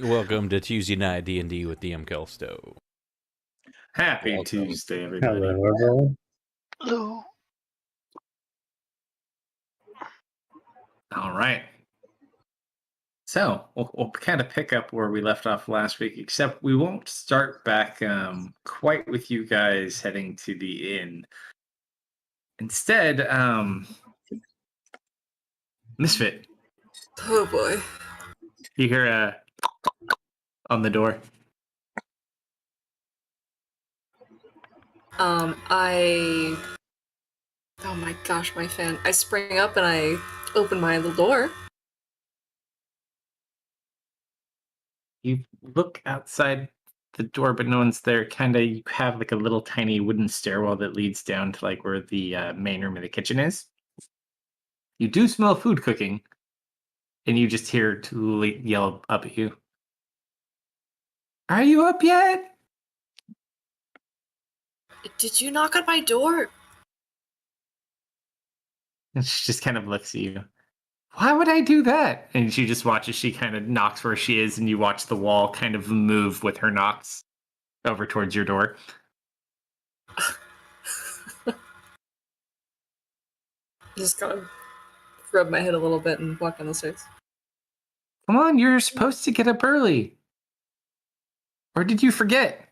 Welcome to Tuesday night D&D with DM Kalsto. Happy Welcome. Tuesday, everybody. Hello, everyone. Hello. All right. So we'll kind of pick up where we left off last week, except we won't start back quite with you guys heading to the inn. Instead, Misfit, Oh boy. you hear on the door. Oh my gosh, my fan. I spring up and I open my little door. You look outside the door, but no one's there. Kind of, you have like a little tiny wooden stairwell that leads down to like where the main room of the kitchen is. You do smell food cooking, and you just hear Tulu yell up at you. Are you up yet? Did you knock on my door? And she just kind of looks at you. Why would I do that? And she just watches, she kind of knocks where she is, and you watch the wall kind of move with her knocks over towards your door. Just kind of rub my head a little bit and walk down the stairs. Come on, you're supposed to get up early. Or did you forget?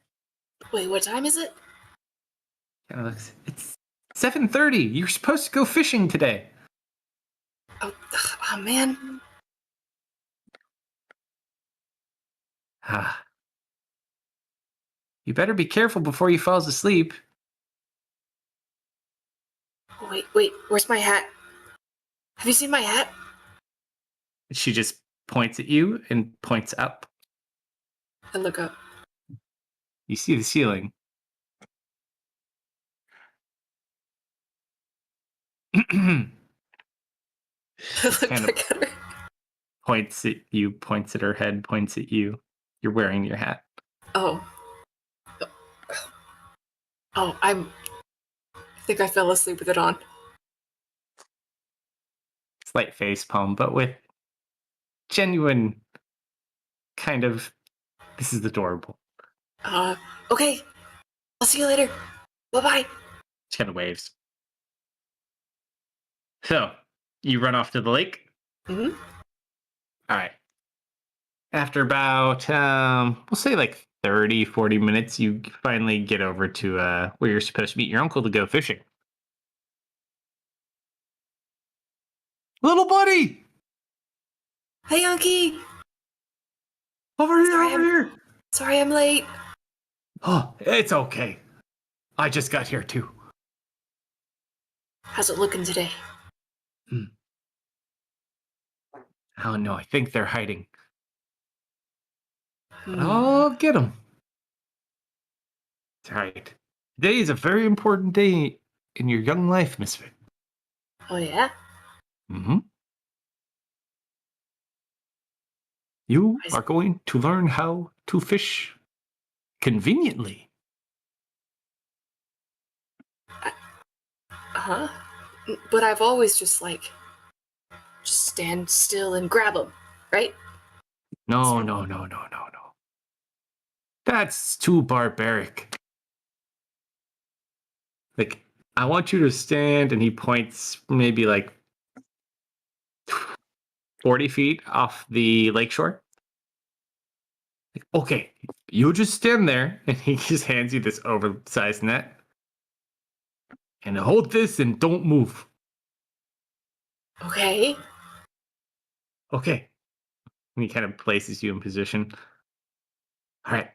Wait, what time is it? Kind of looks, it's 7:30. You're supposed to go fishing today. Oh man. You better be careful before he falls asleep. Wait, where's my hat? Have you seen my hat? She just points at you and points up. I look up. You see the ceiling. I look Kind of back at her. points at you, points at her head, points at you. You're wearing your hat. Oh, I think I fell asleep with it on. Slight face palm, but with genuine kind of, this is adorable. Okay. I'll see you later. Bye-bye. She kind of waves. So, you run off to the lake? Mm-hmm. All right. After about, we'll say like 30, 40 minutes, you finally get over to where you're supposed to meet your uncle to go fishing. Little buddy! Hey, Unky! Over here! Sorry I'm late. Oh, it's okay. I just got here too. How's it looking today? I don't know. I think they're hiding. But I'll get them. It's all right. Today is a very important day in your young life, Misfit. Oh, yeah? Mm-hmm. You are going to learn how to fish conveniently. Uh-huh. But I've always just stand still and grab them, right? No. That's too barbaric. Like, I want you to stand, and he points maybe like 40 feet off the lakeshore. Like, okay, you just stand there, and he just hands you this oversized net. And hold this and don't move. Okay. Okay. And he kind of places you in position. All right,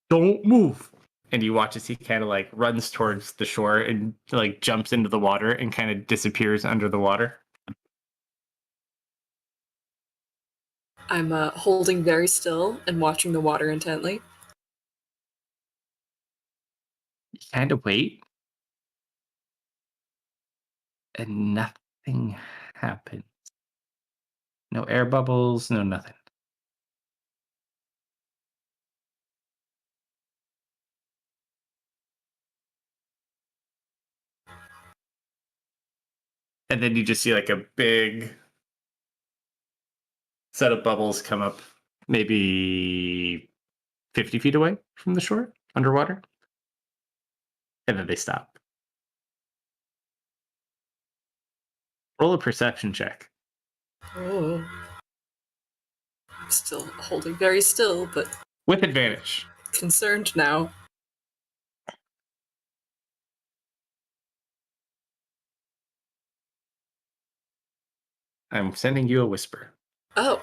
don't move. And you watch as he kind of like runs towards the shore and like jumps into the water and kind of disappears under the water. I'm holding very still and watching the water intently. You kind of wait. And nothing happens. No air bubbles, no nothing. And then you just see like a big set of bubbles come up maybe 50 feet away from the shore, underwater. And then they stop. Roll a perception check. Oh. I'm still holding very still, but With advantage. concerned now. I'm sending you a whisper. Oh.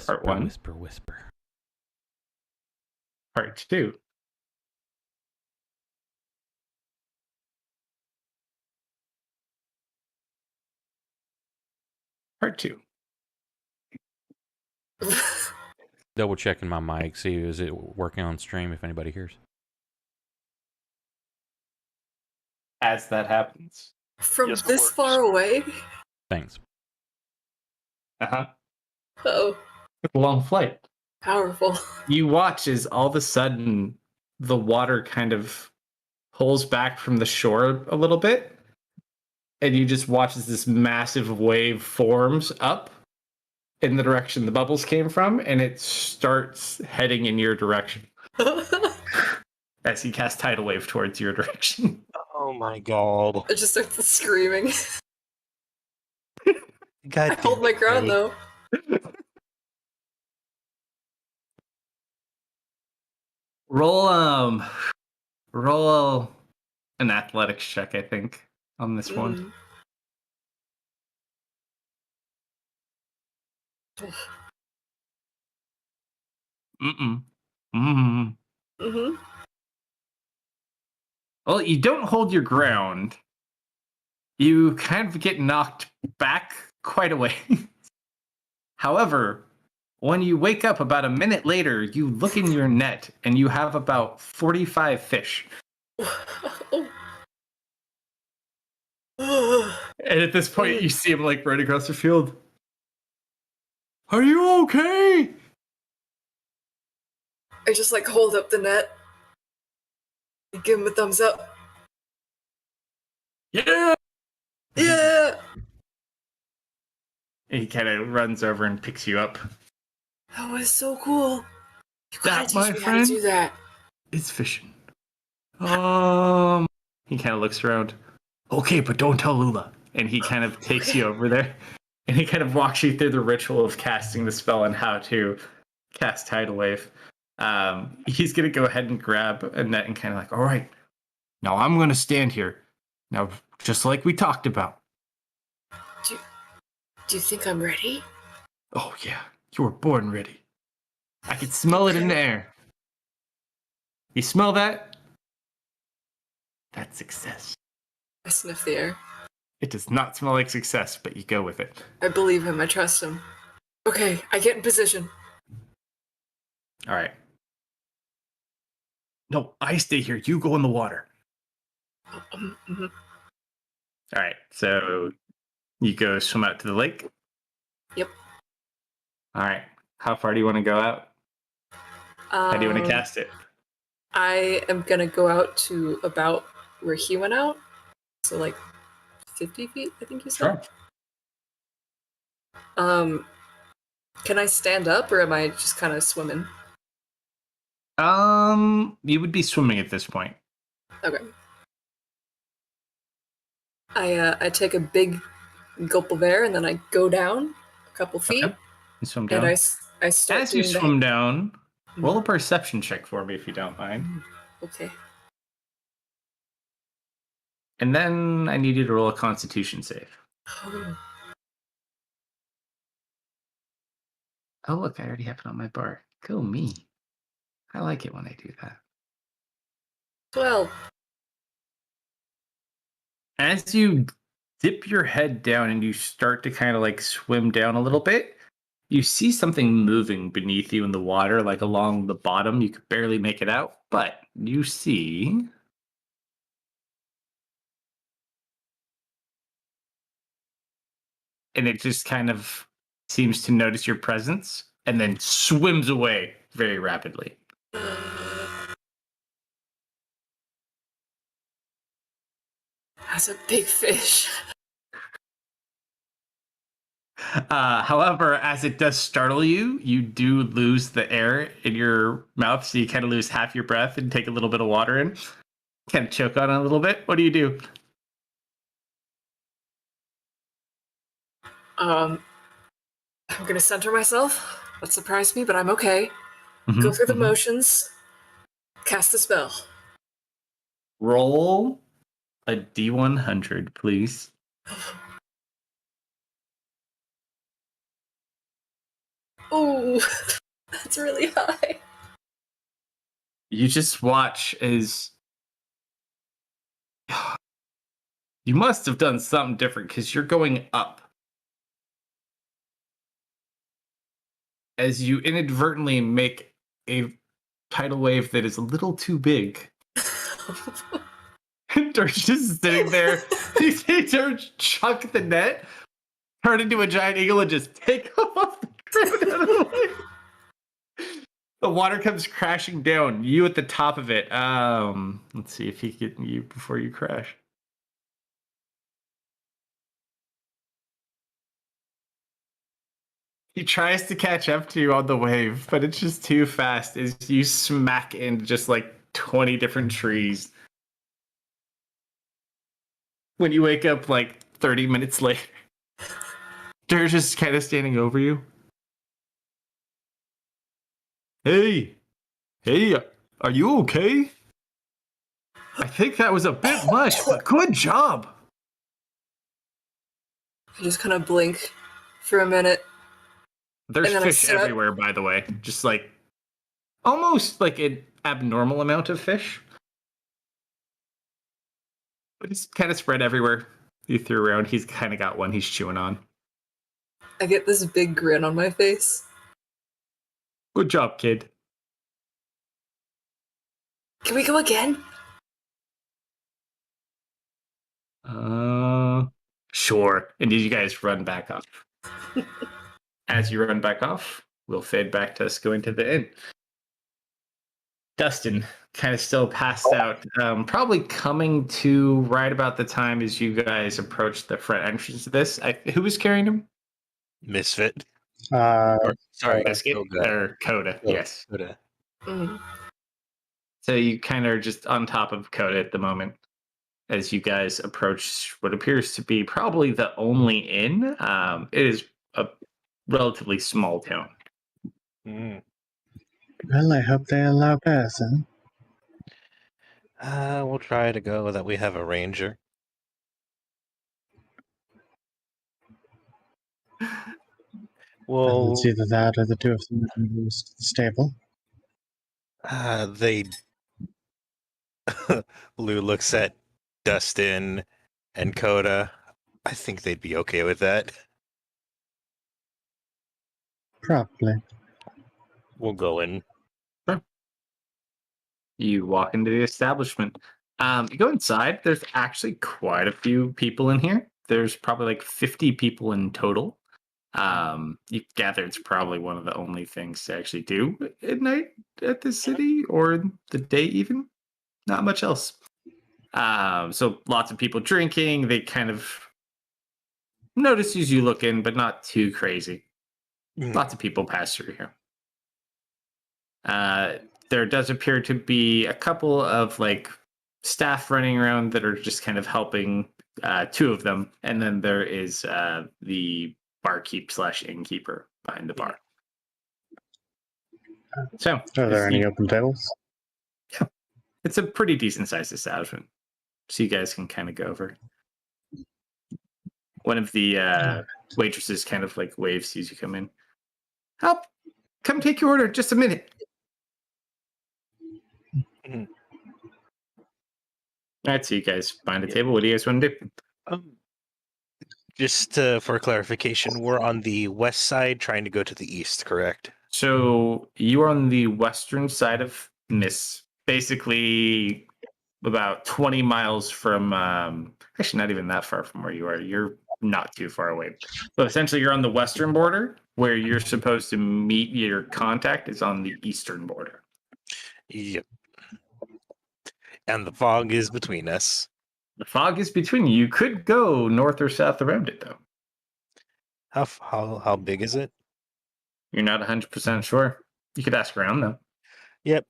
Part 1. Whisper, whisper. Part 2. Part 2. Double checking my mic, see is it working on stream if anybody hears. As that happens. From Yes, it this works. far away? Thanks. Uh-huh. Oh, It's a long flight. powerful. You watch as all of a sudden the water kind of pulls back from the shore a little bit. And you just watch as this massive wave forms up in the direction the bubbles came from, and it starts heading in your direction as he casts tidal wave towards your direction. Oh my god. I just started screaming. God I hold my ground though. Roll an athletics check, I think, on this one. Mm-hmm. Well, you don't hold your ground. You kind of get knocked back quite a way. However, when you wake up about a minute later, you look in your net and you have about 45 fish. And at this point, you see him like right across the field. Are you okay? I just like hold up the net and give him a thumbs up. Yeah. Yeah. And he kind of runs over and picks you up. That was so cool. You gotta That, teach my me how friend, to do that. It's fishing. He kind of looks around. Okay, but don't tell Lula. And he kind of takes you over there. And he kind of walks you through the ritual of casting the spell and how to cast Tidal Wave. He's going to go ahead and grab a net and kind of like, all right, now I'm going to stand here. Now, just like we talked about. Do you think I'm ready? Oh, yeah. You were born ready. I can smell it in the air. You smell that? That's success. I sniff the air. It does not smell like success, but you go with it. I believe him. I trust him. Okay, I get in position. All right. No, I stay here. You go in the water. Mm-hmm. All right. So you go swim out to the lake? Yep. All right. How far do you want to go out? How do you want to cast it? I am gonna go out to about where he went out. So like 50 feet, I think you said. Sure. Can I stand up or am I just kind of swimming? You would be swimming at this point. Okay. I take a big gulp of air and then I go down a couple feet. Okay. You swim down. And I start As you doing swim down, roll a perception check for me if you don't mind. Okay. And then I need you to roll a Constitution save. Oh, look, I already have it on my bar. Go me. I like it when I do that. 12. As you dip your head down and you start to kind of like swim down a little bit, you see something moving beneath you in the water, like along the bottom. You could barely make it out, but you see and it just kind of seems to notice your presence and then swims away very rapidly. That's a big fish. However, as it does startle you, you do lose the air in your mouth, so you kind of lose half your breath and take a little bit of water in. Kind of choke on it a little bit. What do you do? I'm gonna center myself. That surprised me, but I'm okay. Go through the motions. Cast a spell. Roll a D100, please. Ooh, that's really high. You just watch as you must have done something different because you're going up. As you inadvertently make a tidal wave that is a little too big. Dirk's just sitting there. You see Dirk chuck the net, turn into a giant eagle, and just take off the ground out of the way. The water comes crashing down. You at the top of it. Let's see if he can get you before you crash. He tries to catch up to you on the wave, but it's just too fast as you smack into just like 20 different trees. When you wake up like 30 minutes later, they're just kind of standing over you. Hey, are you okay? I think that was a bit much, but good job. I just kind of blink for a minute. There's And then I fish sit up. everywhere, by the way. Just like almost like an abnormal amount of fish. But it's kind of spread everywhere. You threw around. He's kind of got one he's chewing on. I get this big grin on my face. Good job, kid. Can we go again? Sure. And you guys run back off. As you run back off, we'll fade back to us going to the inn. Dustin, kind of still passed out, probably coming to right about the time as you guys approach the front entrance of this. Who was carrying him? Misfit. Sorry. Biscuit or Coda? Yes. Coda. Mm. So you kind of are just on top of Coda at the moment as you guys approach what appears to be probably the only inn. It is a relatively small town. Mm. Well, I hope they allow us, We'll try to go that we have a ranger. Well, Well, it's either that or the two of them can use the stable. they. Lou looks at Dustin and Coda. I think they'd be okay with that. Probably. We'll go in. You walk into the establishment. You go inside. There's actually quite a few people in here. There's probably like 50 people in total. You gather it's probably one of the only things to actually do at night at the city or the day even. Not much else. So lots of people drinking. They kind of notice as you look in, but not too crazy. Lots of people pass through here. There does appear to be a couple of like staff running around that are just kind of helping, two of them, and then there is the barkeep / innkeeper behind the bar. So, Are there any open tables? it's a pretty decent sized establishment, so you guys can kind of go over. One of the waitresses kind of like waves as you come in. Help! Come take your order. Just a minute. Mhm. All right, so you guys find a table. What do you guys want to do? Just for clarification, we're on the west side trying to go to the east, correct? So you are on the western side of Miss, basically about 20 miles from, actually not even that far from where you are. You're not too far away. So essentially, you're on the western border, where you're supposed to meet your contact is on the eastern border. Yep. And the fog is between us. The fog is between you. You could go north or south around it, though. How big is it? You're not 100% sure. You could ask around, though. Yep.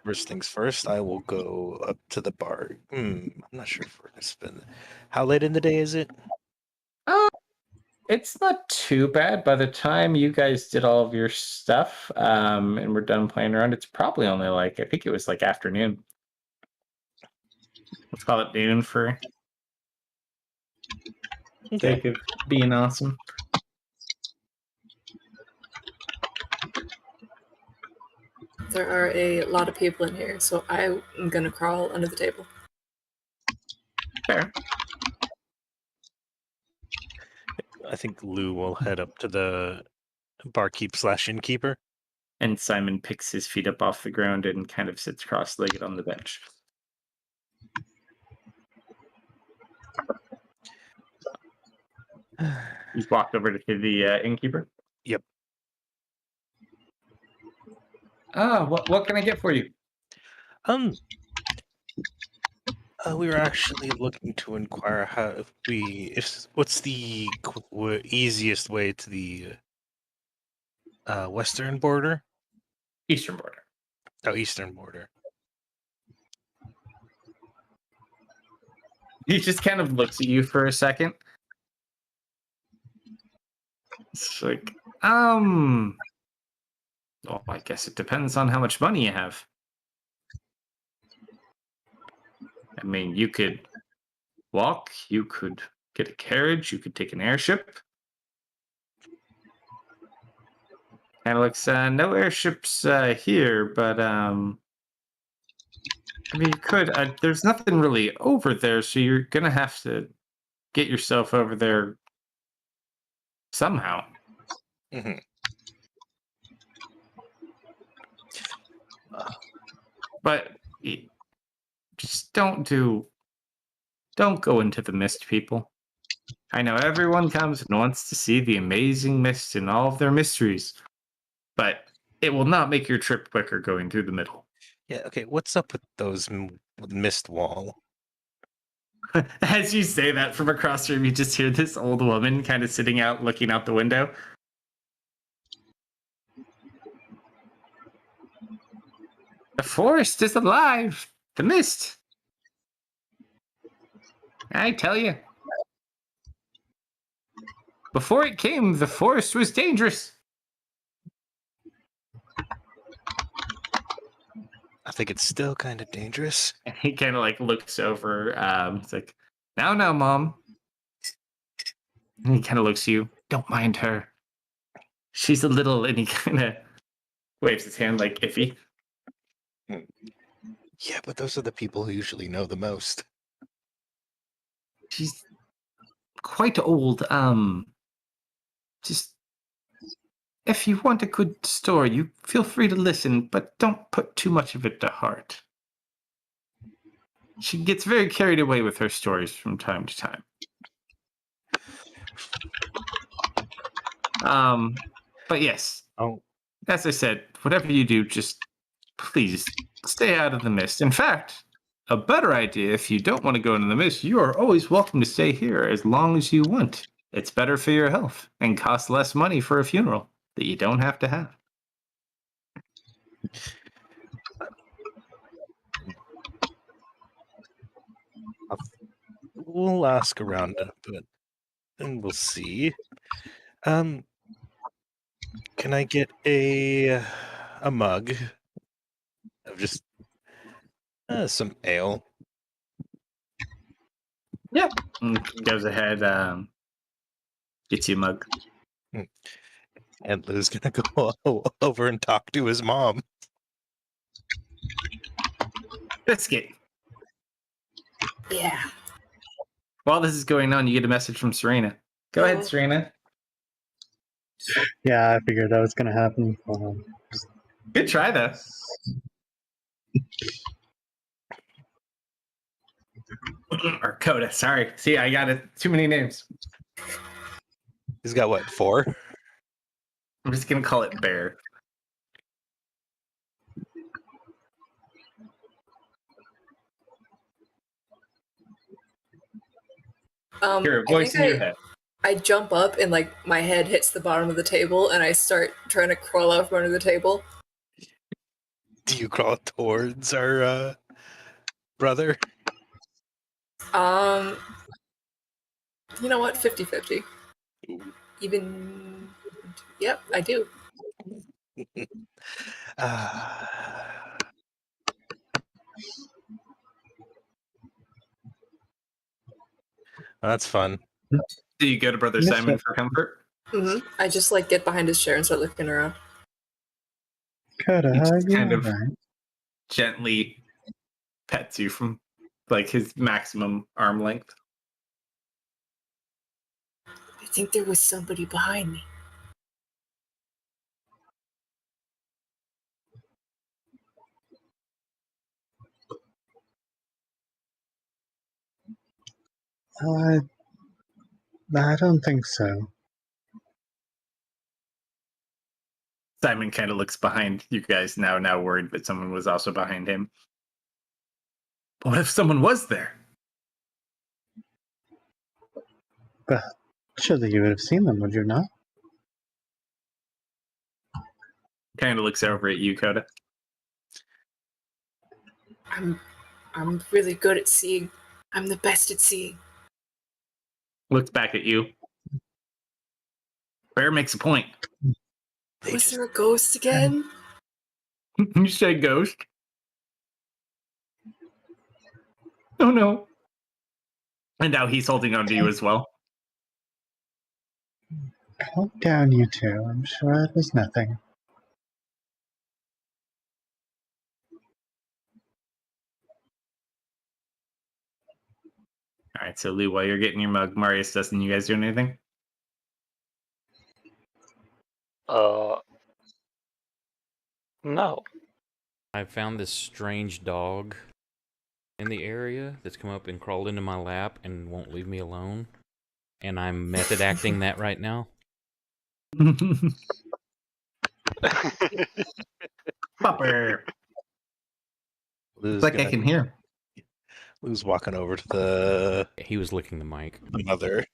First things first, I will go up to the bar. I'm not sure if we're gonna spend. How late in the day is it? It's not too bad. By the time you guys did all of your stuff and we're done playing around, it's probably only like, I think it was like afternoon. Let's call it noon for sake of being awesome. There are a lot of people in here, so I'm gonna crawl under the table. Fair. I think Lou will head up to the barkeep / innkeeper. And Simon picks his feet up off the ground and kind of sits cross-legged on the bench. He's walked over to the innkeeper. Yep. What can I get for you? We were actually looking to inquire what's the easiest way to the western border? Eastern border. Oh, eastern border. He just kind of looks at you for a second. It's like, well, I guess it depends on how much money you have. I mean, you could walk, you could get a carriage, you could take an airship. Kind of looks, no airships here, but I mean, you could. There's nothing really over there, so you're gonna have to get yourself over there somehow. Mm-hmm. But just don't go into the mist, people. I know everyone comes and wants to see the amazing mist and all of their mysteries, but it will not make your trip quicker going through the middle. Yeah. Okay. What's up with those mist wall? As you say that from across the room, you just hear this old woman kind of sitting out, looking out the window. The forest is alive. The mist. I tell you. Before it came, the forest was dangerous. I think it's still kind of dangerous. And he kind of like looks over. It's like, now, Mom. And he kind of looks at you. Don't mind her. She's a little, and he kind of waves his hand like iffy. Yeah, but those are the people who usually know the most. She's quite old. Just if you want a good story, you feel free to listen, but don't put too much of it to heart. She gets very carried away with her stories from time to time. But yes. Oh. As I said, whatever you do, just please stay out of the mist. In fact, a better idea, if you don't want to go into the mist, you are always welcome to stay here as long as you want. It's better for your health and costs less money for a funeral that you don't have to have. We'll ask around a bit, and we'll see. Can I get a mug of just some ale? Yeah. Goes ahead, gets you a mug. And Lou's gonna go over and talk to his mom. Biscuit. Yeah. While this is going on, you get a message from Serena. Go ahead, Serena. Yeah, I figured that was going to happen. Good try, though. or Coda. Sorry. See, I got it. Too many names. He's got what, 4? I'm just gonna call it Bear. Hear a I voice think in your head. I jump up and like my head hits the bottom of the table and I start trying to crawl out from under the table. Do you crawl towards our brother? You know what? 50-50. Even yep, I do. That's fun. Do you go to Brother Yes, Simon sir. for comfort? I just like get behind his chair and start looking around. Coda, He how are just you? kind of Alright. gently pets you from like his maximum arm length. I think there was somebody behind me. I don't think so. Simon kind of looks behind you guys now worried that someone was also behind him. What if someone was there? But surely you would have seen them, would you not? Kind of looks over at you, Coda. I'm really good at seeing. I'm the best at seeing. Looks back at you. Bear makes a point. Was there a ghost again? You say ghost? Oh no. And now he's holding on to you as well. Calm down, you two. I'm sure it was nothing. All right, so Lou, while you're getting your mug, Marius, Dustin, you guys doing anything? No. I found this strange dog in the area that's come up and crawled into my lap and won't leave me alone. And I'm method acting that right now. Bopper. Lou's It's like I can hear. Lou's walking over to the He was licking the mic. mother.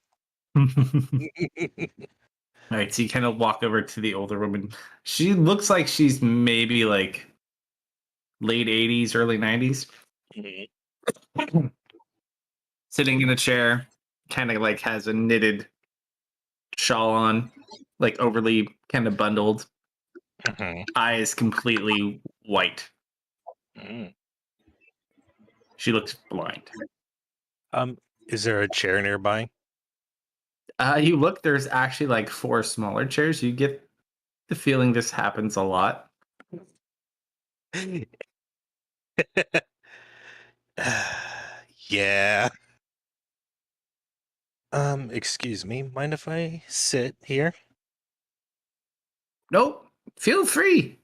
All right, so you kind of walk over to the older woman. She looks like she's maybe like late 80s, early 90s. Sitting in a chair, kind of like has a knitted shawl on, like overly kind of bundled. Eyes completely white. She looks blind. Is there a chair nearby? You look, there's actually like 4 smaller chairs. You get the feeling this happens a lot. Yeah. Excuse me, mind if I sit here? Nope, feel free.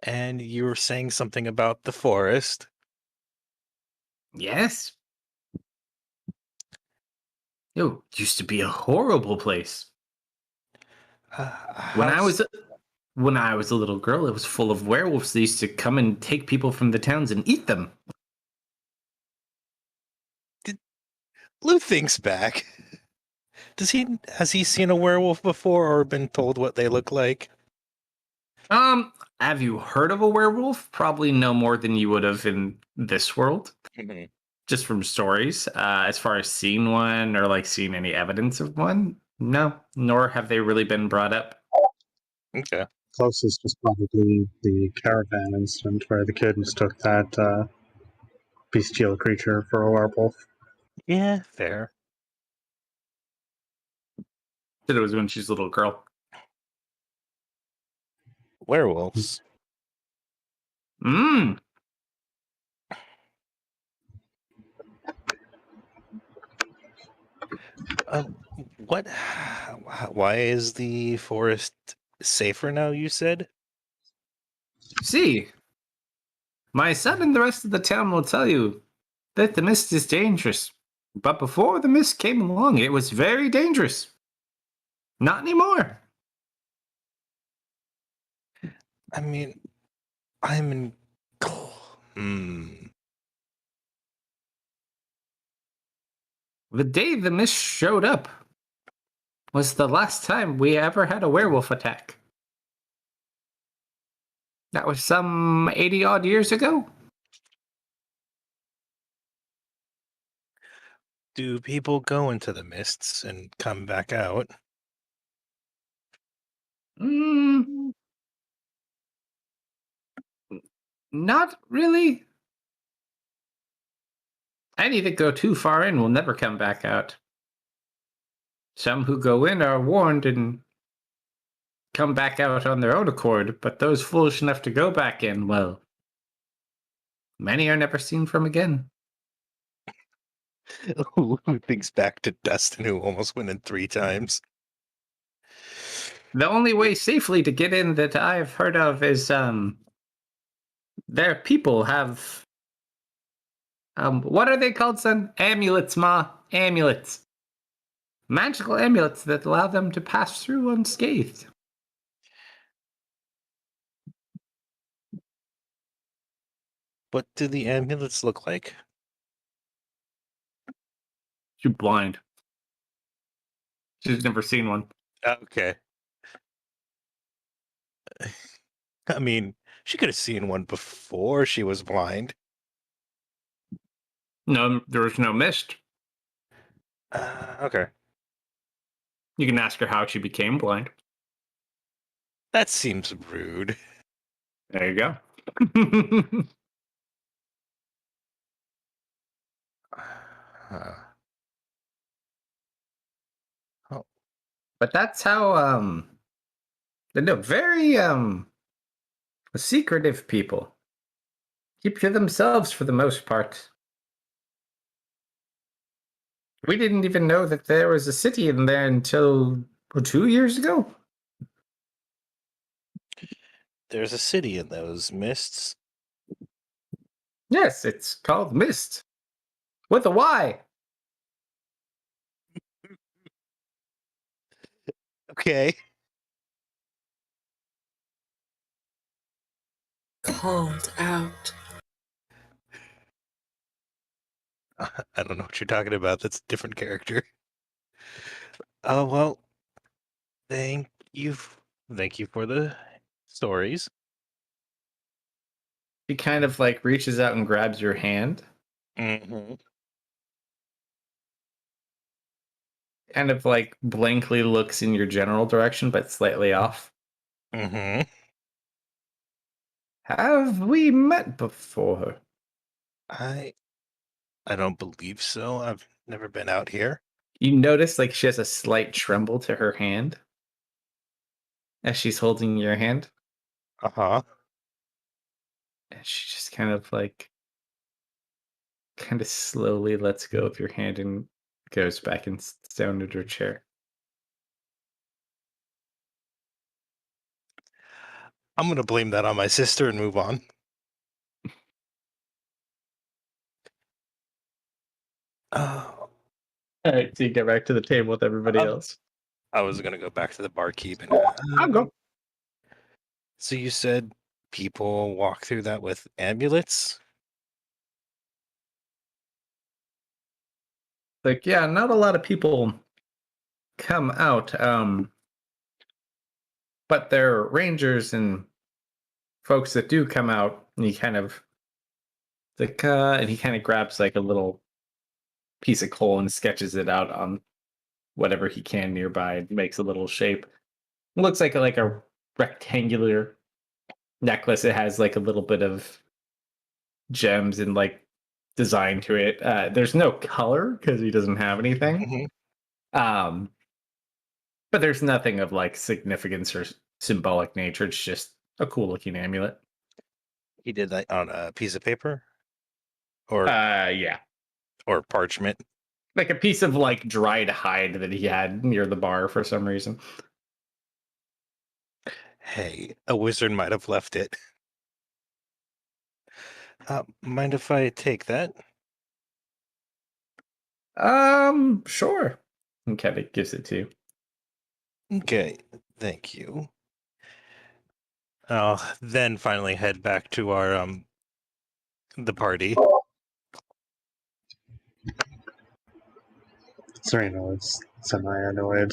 And you were saying something about the forest. Yes. It used to be a horrible place. When I was a little girl, it was full of werewolves. They used to come and take people from the towns and eat them. Lou thinks back. Has he seen a werewolf before or been told what they look like? Have you heard of a werewolf? Probably no more than you would have in this world. Just from stories. As far as seeing one or like seeing any evidence of one, no. Nor have they really been brought up. Okay. Closest was probably the caravan incident where the kid mistook that bestial creature for a werewolf. Yeah, fair. Said it was when she's a little girl. Werewolves. Mmm. What? Why is the forest safer now, you said? See, My son and the rest of the town will tell you that the mist is dangerous. But before the mist came along, it was very dangerous. Not anymore. I mean, I'm in. The day the mist showed up was the last time we ever had a werewolf attack. That was some 80 odd years ago. Do people go into the mists and come back out? Not really. Any that go too far in will never come back out. Some who go in are warned and come back out on their own accord, but those foolish enough to go back in, well, many are never seen from again. Who thinks back to Dustin, who almost went in 3 times? The only way safely to get in that I've heard of is their people have what are they called, son? Amulets, ma. Amulets. Magical amulets that allow them to pass through unscathed. What do the amulets look like? She's blind. She's never seen one. Okay. I mean, she could have seen one before she was blind. No, there was no mist. Okay. You can ask her how she became blind. That seems rude. There you go. Oh. But that's how they're very secretive people. Keep to themselves for the most part. We didn't even know that there was a city in there until 2 years ago. There's a city in those mists. Yes, it's called Mist. With a Y. Okay. Called out. I don't know what you're talking about. That's a different character. Oh, well, thank you. Thank you for the stories. He kind of like reaches out and grabs your hand. Mm-hmm. Kind of like blankly looks in your general direction, but slightly off. Mm-hmm. Have we met before? I don't believe so. I've never been out here. You notice like she has a slight tremble to her hand as she's holding your hand. Uh-huh. And she just kind of slowly lets go of your hand and goes back and sits down in her chair. I'm gonna blame that on my sister and move on. Oh, All right, so you get back to the table with everybody else. I was gonna go back to the barkeep and I'll go. So you said people walk through that with amulets? Like, yeah, not a lot of people come out, but there are rangers and folks that do come out, and he kind of grabs like a little piece of coal and sketches it out on whatever he can nearby and makes a little shape. It looks like a rectangular necklace. It has like a little bit of gems and like design to it. There's no color because he doesn't have anything. Mm-hmm. But there's nothing of like significance or symbolic nature. It's just a cool looking amulet. He did that on a piece of paper? Or Yeah. or parchment? Like a piece of like dried hide that he had near the bar for some reason. Hey, a wizard might have left it. Mind if I take that? Sure. And kind of gives it to you. Okay, thank you. I'll then finally head back to our the party. Serena was semi-annoyed.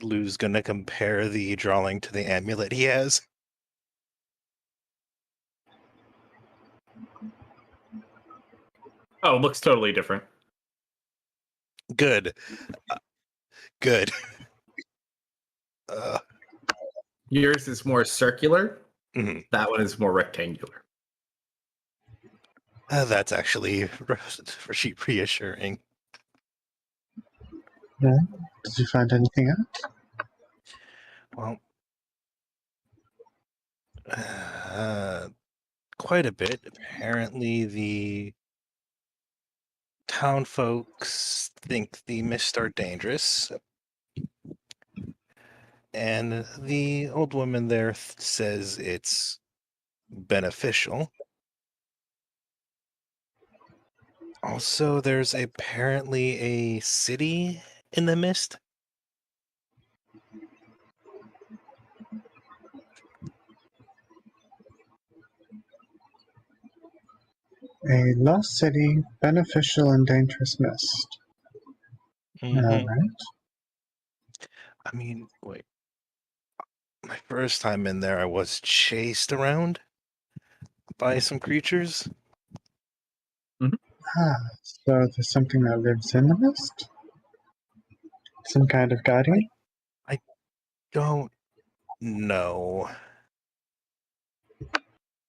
Lou's gonna compare the drawing to the amulet he has. Oh, it looks totally different. Good. Good. Uh, Yours is more circular. mhm. That one is more rectangular. That's actually reassuring. Yeah. Did you find anything out? Well, quite a bit. Apparently, the town folks think the mists are dangerous, and the old woman there says it's beneficial. Also, there's apparently a city in the mist. A lost city, beneficial and dangerous mist. Mhm. Alright. I mean, wait. My first time in there, I was chased around by some creatures. So there's something that lives in the mist? Some kind of guardian? Don't know.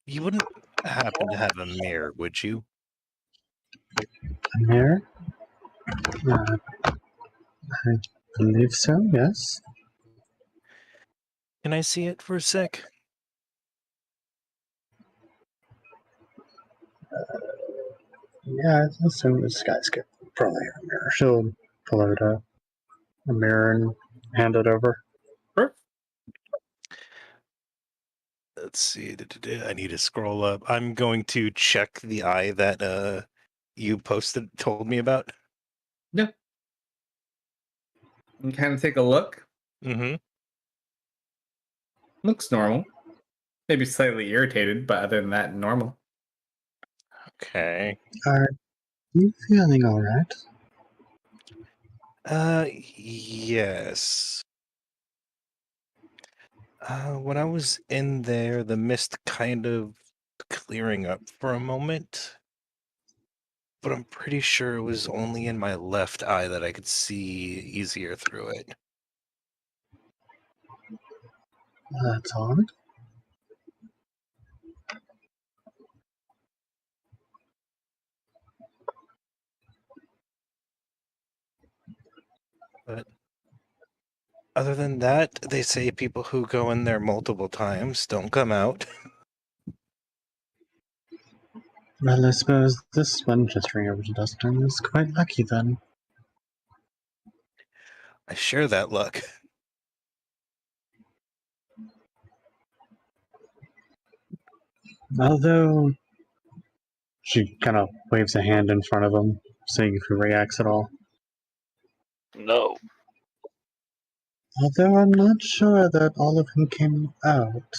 You wouldn't happen to have a mirror, would you? A mirror? I believe so, yes. Can I see it for a sec? Yeah, I assume this guy's good. Probably a mirror. She'll pull out a mirror and hand it over. Sure. Let's see. I need to scroll up. I'm going to check the eye that you told me about. Yeah. And kind of take a look. Mm-hmm. Looks normal. Maybe slightly irritated, but other than that, normal. Okay. Are you feeling alright? Yes. When I was in there, the mist kind of clearing up for a moment. But I'm pretty sure it was only in my left eye that I could see easier through it. That's odd. But other than that, they say people who go in there multiple times don't come out. Well, I suppose this one just ring over to Dustin is quite lucky then. I share that luck. Although, she kind of waves a hand in front of him, seeing if he reacts at all. No. Although I'm not sure that all of him came out.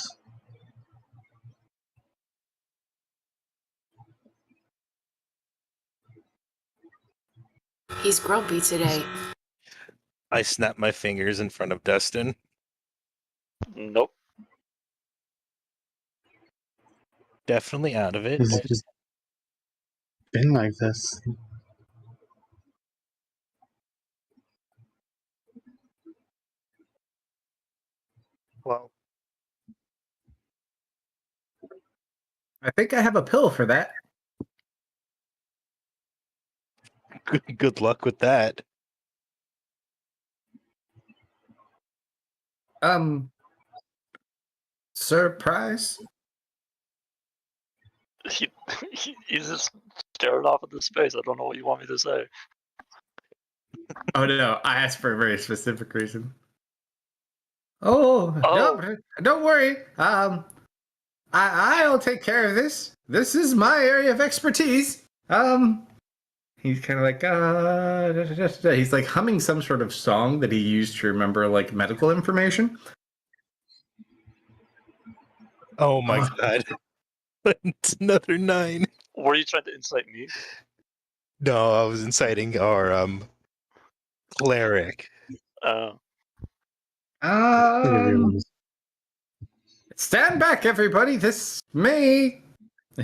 He's grumpy today. I snap my fingers in front of Dustin. Nope. Definitely out of it. He's just been like this. Well, I think I have a pill for that. good luck with that. Surprise? He's just staring off into space. I don't know what you want me to say. Oh no, I asked for a very specific reason. Oh, Oh. no, don't worry. I'll take care of this. This is my area of expertise. He's kind of like, he's like humming some sort of song that he used to remember like medical information. Oh my Oh. god. It's another 9. Were you trying to incite me? No, I was inciting our cleric. Um, stand back, everybody. This may.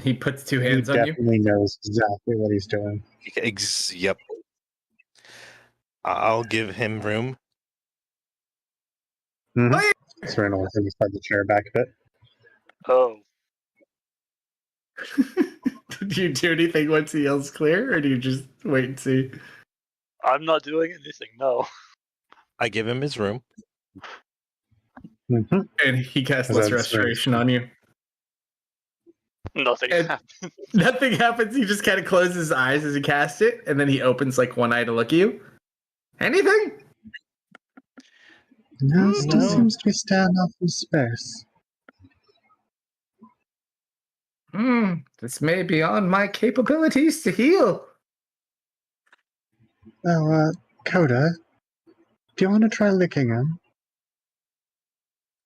He puts 2 He hands on you. definitely knows exactly what he's doing. Yep. I'll give him room. Mm-hmm. Wait! Serena will inside the chair back a bit. Oh. Do you do anything once he yells clear, or do you just wait and see? I'm not doing anything, no. I give him his room. Mm-hmm. And he casts Is less that restoration on you. Nothing And- happened. Nothing happens. He just kind of closes his eyes as he casts it, and then he opens like one eye to look at you. Anything? No, No. still seems to be standoff in space. This may be beyond my capabilities to heal. Oh, Coda, do you want to try licking him?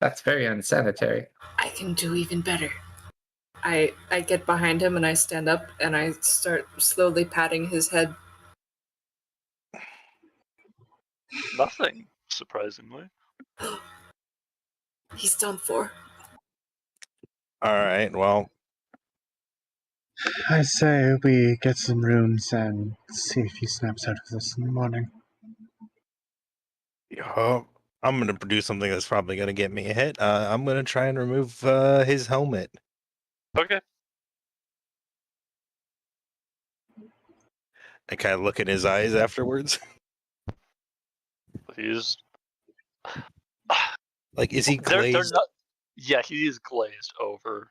That's very unsanitary. I can do even better. I get behind him and I stand up and I start slowly patting his head. Nothing, surprisingly. He's done for. Alright, well, I say we get some rooms and see if he snaps out of this in the morning. I'm gonna do something that's probably gonna get me a hit. I'm gonna try and remove his helmet. Okay. I kind of look in his eyes afterwards. He's Like, is he they're glazed? not. Yeah, he is glazed over.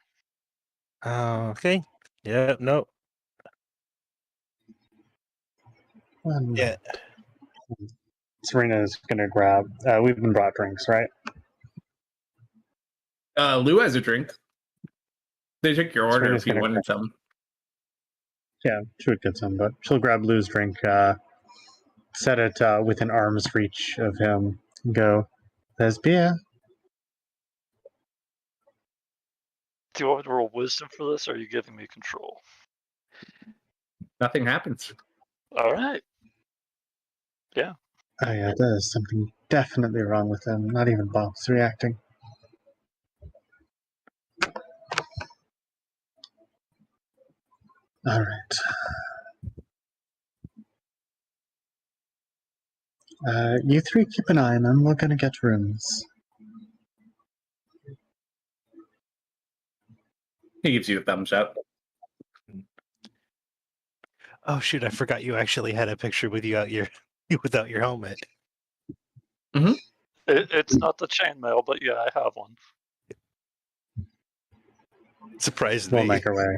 Oh, okay. Yeah, no. Yeah. Serena's gonna grab. We've been brought drinks, right? Lou has a drink. They took your order Serena's if you gonna wanted some. Yeah, she would get some, but she'll grab Lou's drink, set it within arm's reach of him, and go, "There's beer." Do you want me to roll wisdom for this, or are you giving me control? Nothing happens. All right. Oh yeah, there's something definitely wrong with him. Not even Bob's reacting. All right. You three keep an eye on him. We're gonna get rooms. He gives you a thumbs up. Oh shoot! I forgot you actually had a picture with you out your without your helmet. It's not the chainmail, but yeah, I have one. Surprised We'll me. make our way.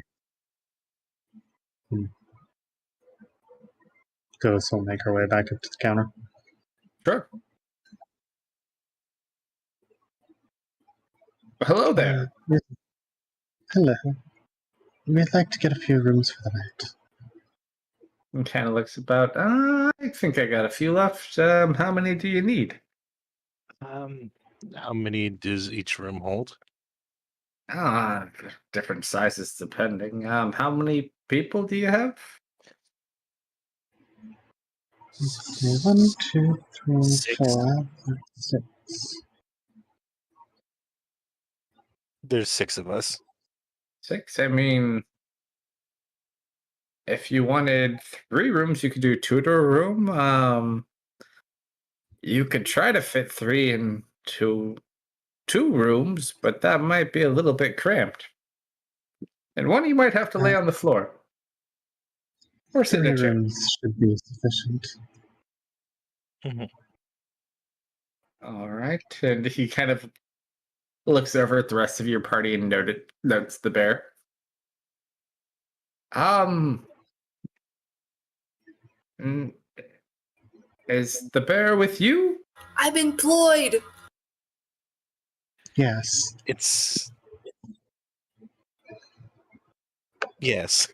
Ghost will make her way back up to the counter. Sure. Hello there. Hello. We'd like to get a few rooms for the night. And kind of looks about. I think I got a few left. How many do you need? How many does each room hold? Different sizes depending. How many people do you have? 1, 2, 3, 6. 4, 6. There's 6 of us. 6. I mean, if you wanted 3 rooms, you could do 2 to a room. You could try to fit 3 into 2 rooms, but that might be a little bit cramped. And one you might have to lay on the floor. Or sit in 3 a chair. rooms should be sufficient. All right. And he kind of looks over at the rest of your party and notes the bear. Is the bear with you? I'm employed. Yes. It's yes.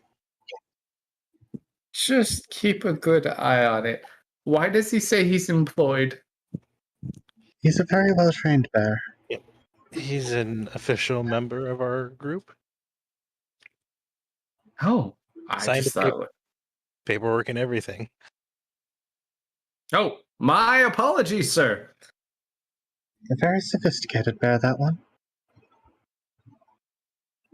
Just keep a good eye on it. Why does he say he's employed? He's a very well trained bear. He's an official member of our group. Oh, I Signed just a thought. paperwork and everything. Oh, my apologies, sir. A very sophisticated bear, that one.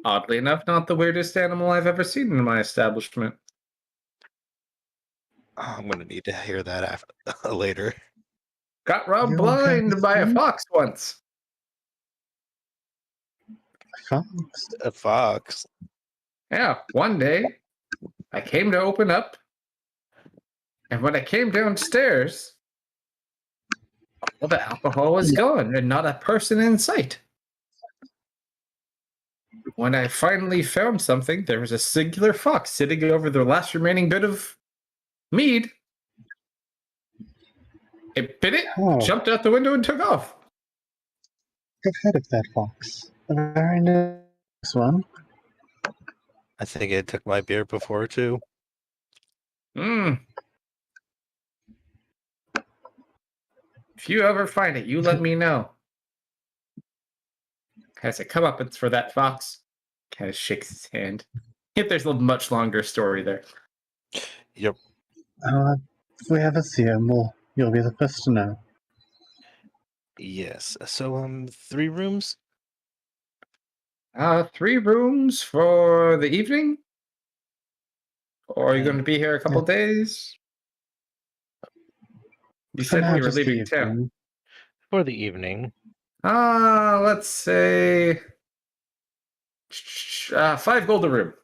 Oddly enough, not the weirdest animal I've ever seen in my establishment. Oh, I'm gonna need to hear that after, later. Got robbed You okay blind this by a morning? fox once. Fox. A fox. Yeah, one day I came to open up, and when I came downstairs, all the alcohol was gone and not a person in sight. When I finally found something, there was a singular fox sitting over the last remaining bit of mead. It bit it, Oh, jumped out the window, and took off. I've heard of that fox. A very nice one. I think it took my beer before too. Hmm. If you ever find it, you let me know. Has it come up? It's for that fox. Kind of shakes his hand. If there's a much longer story there. Yep. If we ever see him, you'll be the first to know. Yes. So 3 rooms. 3 rooms for the evening? Or are you going to be here a couple days? You For said now, when you were just the leaving town. evening. For the evening. Let's say 5 gold a room.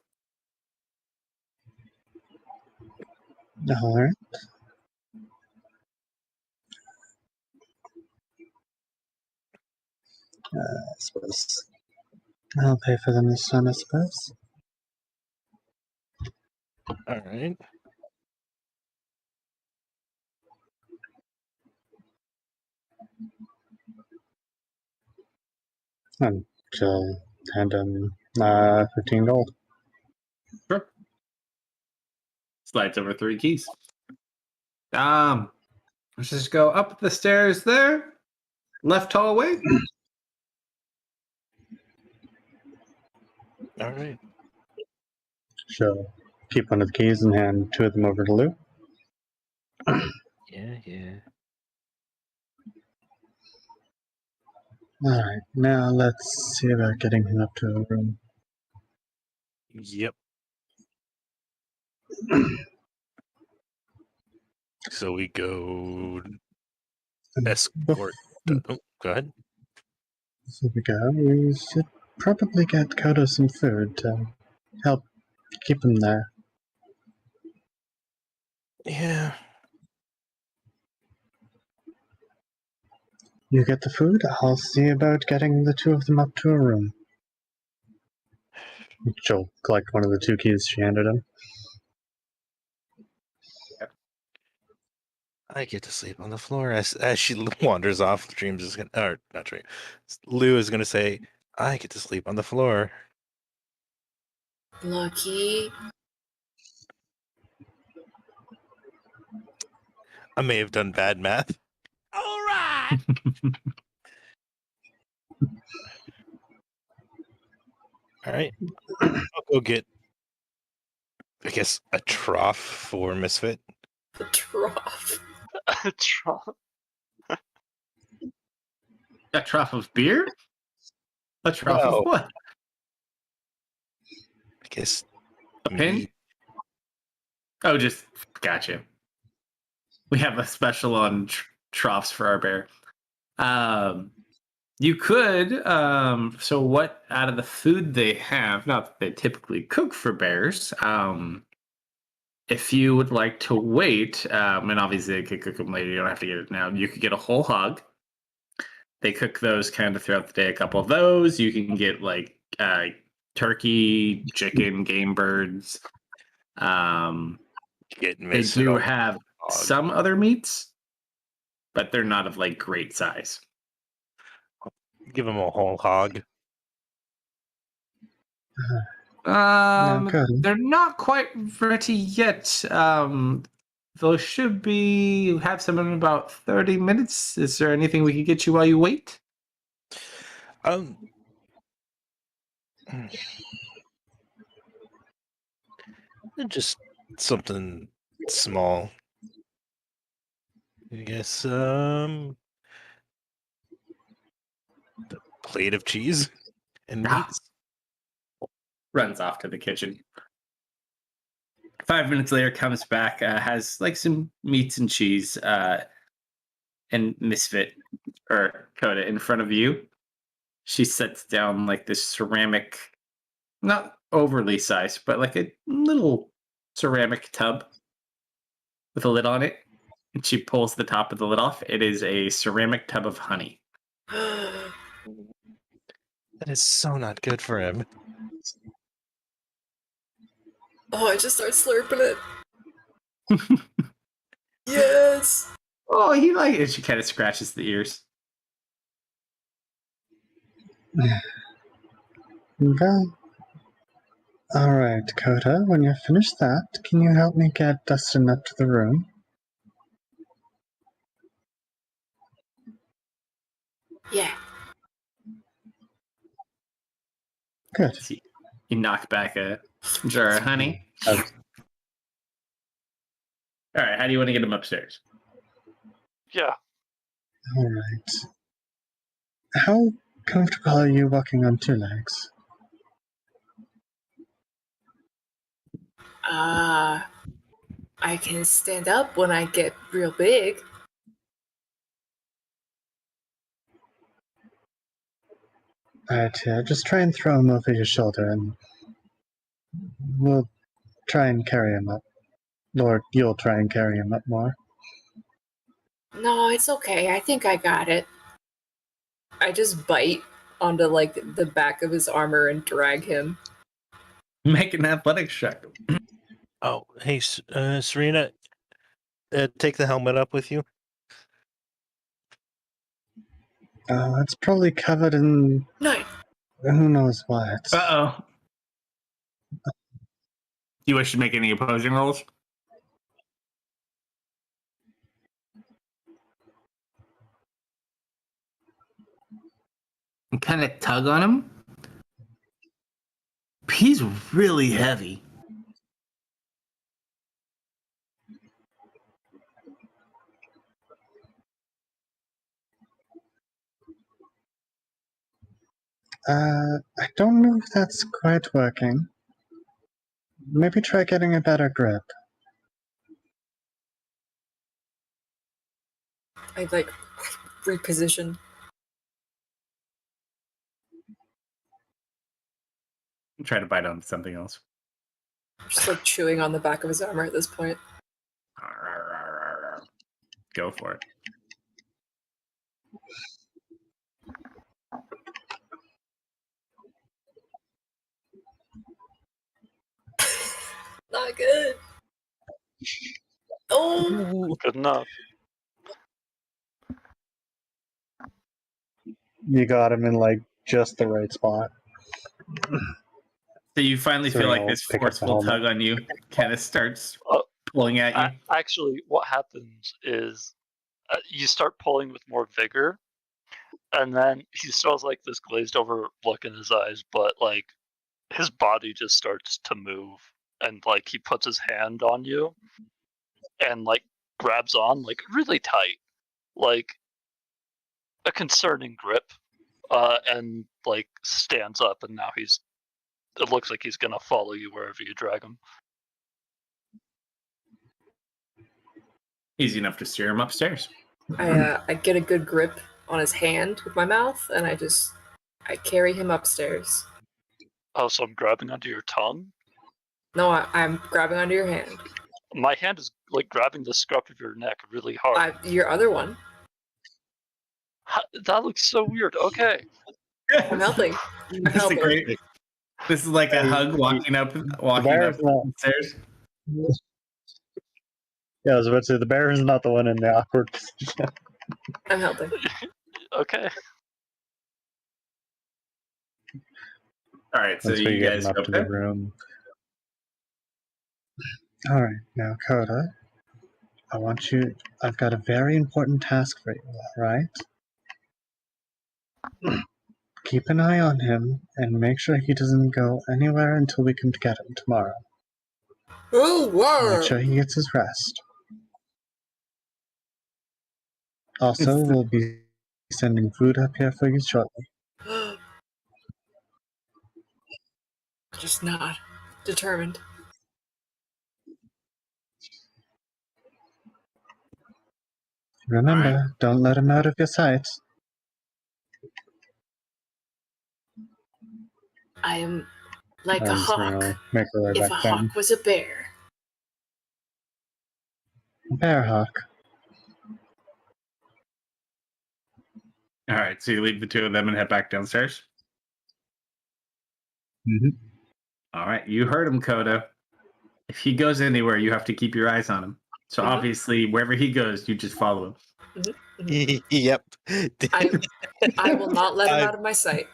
All right. I suppose I'll pay for them this time, I suppose. All right. And she'll hand him 15 gold. Sure. Slides over 3 keys. Let's just go up the stairs there. Left hallway. All right. She'll keep one of the keys and hand 2 of them over to Lou. Yeah. Alright, now let's see about getting him up to a room. Yep. So we go escort. Oh, go ahead. So we go. We should probably get Kodo some food to help keep him there. Yeah. You get the food, I'll see about getting the 2 of them up to a room. She'll collect one of the 2 keys she handed him. I get to sleep on the floor as she wanders off. Dreams is gonna, or not Dream. Lou is gonna say, "I get to sleep on the floor." Lucky. I may have done bad math. All right. All right. I'll go get, I guess, a trough for Misfit. The trough. Trump. A trough of beer? A trough No. of what? I guess A pin? meat. Oh, just gotcha. We have a special on troughs for our bear. You could. So, what out of the food they have? Not that they typically cook for bears. If you would like to wait, and obviously they could cook them later. You don't have to get it now. You could get a whole hog. They cook those kind of throughout the day. A couple of those. You can get like turkey, chicken, game birds. Get They Misfit do on have the hog. some other meats, but they're not of like great size. give him a whole hog. good. They're not quite ready yet. Those should be have some in about 30 minutes. Is there anything we can get you while you wait? Um, just something small. I guess. Plate of cheese and Ah. meats. Runs off to the kitchen. 5 minutes later, comes back, has like some meats and cheese, and Misfit or Coda in front of you. She sets down like this ceramic, not overly sized, but like a little ceramic tub with a lid on it. And she pulls the top of the lid off. It is a ceramic tub of honey. That is so not good for him. Oh, I just start slurping it. Yes. Oh, he like it. She kind of scratches the ears. Okay. All right, Coda, when you're finished that, can you help me get Dustin up to the room? Yeah. Good. You knock back a jar of honey. Okay. All right, how do you want to get him upstairs? Yeah. All right. How comfortable are you walking on two legs? I can stand up when I get real big. Alright, yeah, just try and throw him over your shoulder and we'll try and carry him up. Or you'll try and carry him up more. No, it's okay. I think I got it. I just bite onto like the back of his armor and drag him. Make an athletics check. Oh, hey, Serena, take the helmet up with you. It's probably covered in 9. who knows what. Uh-oh. Do you wish to make any opposing rolls? And kind of tug on him. He's really heavy. I don't know if that's quite working. Maybe try getting a better grip. I like reposition. Try to bite on something else. Just like chewing on the back of his armor at this point. Go for it. Not good. Oh, Good enough. You got him in like just the right spot. So you finally So feel like you'll this pick up the forceful helmet. tug on you kind of starts Oh, pulling at you. Actually, what happens is you start pulling with more vigor, and then he still has like this glazed over look in his eyes, but like his body just starts to move, and like he puts his hand on you and like grabs on like really tight, like a concerning grip, and like stands up, and now it looks like he's gonna follow you wherever you drag him. Easy enough to steer him upstairs. I get a good grip on his hand with my mouth, and I carry him upstairs. Oh, so I'm grabbing onto your tongue? No, I'm grabbing onto your hand. My hand is like grabbing the scruff of your neck really hard. Your other one. That looks so weird. Okay. I'm helping. This is great. This is like a hug walking up the stairs. Yeah, I was about to say the bear is not the one in the awkward position. I'm helping. Okay. All right, so Once we you get guys him up go to there? the room. All right, now Coda, I've got a very important task for you, all right? Keep an eye on him and make sure he doesn't go anywhere until we come to get him tomorrow. Oh, Make sure wow. he gets his rest. Also, we'll be sending food up here for you shortly. Just not determined. Remember, All right. don't let him out of your sight. I am like a And Serena hawk. will make her way If back a down. hawk was a bear. Bearhawk. All right, so you leave the two of them and head back downstairs. Mm-hmm. All right, you heard him, Coda. If he goes anywhere, you have to keep your eyes on him. So Mhm. obviously, wherever he goes, you just follow him. Yep. I will not let him out of my sight.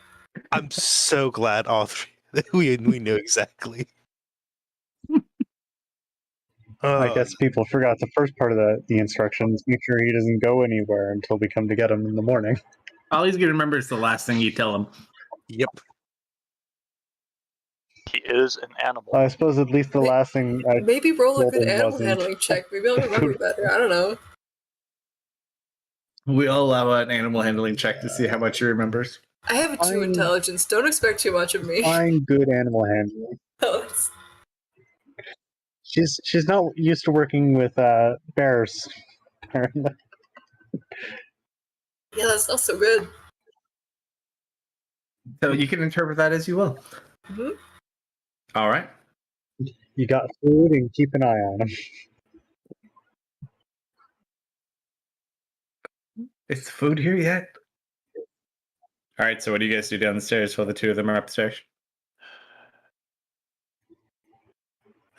I'm so glad all three we knew exactly. I guess people forgot the first part of the instructions. Make sure he doesn't go anywhere until we come to get him in the morning. All he's gonna remember is the last thing you tell him. Yep. He is an animal. I suppose at least the last thing I Maybe roll a told good him animal wasn't. handling check. Maybe I'll remember better. I don't know. We all allow an animal handling check to see how much he remembers. I have a 2 Fine. intelligence. Don't expect too much of me. Fine, good animal handling. Oh, it's- She's not used to working with bears. Apparently. yeah, that's not so good. So you can interpret that as you will. Mhm. All right. You got food and keep an eye on him. Is the food here yet? All right, so what do you guys do downstairs while the two of them are upstairs?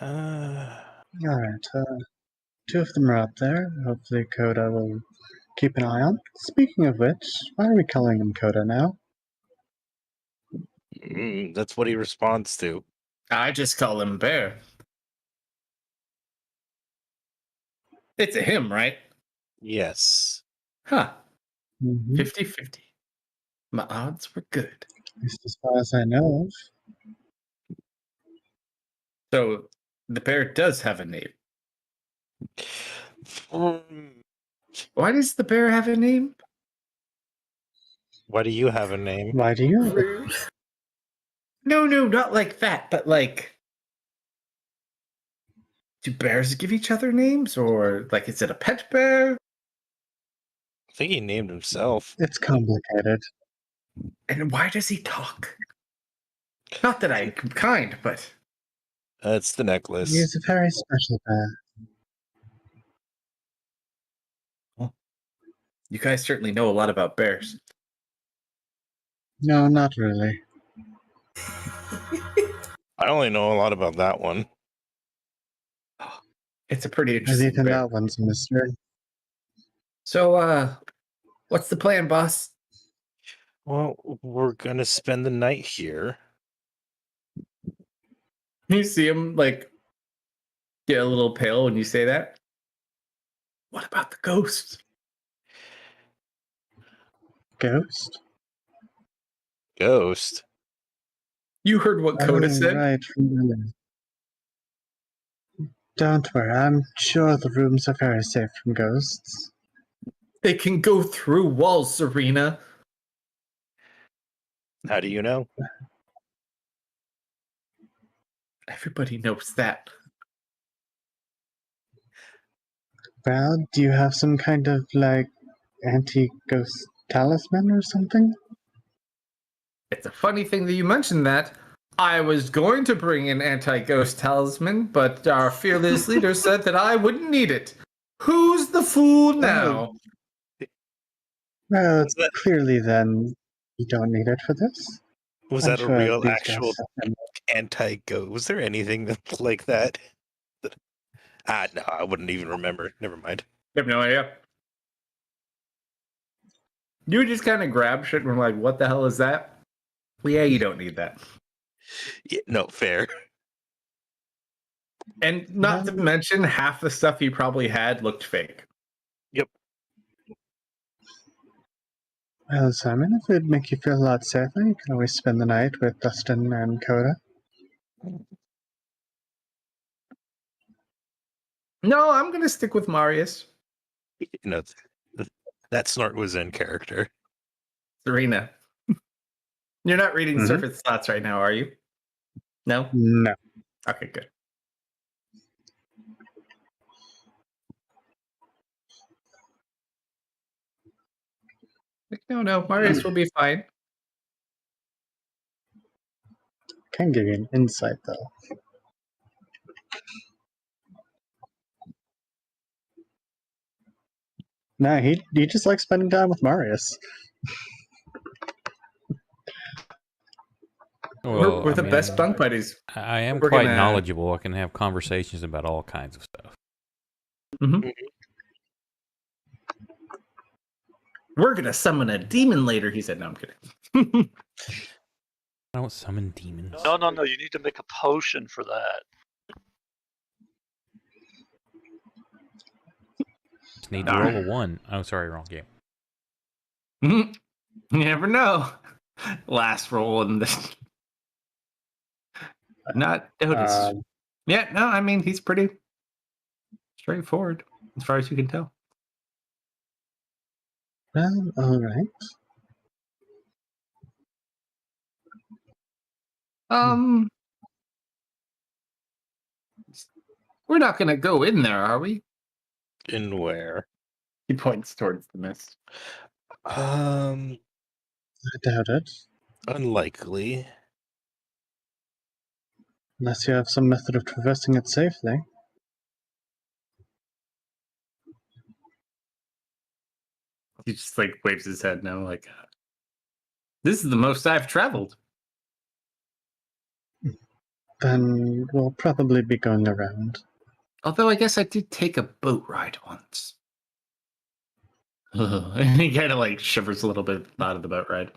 Alright, two of them are up there. Hopefully Coda will keep an eye on. Speaking of which, why are we calling him Coda now? That's what he responds to. I just call him Bear. It's a him, right? Yes. Huh. Mm-hmm. 50-50. My odds were good. At least as far as I know of. So the bear does have a name. Why does the bear have a name? Why do you have a name? Why do you? Rude. No, not like that, but like, do bears give each other names? Or like, is it a pet bear? I think he named himself. It's complicated. And why does he talk? Not that I'm kind, but That's the necklace. He's a very special bear. you guys certainly know a lot about bears. No, not really. I only know a lot about that one. It's a pretty And interesting even bear. that one's a mystery. So, what's the plan, boss? Well, we're gonna spend the night here. You see him like get a little pale when you say that. What about the ghosts? Ghost? Ghost. You heard what Coda said. Right. Don't worry, I'm sure the rooms are very safe from ghosts. They can go through walls, Serena. How do you know? Everybody knows that. Well, do you have some kind of, like, anti-ghost talisman or something? It's a funny thing that you mentioned that. I was going to bring an anti-ghost talisman, but our fearless leader said that I wouldn't need it. Who's the fool now? Well, Was that- clearly then, you don't need it for this. Was I'm that a sure real, these actual guys have them. anti-ghost? Was there anything like that? No, I wouldn't even remember. Never mind. I have no idea. You just kind of grab shit and were like, what the hell is that? Well, yeah, you don't need that. Yeah, no, fair. And not to mention, half the stuff you probably had looked fake. Yep. Well, Simon, if it'd make you feel a lot safer, you can always spend the night with Dustin and Coda. No, I'm going to stick with Marius. You know, that snort was in character. Serena. You're not reading Mhm. Surface thoughts right now, are you? No? No. Okay, good. No, Marius will be fine. Can give you an insight, though. No, he just likes spending time with Marius. Well, We're I the mean, best bunk buddies. I am We're quite gonna- knowledgeable. I can have conversations about all kinds of stuff. We're going to summon a demon later, he said. No, I'm kidding. I don't summon demons. No. You need to make a potion for that. Just need to roll a 1. Oh, sorry, wrong game. You never know. Last roll in this. Not Otis. Yeah, no, I mean, he's pretty straightforward as far as you can tell. Well, all right. We're not going to go in there, are we? In where? He points towards the mist. Um, I doubt it. unlikely. Unless you have some method of traversing it safely. He just like waves his head now, like, this is the most I've traveled. Then we'll probably be going around. Although I guess I did take a boat ride once. And he kind of like shivers a little bit at the thought of the boat ride.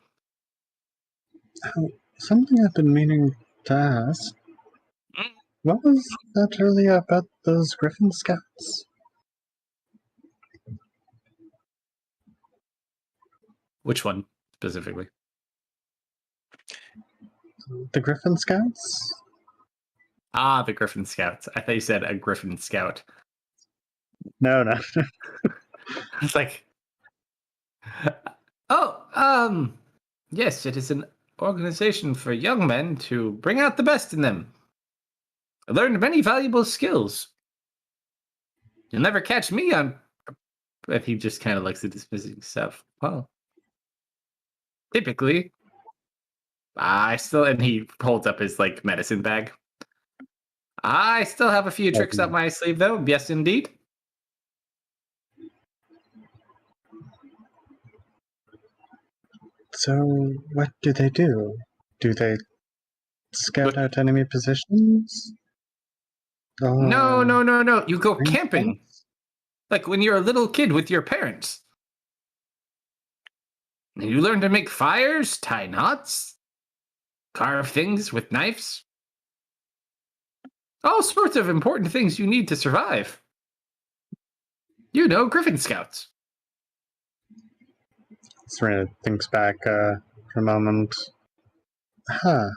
Something I've been meaning to ask. What was that earlier about those Griffin Scouts? Which one specifically? The Griffin Scouts? Ah, the Griffin Scouts. I thought you said a Griffin Scout. No. It's like, yes, it is an organization for young men to bring out the best in them. I learned many valuable skills. You'll never catch me on. But he just kind of likes the dismissing stuff. Well, typically, and he holds up his like medicine bag. I still have a few tricks up my sleeve, though. Yes, indeed. So, what do they do? Do they scout out enemy positions? No. You go Green camping. Scouts? Like when you're a little kid with your parents. You learn to make fires, tie knots, carve things with knives. All sorts of important things you need to survive. You know, Griffin Scouts. Serena thinks back for a moment. Huh.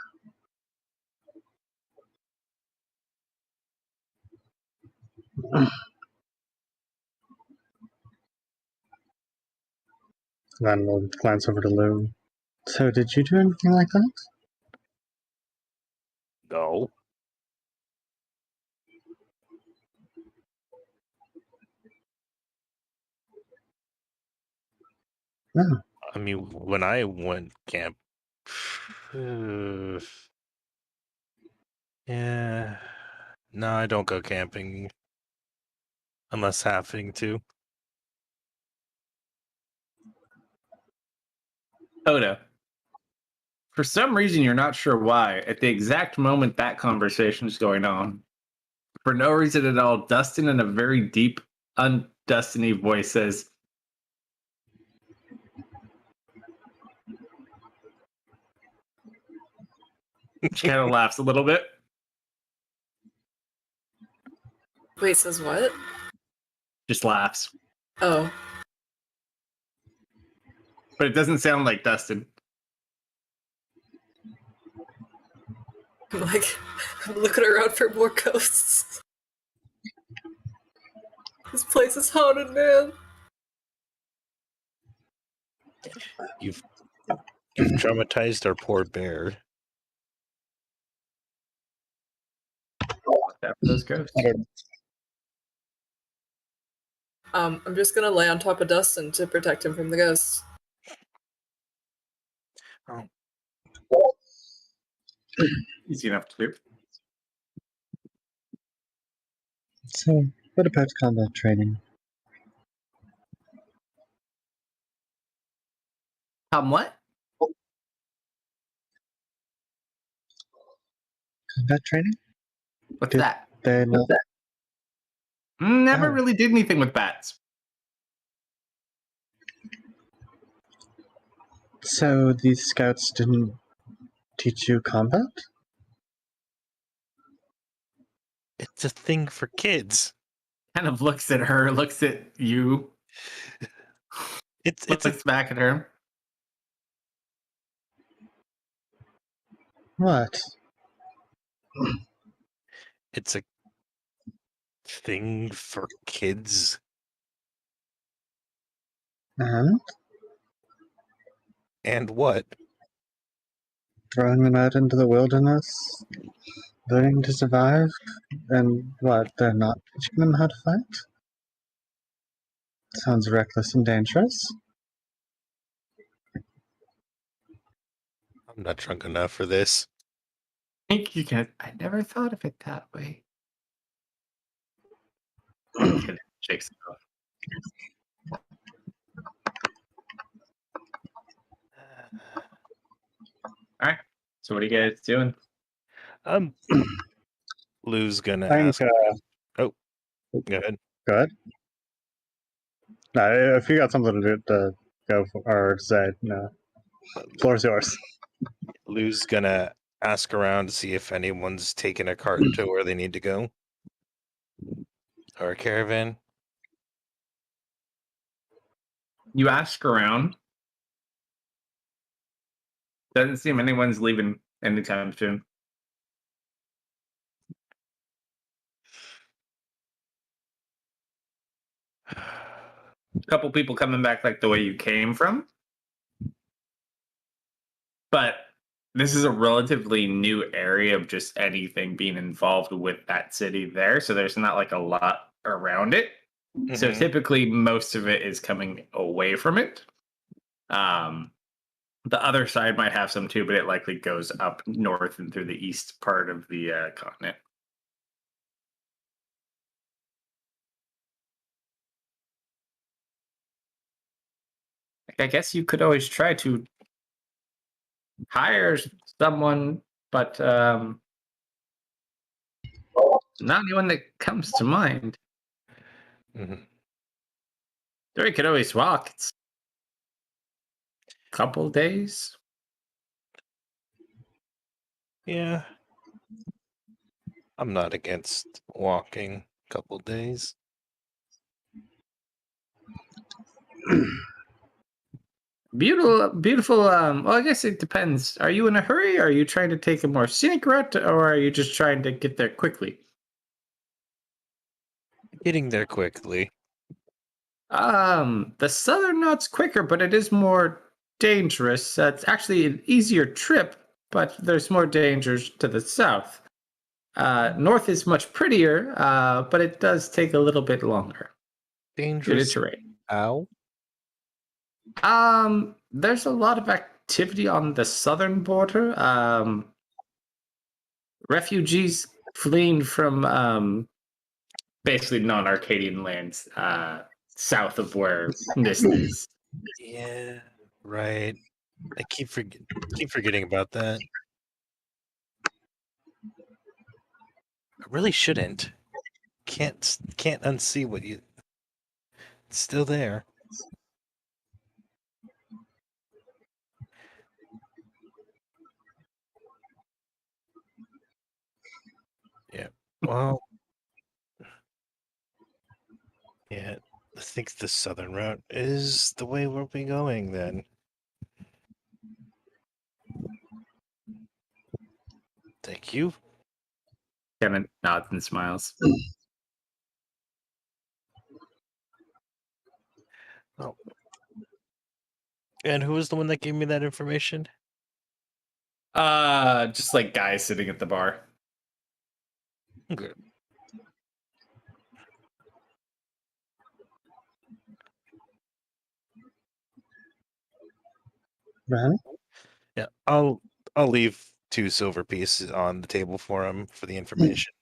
Then we'll glance over to Lou. So, did you do anything like that? No. No. I mean, when I went camp, yeah, no, I don't go camping unless having to. Oda. For some reason, you're not sure why. At the exact moment that conversation is going on, for no reason at all, Dustin, in a very deep, un-Dustin-y voice, says, She kind of laughs a little bit. Wait, says what? Just laughs. Oh. But it doesn't sound like Dustin. I'm like, I'm looking around for more ghosts. This place is haunted, man. You've traumatized our poor bear. Watch out for those ghosts. I'm just gonna lay on top of Dustin to protect him from the ghosts. Oh. Easy enough to do. So, what about combat training? What? Combat training? What's Did that? they not? Never Oh. really did anything with bats. So these scouts didn't teach you combat? It's a thing for kids. Kind of looks at her, looks at you, It's looks back at her. What? it's a thing for kids. And And what? throwing them out into the wilderness, learning to survive, and what? They're not teaching them how to fight? Sounds reckless and dangerous. I'm not drunk enough for this. Thank you guys. I never thought of it that way. Kid shakes it off. All right. So what are you guys doing? Lou's gonna I ask. think, Oh, go ahead. go ahead. No, if you got something to go for, or say, no. Floor's yours. Lou's gonna ask around to see if anyone's taken a cart to where they need to go. Or a caravan. You ask around. Doesn't seem anyone's leaving anytime soon. A couple people coming back like the way you came from. But this is a relatively new area of just anything being involved with that city there. So there's not like a lot around it. So Mhm. typically most of it is coming away from it. The other side might have some too, but it likely goes up north and through the east part of the continent. I guess you could always try to hire someone, but not anyone that comes to mind. Mhm. Or you could always walk. It's a couple days. Yeah. I'm not against walking a couple days. Beautiful, beautiful. Well, I guess it depends. Are you in a hurry? Are you trying to take a more scenic route, or are you just trying to get there quickly? Getting there quickly. The southern route's quicker, but it is more dangerous. It's actually an easier trip, but there's more dangers to the south. North is much prettier, but it does take a little bit longer due to Dangerous. terrain. Ow. There's a lot of activity on the southern border. Refugees fleeing from basically non-Arcadian lands south of where Nist is. Yeah. Right. I keep forgetting about that. I really shouldn't. Can't unsee what you. It's still there. Well, yeah, I think the southern route is the way we'll be going then. Thank you. Kind of nods and smiles. Oh. And who was the one that gave me that information? Just like guys sitting at the bar. Okay. Well, Yeah, I'll leave 2 silver pieces on the table for him for the information.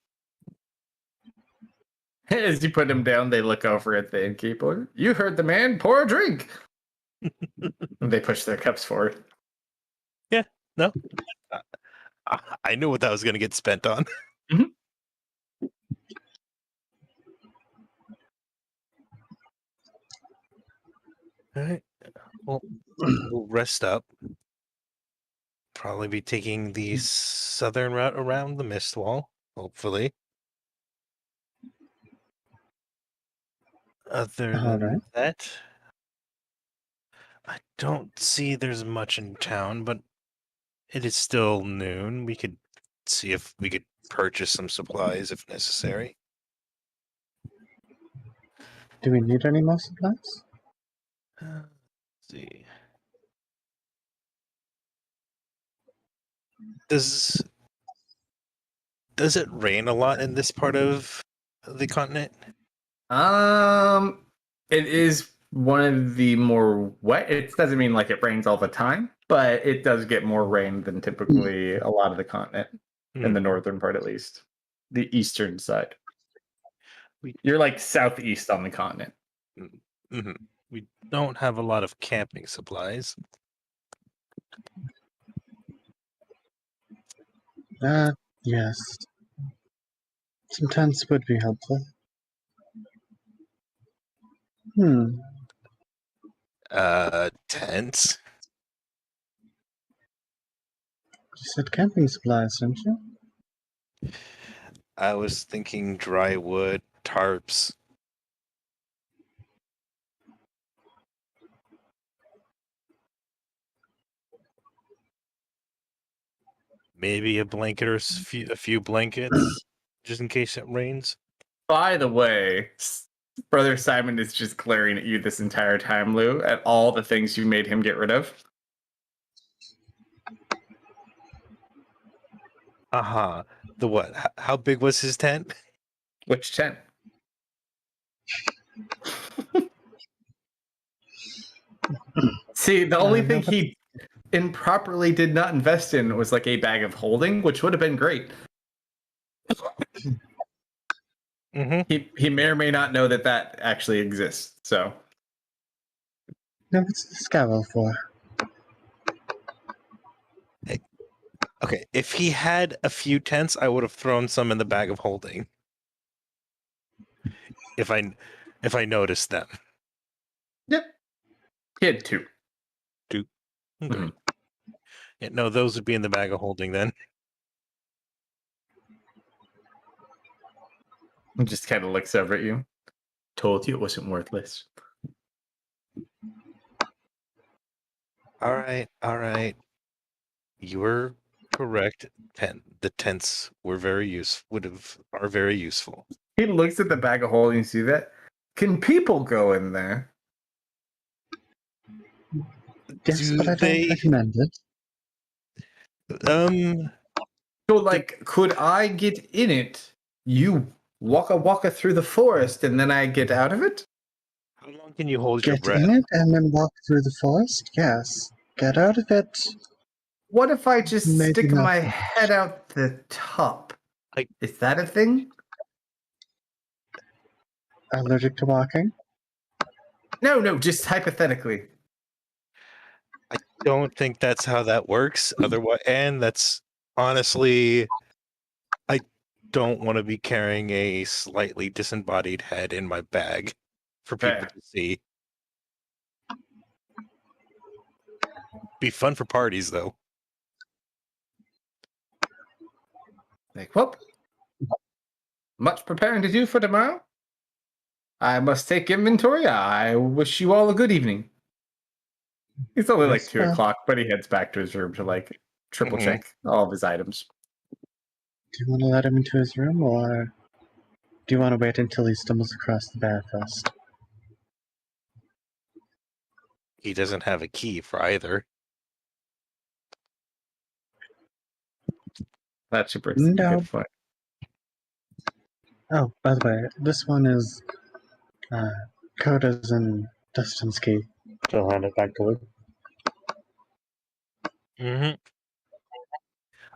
As you put them down, they look over at the innkeeper. You heard the man. Pour a drink. And they push their cups forward. No, I knew what that was going to get spent on. All right. Well, we'll rest up. Probably be taking the southern route around the mist wall, hopefully. Other than Alright. that, I don't see there's much in town, but it is still noon. We could see if we could purchase some supplies if necessary. Do we need any more supplies? Let's see. Does it rain a lot in this part of the continent? It is one of the more wet. It doesn't mean like it rains all the time, but it does get more rain than typically a lot of the continent in the northern part, at least the eastern side. You're like southeast on the continent. Mm-hmm. We don't have a lot of camping supplies. Yes. Some tents would be helpful. Tents. You said camping supplies, didn't you? I was thinking dry wood, tarps. Maybe a blanket or a few blankets, just in case it rains. By the way, Brother Simon is just glaring at you this entire time, Lou, at all the things you made him get rid of. Uh-huh. The what? How big was his tent? Which tent? See, the only thing he improperly did not invest in was like a bag of holding, which would have been great. Mm-hmm. He may or may not know that that actually exists. So No, what's the scowl for? Okay, if he had a few tents, I would have thrown some in the bag of holding. If I noticed them. yep, he had 2. Okay. Mhm. Yeah, no, those would be in the bag of holding then. He just kind of looks over at you. Told you it wasn't worthless. All right. You were correct. The tents were are very useful. He looks at the bag of holding. See that? Can people go in there? Yes, Do but I don't they- recommend it. So, like, could I get in it? You waka through the forest, and then I get out of it? How long can you hold your Get breath? in it and then walk through the forest? Yes. Get out of it. What if I just Maybe stick not my so much. head out the top? I- Is that a thing? Allergic to walking? No, just hypothetically. I don't think that's how that works. Otherwise, and that's honestly, I don't want to be carrying a slightly disembodied head in my bag for people Fair. to see. Be fun for parties, though. Like, whoop. much preparing to do for tomorrow. I must take inventory. I wish you all a good evening. It's only like Yes, 2 o'clock, but he heads back to his room to like triple Mhm. check all of his items. Do you want to let him into his room, or do you want to wait until he stumbles across the bear first? He doesn't have a key for either. That should bring some No. good point. Oh, by the way, this one is Coda's and Dustin's key. She'll hand it back to Luke. Mm-hmm.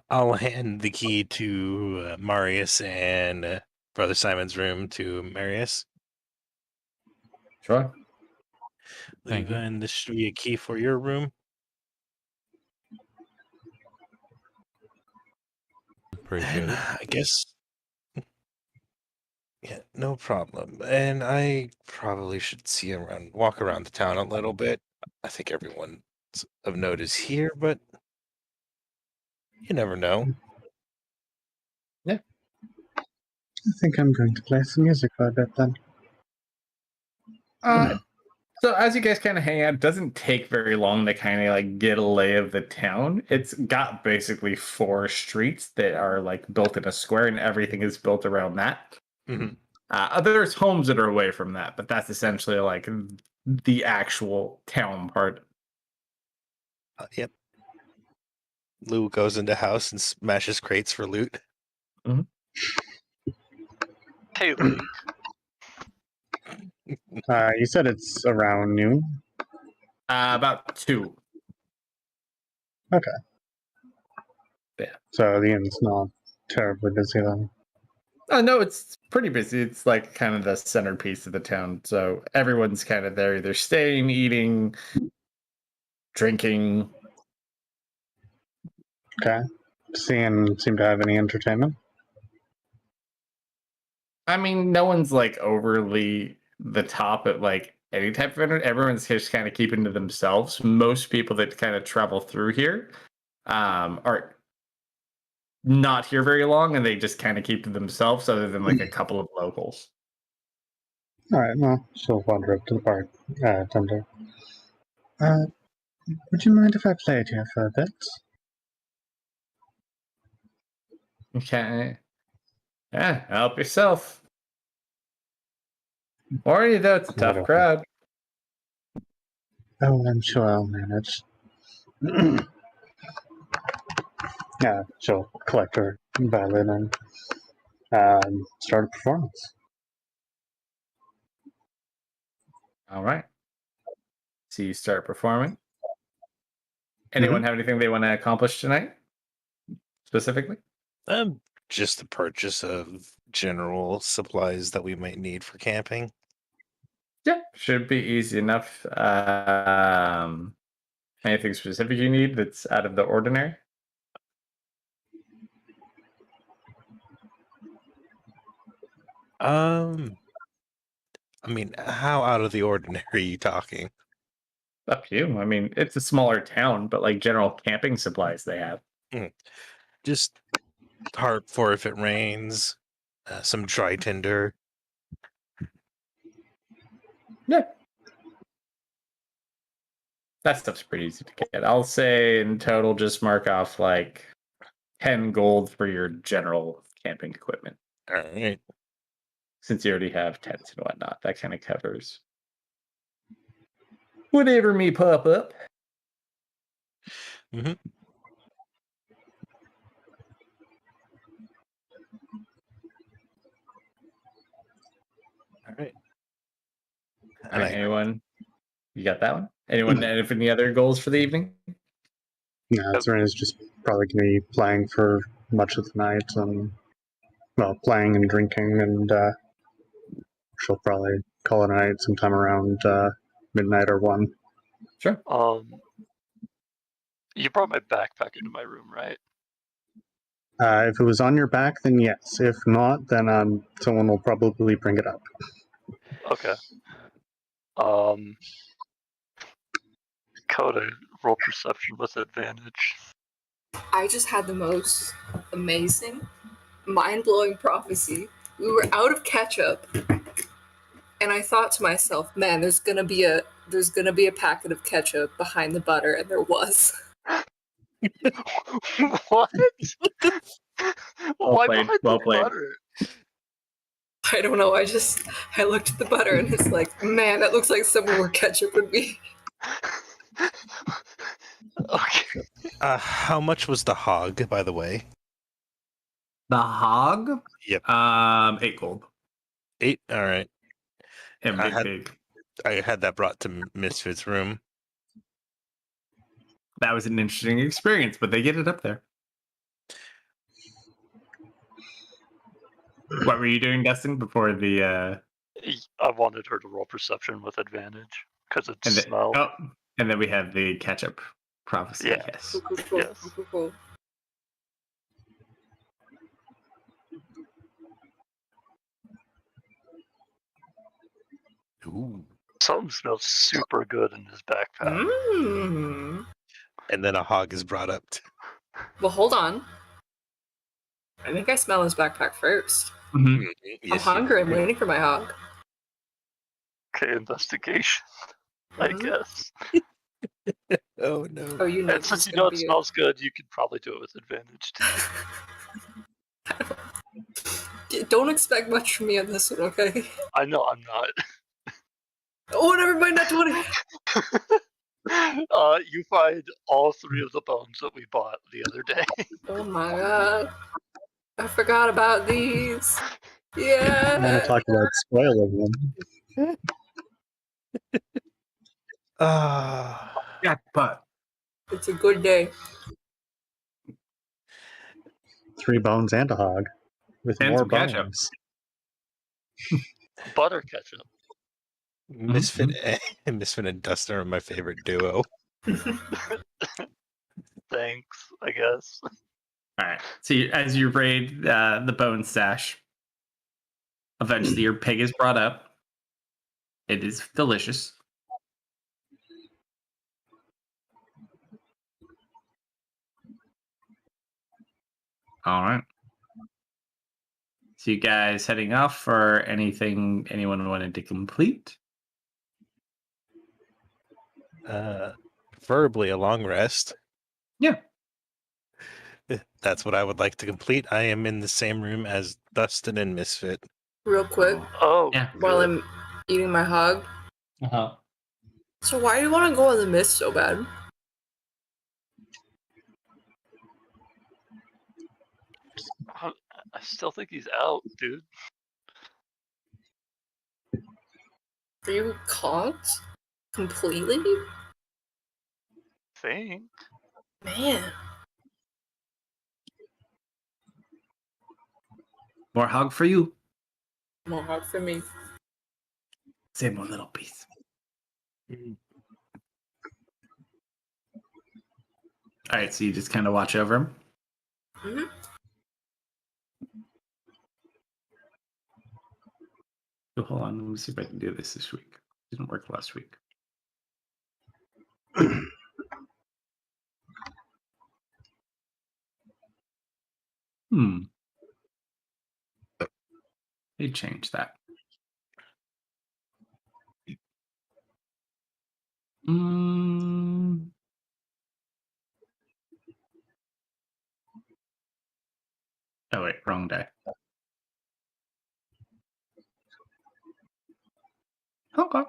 I'll hand the key to Marius and Brother Simon's room to Marius. Sure. Thank you. And this should be a key for your room. Appreciate And it. I guess. Yeah, no problem. And I probably should walk around the town a little bit. I think everyone of note is here, but you never know. I think I'm going to play some music for a bit then. So as you guys kind of hang out, it doesn't take very long to kind of like get a lay of the town. It's got basically 4 streets that are like built in a square, and everything is built around that. Mm-hmm. There's homes that are away from that, but that's essentially like the actual town part. Yep. Lou goes into house and smashes crates for loot. Hey, Luke. You said it's around noon? About 2. So the inn's not terribly busy then. No, it's pretty busy. It's like kind of the centerpiece of the town. So everyone's kind of there, either staying, eating, drinking. Okay. Seem to have any entertainment? I mean, no one's like overly the top at like any type of entertainment. Everyone's just kind of keeping to themselves. Most people that kind of travel through here are not here very long, and they just kind of keep to themselves, other than like a couple of locals. Alright, well, she'll wander up to the bar tender. Would you mind if I played here for a bit? Okay. Yeah, help yourself. Warn you though, it's a tough Whatever. crowd. Oh, I'm sure I'll manage. Yeah, she'll collect her violin and start a performance. All right. So you start performing. Anyone have anything they want to accomplish tonight? Specifically? Just the purchase of general supplies that we might need for camping. Yeah, should be easy enough. Anything specific you need that's out of the ordinary? I mean, how out of the ordinary are you talking? Up to you. I mean, it's a smaller town, but like general camping supplies they have. Just tarp for if it rains, some dry tinder. Yeah. That stuff's pretty easy to get. I'll say in total, just mark off like 10 gold for your general camping equipment. All right. Since you already have tents and whatnot, that kind of covers whatever may pop up. Mm-hmm. All right. All right, anyone? You got that one? Anyone have any other goals for the evening? Yeah, Serena's just probably going to be playing for much of the night, and well, playing and drinking, and she'll probably call it a night sometime around midnight or 1. Sure. You brought my backpack into my room, right? If it was on your back, then yes. If not, then someone will probably bring it up. Okay. Coda, roll perception with advantage. I just had the most amazing, mind-blowing prophecy we were out of ketchup, and I thought to myself, "Man, there's gonna be a packet of ketchup behind the butter," and there was. What? Why played, behind well the played. butter? I don't know. I looked at the butter and it's like, man, that looks like somewhere where ketchup would be. Okay. How much was the hog, by the way? The hog? Yep. 8 gold. 8? All right. And I big had- pig. I had that brought to Misfit's room. That was an interesting experience, but they get it up there. What were you doing, Dustin, before the I wanted her to roll perception with advantage because it and smelled. and then we have the ketchup prophecy, Yeah. yes. Cool. Yes. Cool. Ooh. Something smells super good in his backpack. Mm. And then a hog is brought up. Well, hold on. I think I smell his backpack first. Mhm. I'm hungry. I'm waiting for my hog. Okay, investigation. I Mhm. guess. Oh no. Oh, you know. And this since is you gonna know it be smells good, you could probably do it with advantage too. Don't expect much from me on this one, okay? I know I'm not. Oh, never mind. Not 20. You find all 3 of the bones that we bought the other day. Oh my god. I forgot about these. I want to Yeah. talk about spoiling them. Jackpot. It's a good day. 3 bones and a hog. With And more some ketchup. bones. Butter ketchup. Misfit and Dustin are my favorite duo. Thanks, I guess. All right. So as you raid the bone stash, eventually your pig is brought up. It is delicious. All right. So you guys heading off for anything anyone wanted to complete? Preferably a long rest. Yeah. That's what I would like to complete. I am in the same room as Dustin and Misfit. Real quick, Oh, Yeah. while good. I'm eating my hog. Uh-huh. So why do you want to go in the mist so bad? I still think he's out, dude. Are you conked? Completely? Think. Man. More hog for you. More hog for me. Save one little piece. All right, so you just kind of watch over him. Mhm. Oh, hold on, let me see if I can do this week. Didn't work last week. They changed that. Oh wait, wrong day. Okay.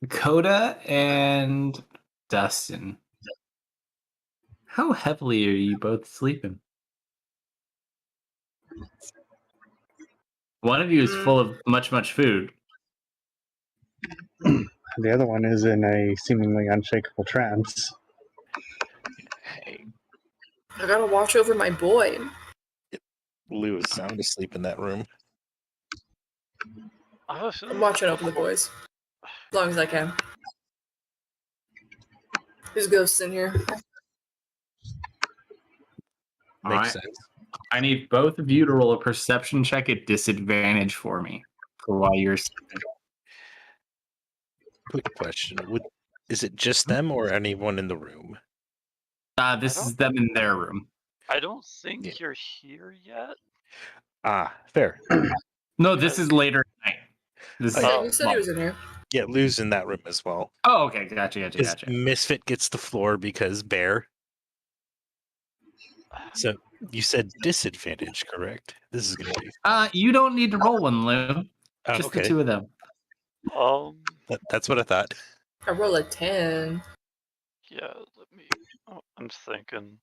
Coda and Dustin. How heavily are you both sleeping? One of you is full of much food. The other one is in a seemingly unshakable trance. Hey, I gotta watch over my boy. Lou is sound asleep in that room. I'm watching over the boys. As long as I can. There's ghosts in here. All Makes right. sense. I need both of you to roll a perception check at disadvantage for me for while you're sleeping. Quick question: is it just them or anyone in the room? This is them in their room. I don't think Yeah. you're here yet. Ah, fair. No, this is later at night. This Oh, is, yeah. You said he was in here. Yeah, Lou's in that room as well. Oh, okay. Gotcha. His Misfit gets the floor because bear. So you said disadvantage, correct? This is gonna be You don't need to roll one, Lou. Just the okay. two of them. That's what I thought. I roll a 10. Yeah, let me. Oh, I'm thinking.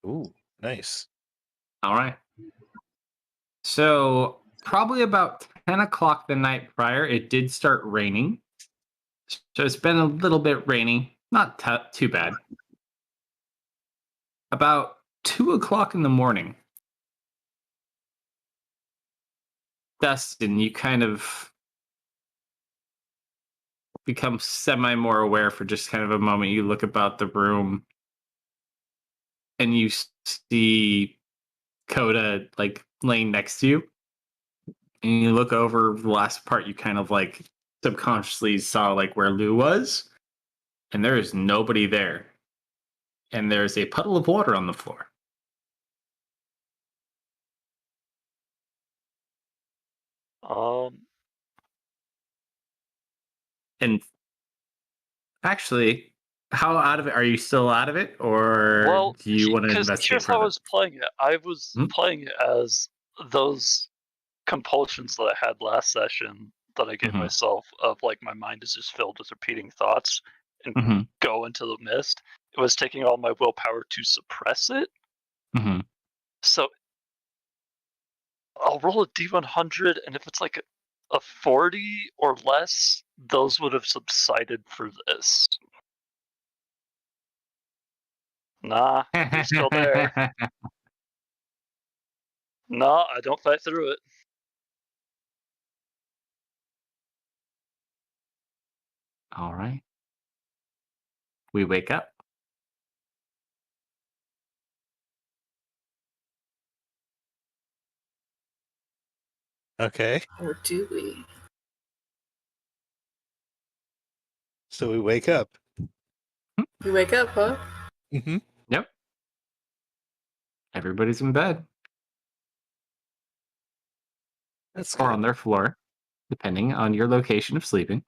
Ooh, nice. All right. So probably about 10 o'clock the night prior, it did start raining. So it's been a little bit rainy, not too bad. About 2 o'clock in the morning, Dustin, you kind of become semi more aware for just kind of a moment. You look about the room and you see Coda like laying next to you. And you look over the last part, you kind of like subconsciously saw like where Lou was, and there is nobody there. And there's a puddle of water on the floor. And actually, how out of it are you? Still out of it, or Well, do you want to because investigate here's how I further? was playing it. I was playing it as those compulsions that I had last session that I gave Mhm. myself of like my mind is just filled with repeating thoughts and Mhm. go into the mist. It was taking all my willpower to suppress it. Mhm. So I'll roll a d100, and if it's like a 40 or less, those would have subsided for this. Nah, they're still there. No, I don't fight through it. All right. We wake up. Okay. Or do we? So we wake up. We wake up, huh? Mm-hmm. Yep. Everybody's in bed That's or good. on their floor, depending on your location of sleeping.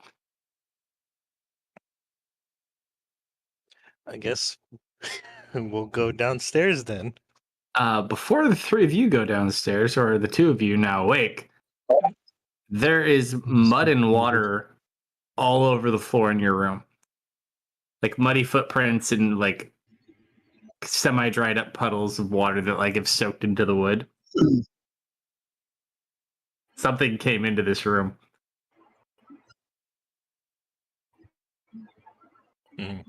I guess we'll go downstairs then. Before the three of you go downstairs, or the two of you now awake, there is mud and water all over the floor in your room. Like muddy footprints and like semi dried up puddles of water that like have soaked into the wood. Something came into this room. Mhm.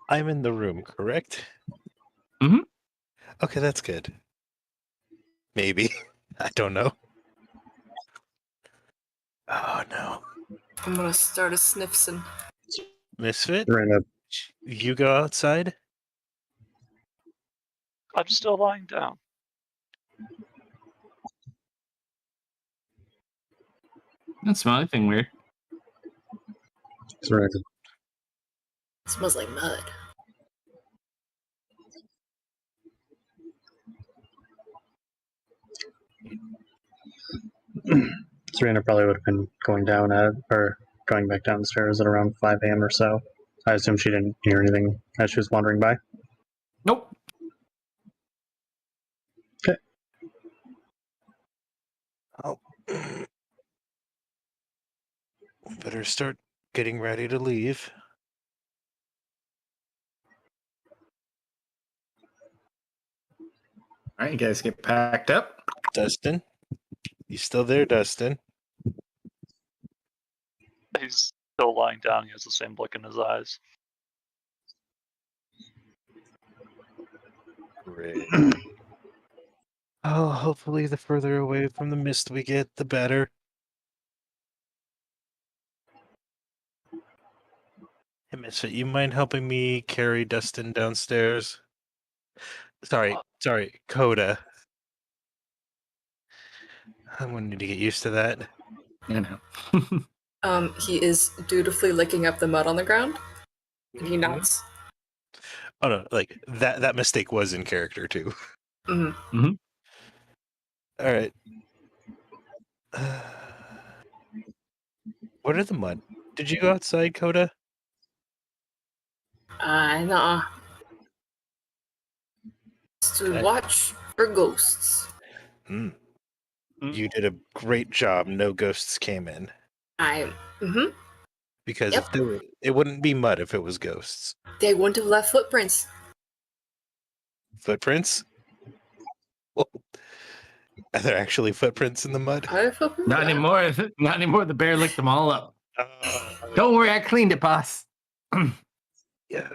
I'm in the room, correct? Mhm. Okay, that's good. Maybe. I don't know. Oh no. I'm gonna start a sniffsin'. Misfit, Serena, you go outside? I'm still lying down. That's my thing weird. Serena, It smells like mud. Serena probably would have been going down at or going back downstairs at around 5 a.m. or so. I assume she didn't hear anything as she was wandering by. Nope. Oh. Better start getting ready to leave. All right, you guys get packed up. Dustin? You still there, Dustin? He's still lying down. He has the same look in his eyes. Great. Oh, hopefully the further away from the mist we get, the better. Hey, Misfit, you mind helping me carry Dustin downstairs? Sorry, Coda. I'm gonna need to get used to that. You know. He is dutifully licking up the mud on the ground, and he nods. Oh no, like that mistake was in character too. Mhm. All right. What are the mud? Did you go outside, Coda? Nah. It's to Okay. watch for ghosts. Hmm. Mm. You did a great job. No ghosts came in because Yep. if there were, it wouldn't be mud if it was ghosts. They wouldn't have left footprints. Footprints? Well, are there actually footprints in the mud? Are there footprints? Not anymore. Not anymore. The bear licked them all up. Oh, Don't worry, I cleaned it, boss. yeah.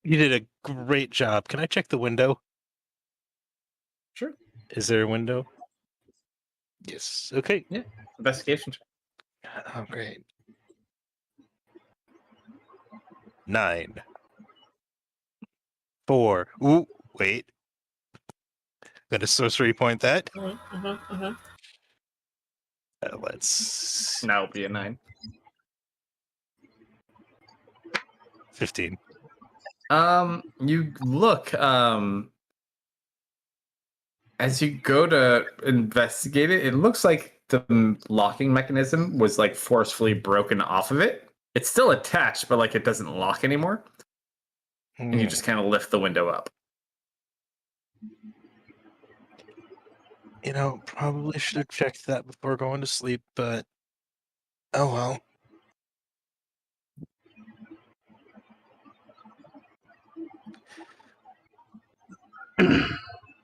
You did a great job. Can I check the window? Sure. Is there a window? Yes. Okay. Investigation. Oh, great. 9. 4. Ooh, wait. Gonna sorcery point that. Let's. Now it'll be a 9. 15. You look, as you go to investigate it, it looks like the locking mechanism was like forcefully broken off of it. It's still attached, but like it doesn't lock anymore. And you just kind of lift the window up. You know, probably should have checked that before going to sleep, but oh well.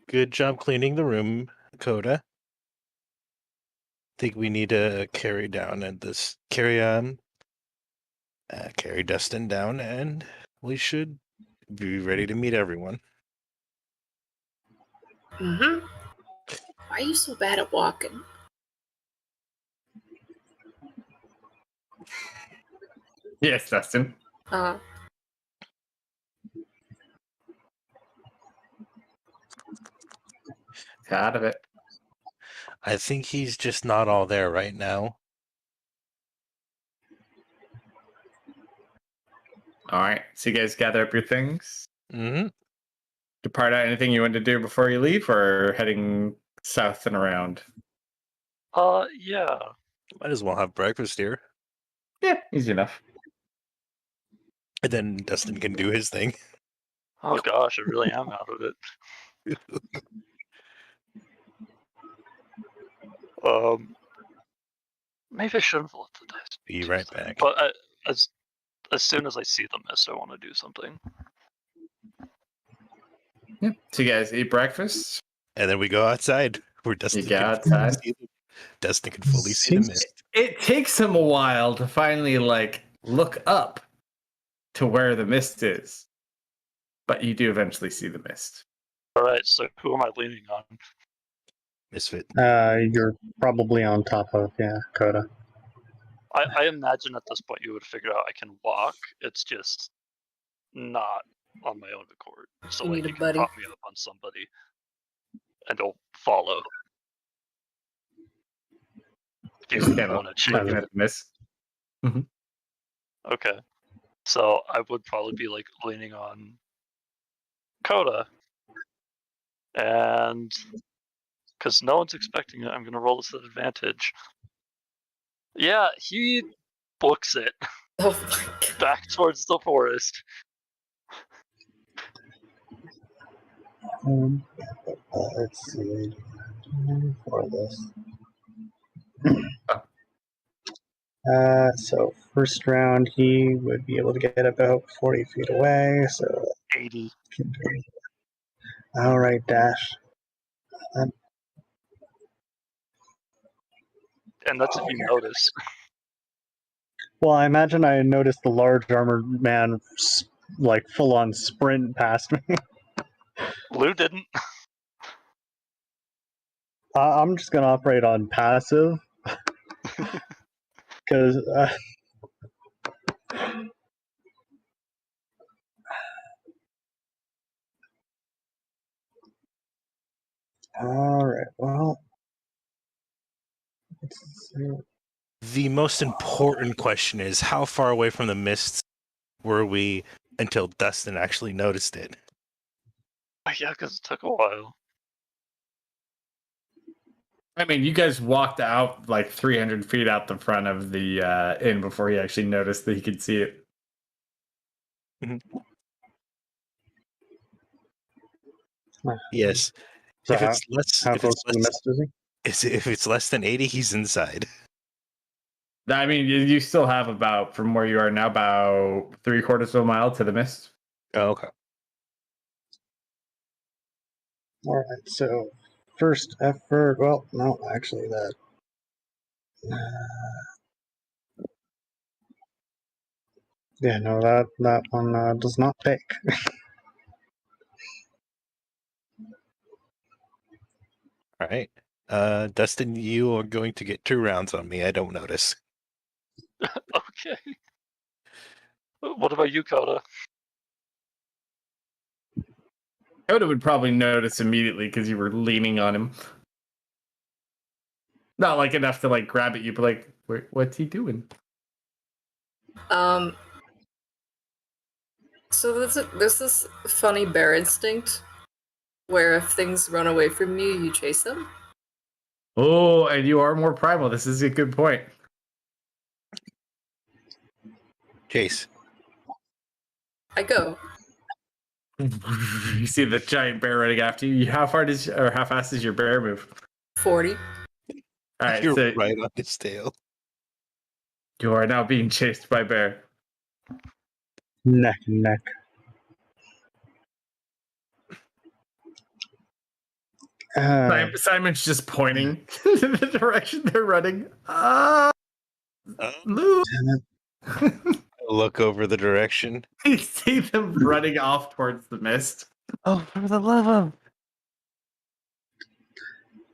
Good job cleaning the room, Coda. Think we need to carry Dustin down, and we should be ready to meet everyone. Why are you so bad at walking? Yes, Dustin. Out of it. I think he's just not all there right now. All right. So you guys gather up your things. Mm-hmm. Depart out. Anything you want to do before you leave, or heading south and around? Yeah. Might as well have breakfast here. Yeah, easy enough. And then Dustin can do his thing. Oh gosh, I really am out of it. Maybe I shouldn't have let the dice. Be right back. But as soon as I see the mist, I want to do something. Yeah. So you guys eat breakfast. And then we go outside where Dustin go outside? Dustin can fully see the Seems- mist. It takes him a while to finally like look up to where the mist is, but you do eventually see the mist. All right, so who am I leaning on? Misfit. You're probably on top of, Coda. I imagine at this point you would figure out I can walk. It's just not on my own accord. So You like need a you can buddy. prop me up on somebody, and I'll follow. If Just you kind of want to check. looking at the mist. Okay. So I would probably be like leaning on Coda. And because no one's expecting it, I'm going to roll this at advantage. Yeah, he books it Oh my god. back towards the forest. Let's see. For this. So first round, he would be able to get about 40 feet away. So 80. all right, Dash. And that's if you notice. Well, I imagine I noticed the large armored man, like full on sprint past me. Lou didn't. I'm just gonna operate on passive because. All right. Well, The most important question is how far away from the mist were we until Dustin actually noticed it? Yeah, because it took a while. I mean, you guys walked out like 300 feet out the front of the inn before he actually noticed that he could see it. Yes. So If it's less, how if close it's to the less, mist is he? if it's less than 80, he's inside. I mean, you still have about, from where you are now, about 3/4 of a mile to the mist. Oh, okay. All right. So first effort. Well, no, actually, that. Yeah, no, that one does not take. All right. Dustin, you are going to get 2 rounds on me. I don't notice. Okay. What about you, Coda? Oda would probably notice immediately because you were leaning on him. Not like enough to like grab at you, but like, what's he doing? So there's this funny bear instinct where if things run away from you, you chase them. Oh, and you are more primal. This is a good point. Chase. I go. You see the giant bear running after you. How fast does your bear move? 40. All right, You're so right on his tail. you are now being chased by bear. Neck and neck. Simon's just pointing in the direction they're running. Lou. Damn it. Look over the direction. You see them running off towards the mist. Oh, for the love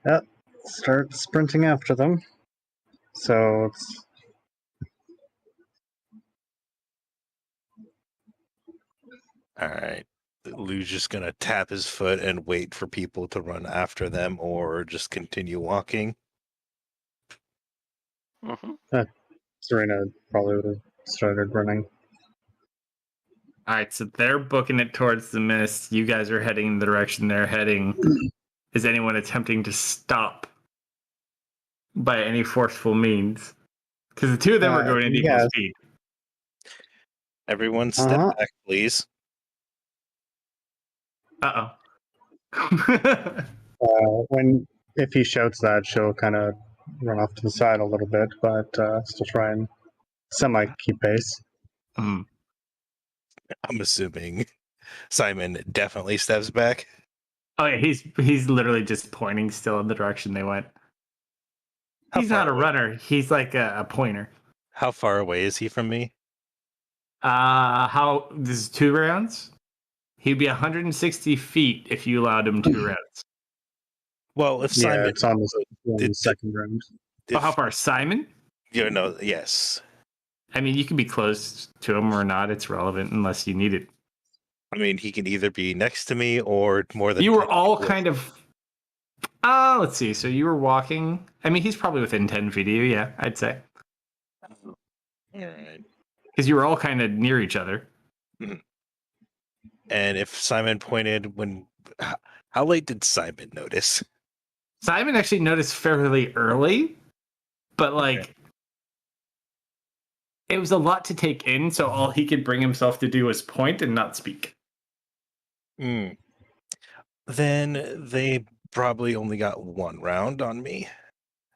of... Start sprinting after them. So it's All right. Lou's just going to tap his foot and wait for people to run after them or just continue walking. Mm-hmm. Serena probably would have started running. All right, so they're booking it towards the mist. You guys are heading in the direction they're heading. Is anyone attempting to stop by any forceful means? Because the two of them are going at equal yes. speed. Everyone step back, please. Uh-oh. If he shouts that, she'll kind of run off to the side a little bit, but still try and semi keep pace. Mm. I'm assuming Simon definitely steps back. Oh yeah, he's literally just pointing still in the direction they went. How He's far not a away? runner. He's like a pointer. How far away is he from me? This is 2 rounds? He'd be 160 feet if you allowed him 2 rounds. Well, if Yeah, Simon... it's on the second round. How far, Simon? Yes. I mean, you can be close to him or not. It's relevant unless you need it. I mean, he can either be next to me or more than... You were 10 all feet away. kind of... let's see. So you were walking. I mean, he's probably within 10 feet of you, yeah, I'd say. All right. Because you were all kind of near each other. And if Simon pointed when... How late did Simon notice? Simon actually noticed fairly early, but like... It was a lot to take in, so all he could bring himself to do was point and not speak. Then they probably only got 1 round on me.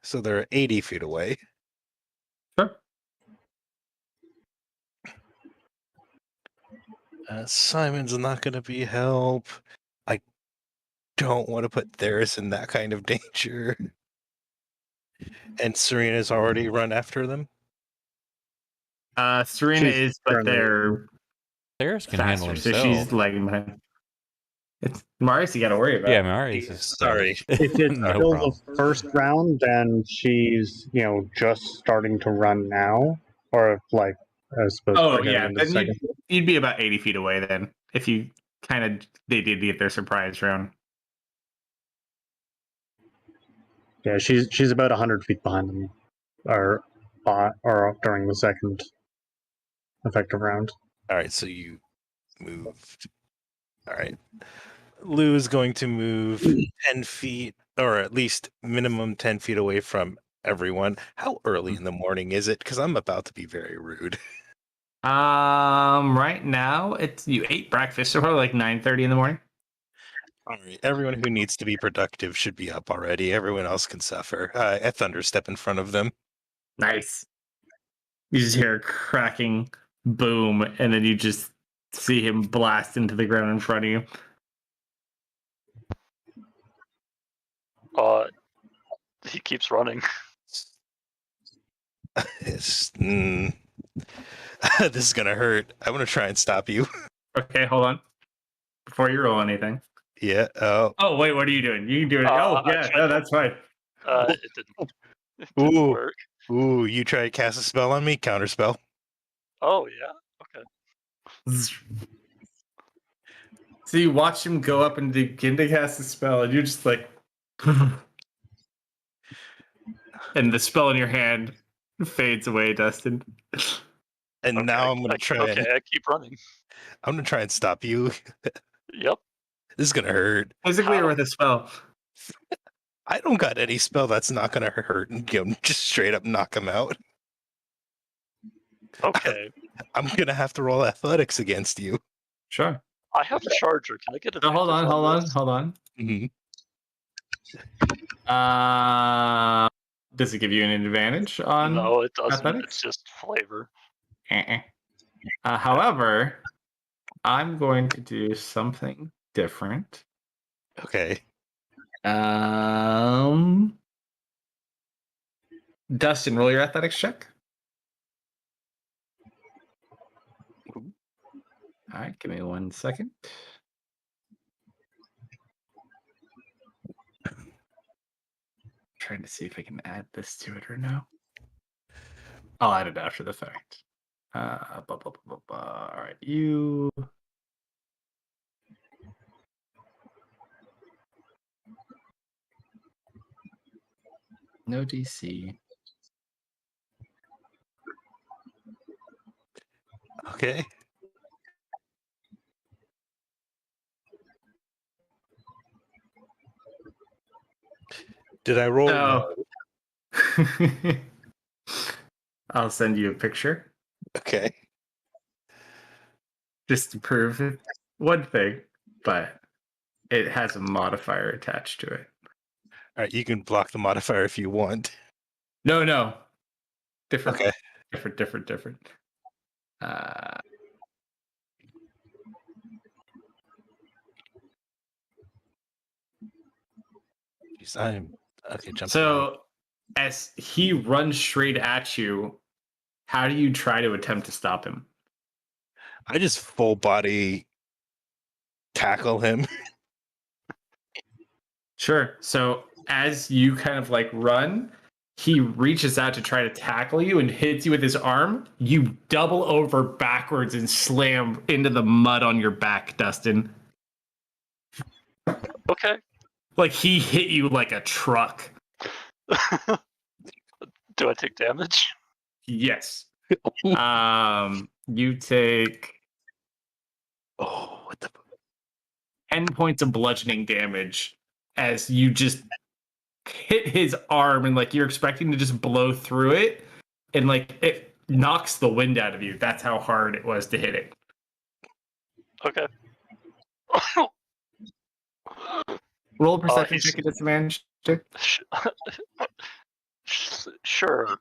So they're 80 feet away. Sure. Simon's not going to be help. I don't want to put Theris in that kind of danger. And Serena's already run after them. Serena is, but they're Theris can handle faster, himself. so she's lagging behind. It's Marius you got to worry about. Yeah, Marius is Sorry. If it's no still problem. the first round, then she's just starting to run now, or if like I suppose. Oh we're getting yeah, into then second. you'd be about 80 feet away then if you they did get their surprise round. Yeah, she's about 100 feet behind them, or during the second effective round. All right, so you moved. All right. Lou is going to move 10 feet, or at least minimum 10 feet away from everyone. How early in the morning is it? Because I'm about to be very rude. Right now it's you ate breakfast, so probably like 9:30 in the morning. All right. Everyone who needs to be productive should be up already. Everyone else can suffer. I thunderstep in front of them. Nice. You just hear a cracking boom, and then you just see him blast into the ground in front of you. He keeps running. This is gonna hurt. I'm gonna try and stop you. Okay, hold on. Before you roll anything. Yeah. Oh. Oh wait, what are you doing? You can do it. I Yeah, tried no, to- that's fine. It didn't Ooh. work. Ooh, you try to cast a spell on me? Counterspell. Oh yeah. Okay. So you watch him go up and begin to cast a spell, and you're just like, and the spell in your hand fades away, Dustin. And Okay, now I'm gonna try. Okay, I keep running. I'm gonna try and stop you. Yep. This is gonna hurt. Physically or How? with a spell? I don't got any spell that's not gonna hurt and just straight up knock him out. Okay. I'm gonna have to roll athletics against you. Sure. I have a charger. Can I get So hold on, this? hold on. Mhm. Does it give you an advantage on? No, it doesn't. athletics? It's just flavor. However, I'm going to do something different. Okay. Dustin, roll your athletics check. All right, give me 1 second. Trying to see if I can add this to it or no. I'll add it after the fact. All right, you. No DC. Okay. Did I roll? Oh. I'll send you a picture Okay. just to prove one thing, but it has a modifier attached to it. All right. You can block the modifier if you want. No. Different. Okay. Different. Jeez, I'm okay. Jump. So as he runs straight at you, how do you try to attempt to stop him? I just full body tackle him. Sure. So as you kind of like run, he reaches out to try to tackle you and hits you with his arm. You double over backwards and slam into the mud on your back, Dustin. Okay. Like he hit you like a truck. Do I take damage? Yes. You take Oh, what the? 10 points of bludgeoning damage as you just hit his arm and like you're expecting to just blow through it and like it knocks the wind out of you. That's how hard it was to hit it. Okay. Roll a perception he's- check at disadvantage. Sure.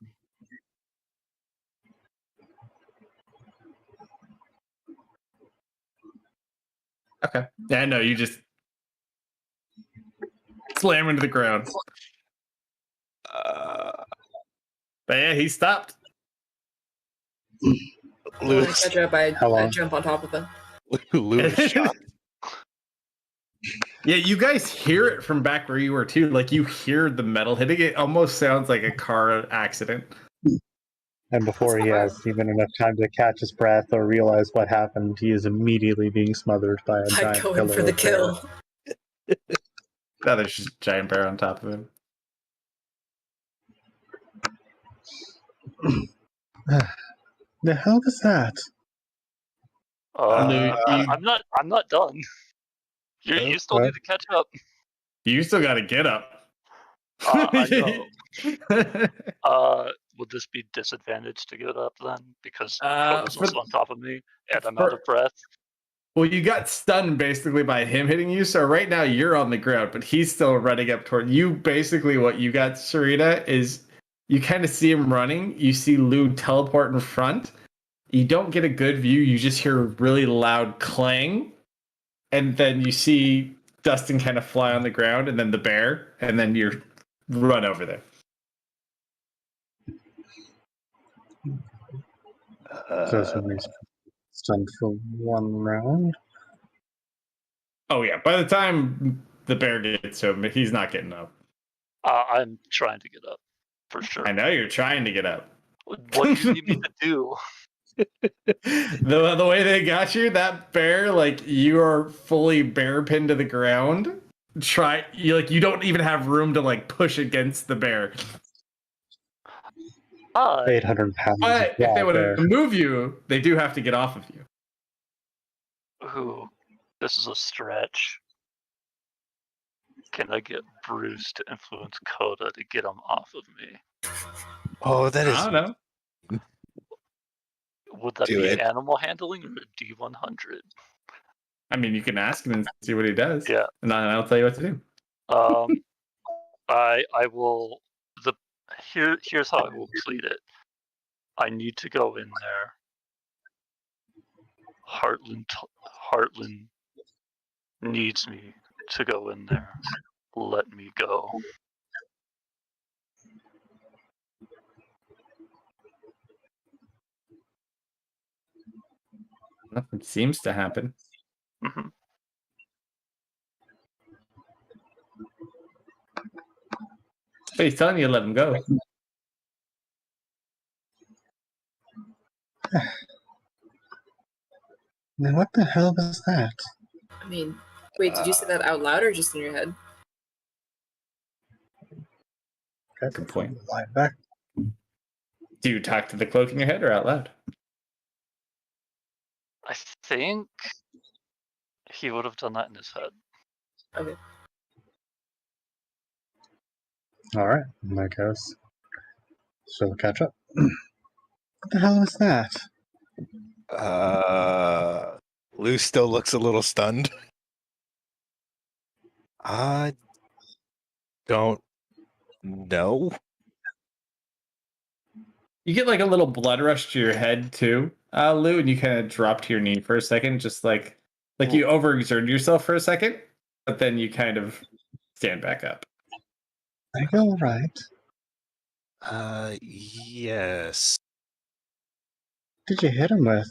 Okay. Yeah, no, you just slam into the ground. But yeah, he stopped. When I Lewis, catch up, I Hello. jump on top of him. Lewis shot. Yeah, you guys hear it from back where you were too. Like you hear the metal hitting. It almost sounds like a car accident. And before he has even enough time to catch his breath or realize what happened, he is immediately being smothered by a I giant go in pillar for the of air. kill. Now there's just a giant bear on top of him. The hell was that? Lou, I'm not done. You still need to catch up. you still got to get up. I know. Would this be disadvantage to get up then? Because Coda's also on top of me, and I'm out of breath. Well, you got stunned basically by him hitting you, so right now you're on the ground, but he's still running up toward you. Basically, what you got, Sarita, is you kind of see him running. You see Lou teleport in front. You don't get a good view. You just hear a really loud clang, and then you see Dustin kind of fly on the ground, and then the bear, and then you run over there. So somebody's stunned for 1 round. Oh yeah, by the time the bear gets to him, he's not getting up. I'm trying to get up, for sure. I know you're trying to get up. What do you need me to do? The way they got you, that bear, like you are fully bear pinned to the ground. You don't even have room to like push against the bear. 800 pounds. But if they would bear. move you, they do have to get off of you. Ooh, this is a stretch. Can I get Bruce to influence Coda to get him off of me? Oh, that is. I don't know. Would that Do be it. animal handling or a D100? I mean, you can ask him and see what he does. Yeah. And I'll tell you what to do. I will. Here's how I will plead it. I need to go in there. Heartland needs me to go in there. Let me go. Nothing seems to happen. Mm-hmm. But he's telling you to let him go. Then what the hell was that? I mean, wait, did you say that out loud or just in your head? Good point. Lie back. Do you talk to the cloak in your head or out loud? I think he would have done that in his head. Okay. All right, in that case, so we'll catch up. What the hell was that? Lou still looks a little stunned. I don't know. You get like a little blood rush to your head too, Lou, and you kind of drop to your knee for a second, just like you overexerted yourself for a second, but then you kind of stand back up. Are you all right? Yes. What did you hit him with?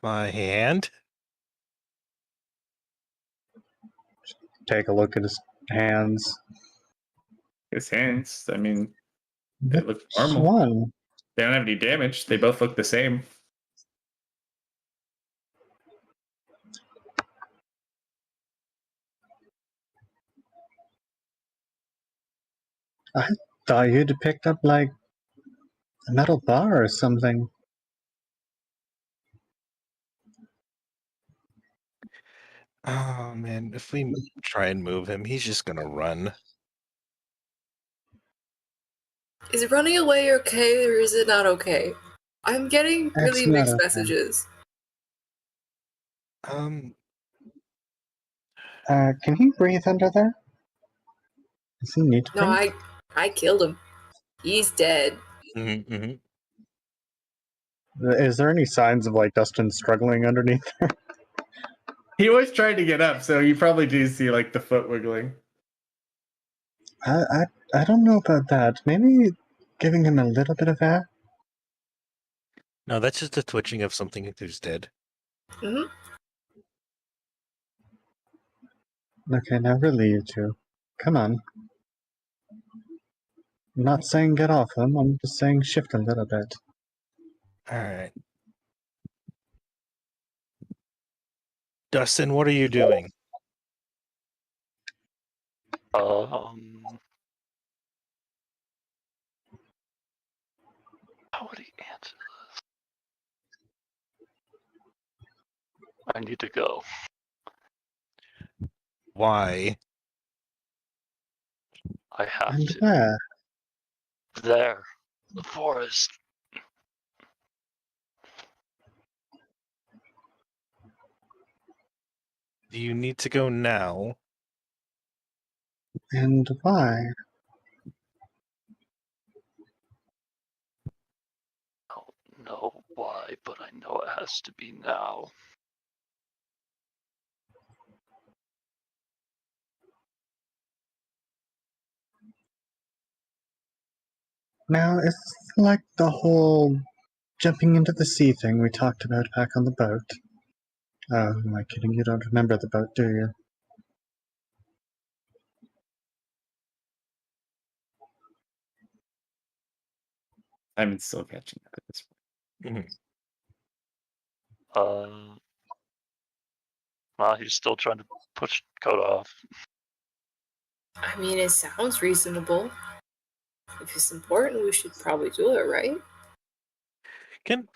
My hand? Take a look at his hands. His hands, I mean, they look Which normal. one? They don't have any damage. They both look the same. I thought you'd picked up like a metal bar or something. Oh man, if we try and move him, he's just gonna run. Is running away okay or is it not okay? I'm getting really It's not mixed okay. messages. Um, Can he breathe under there? Does he need to No, breathe? I killed him. He's dead. mhm. Is there any signs of like Dustin struggling underneath? He always tried to get up, so you probably do see like the foot wiggling. I don't know about that. Maybe giving him a little bit of air? No, that's just the twitching of something who's dead. Mm-hmm. Okay, now really you two. Come on. I'm not saying get off him, I'm just saying shift a little bit. Alright. Dustin, what are you doing? Nobody answered this. I need to go. Why? I have And to. where? There. The forest. Do you need to go now? And why? I don't know why, but I know it has to be now. Now, it's like the whole jumping into the sea thing we talked about back on the boat. Oh, am I kidding? You don't remember the boat, do you? I'm still catching up at this point. Well, he's still trying to push Coda off. I mean, it sounds reasonable. If it's important, we should probably do it, right? Can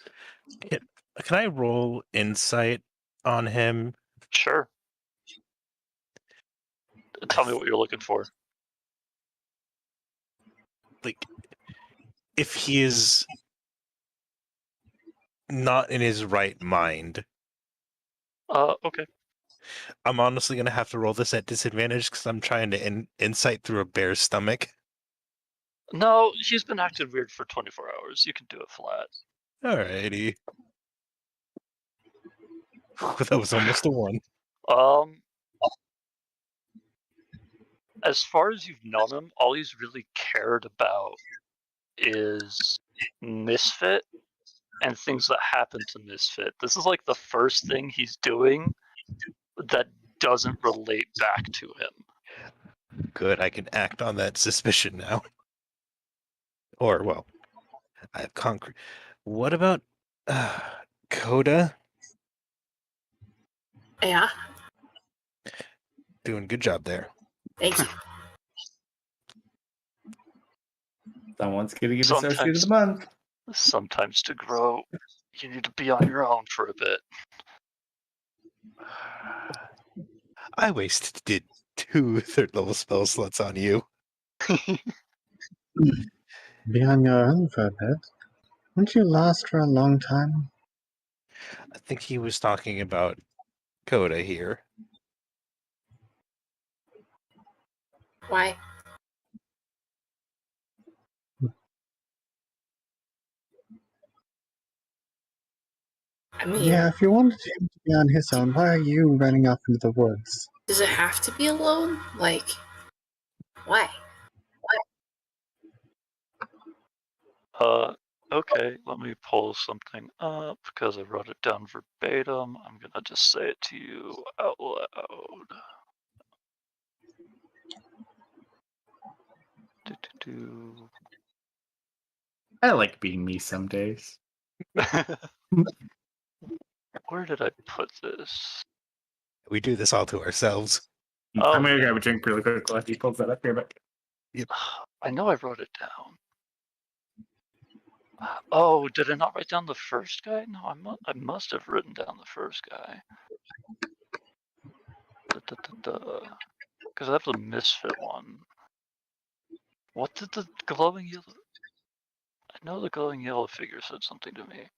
I roll insight on him? Sure. Tell me what you're looking for. Like, if he is not in his right mind, Okay. I'm honestly gonna have to roll this at disadvantage because I'm trying to insight through a bear's stomach. No, he's been acting weird for 24 hours. You can do it flat. Alrighty. That was almost a 1. As far as you've known him, all he's really cared about is Misfit and things that happen to Misfit. This is like the first thing he's doing that doesn't relate back to him. Good, I can act on that suspicion now. Or, well, I have concrete. What about Coda? Yeah, Doing good job there. thank you. Someone's gonna get associate of Sometimes, the month. sometimes to grow, you need to be on your own for a bit. I wasted 2 third-level spell slots on you. Be on your own for a bit. Wouldn't you last for a long time? I think he was talking about Coda here. Why? I mean, Yeah, if you wanted him to be on his own, why are you running off into the woods? does it have to be alone? Like, why? Okay, let me pull something up because I wrote it down verbatim. I'm gonna just say it to you out loud. Do-do-do. I like being me some days. Where did I put this? We do this all to ourselves. Oh, I'm gonna yeah. grab a drink really quick while he pulls that up here, but I know I wrote it down. Oh, did I not write down the first guy? No, I must have written down the first guy. Because I have the Misfit one. What did the glowing yellow... I know the glowing yellow figure said something to me.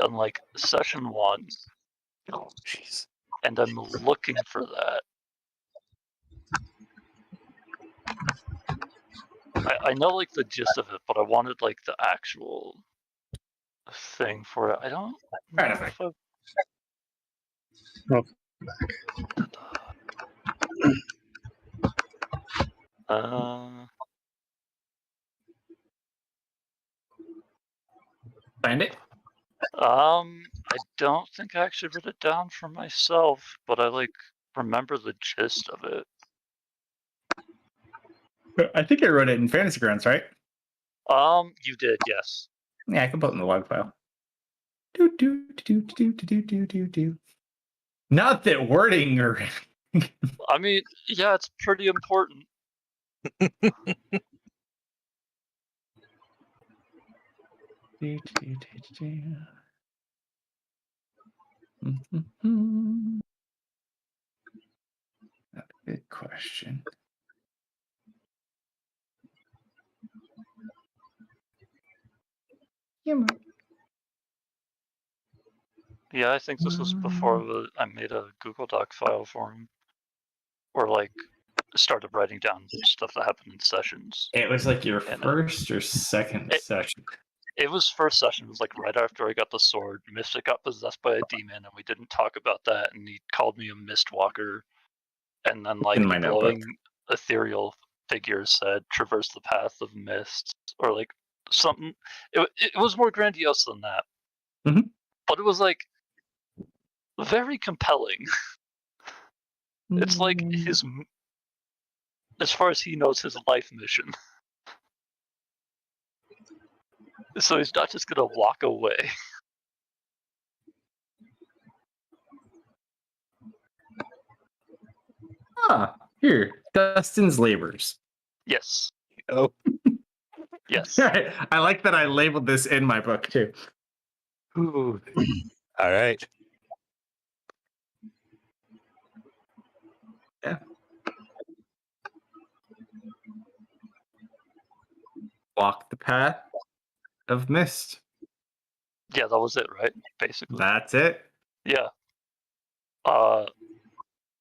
In, like, session 1. Oh, jeez. And I'm looking for that. I know, like, the gist of it, but I wanted, like, the actual thing for it. I don't know Right, if I... find it. I don't think I actually wrote it down for myself, but I, like, remember the gist of it. I think I wrote it in Fantasy Grounds, right? You did, yes. Yeah, I can put it in the log file. Do do do do do do do do. Not that wording or I mean, yeah, it's pretty important. That's a good question. Yeah, I think this was before I made a Google Doc file for him, or like started writing down stuff that happened in sessions. It was like your And, first or second session. It was first session. It was like right after I got the sword. Mystic got possessed by a demon, and we didn't talk about that. And he called me a Mistwalker, and then like In the my notebook. glowing ethereal figure said, "Traverse the path of mist," or like something. It was more grandiose than that, but it was like very compelling. It's like his, as far as he knows, his life mission. So he's not just gonna walk away. Here, Dustin's labors. Yes. Oh, Yes. I like that I labeled this in my book too. ooh. All right. Yeah. Walk the path of mist. Yeah, that was it, right? Basically. That's it. Yeah.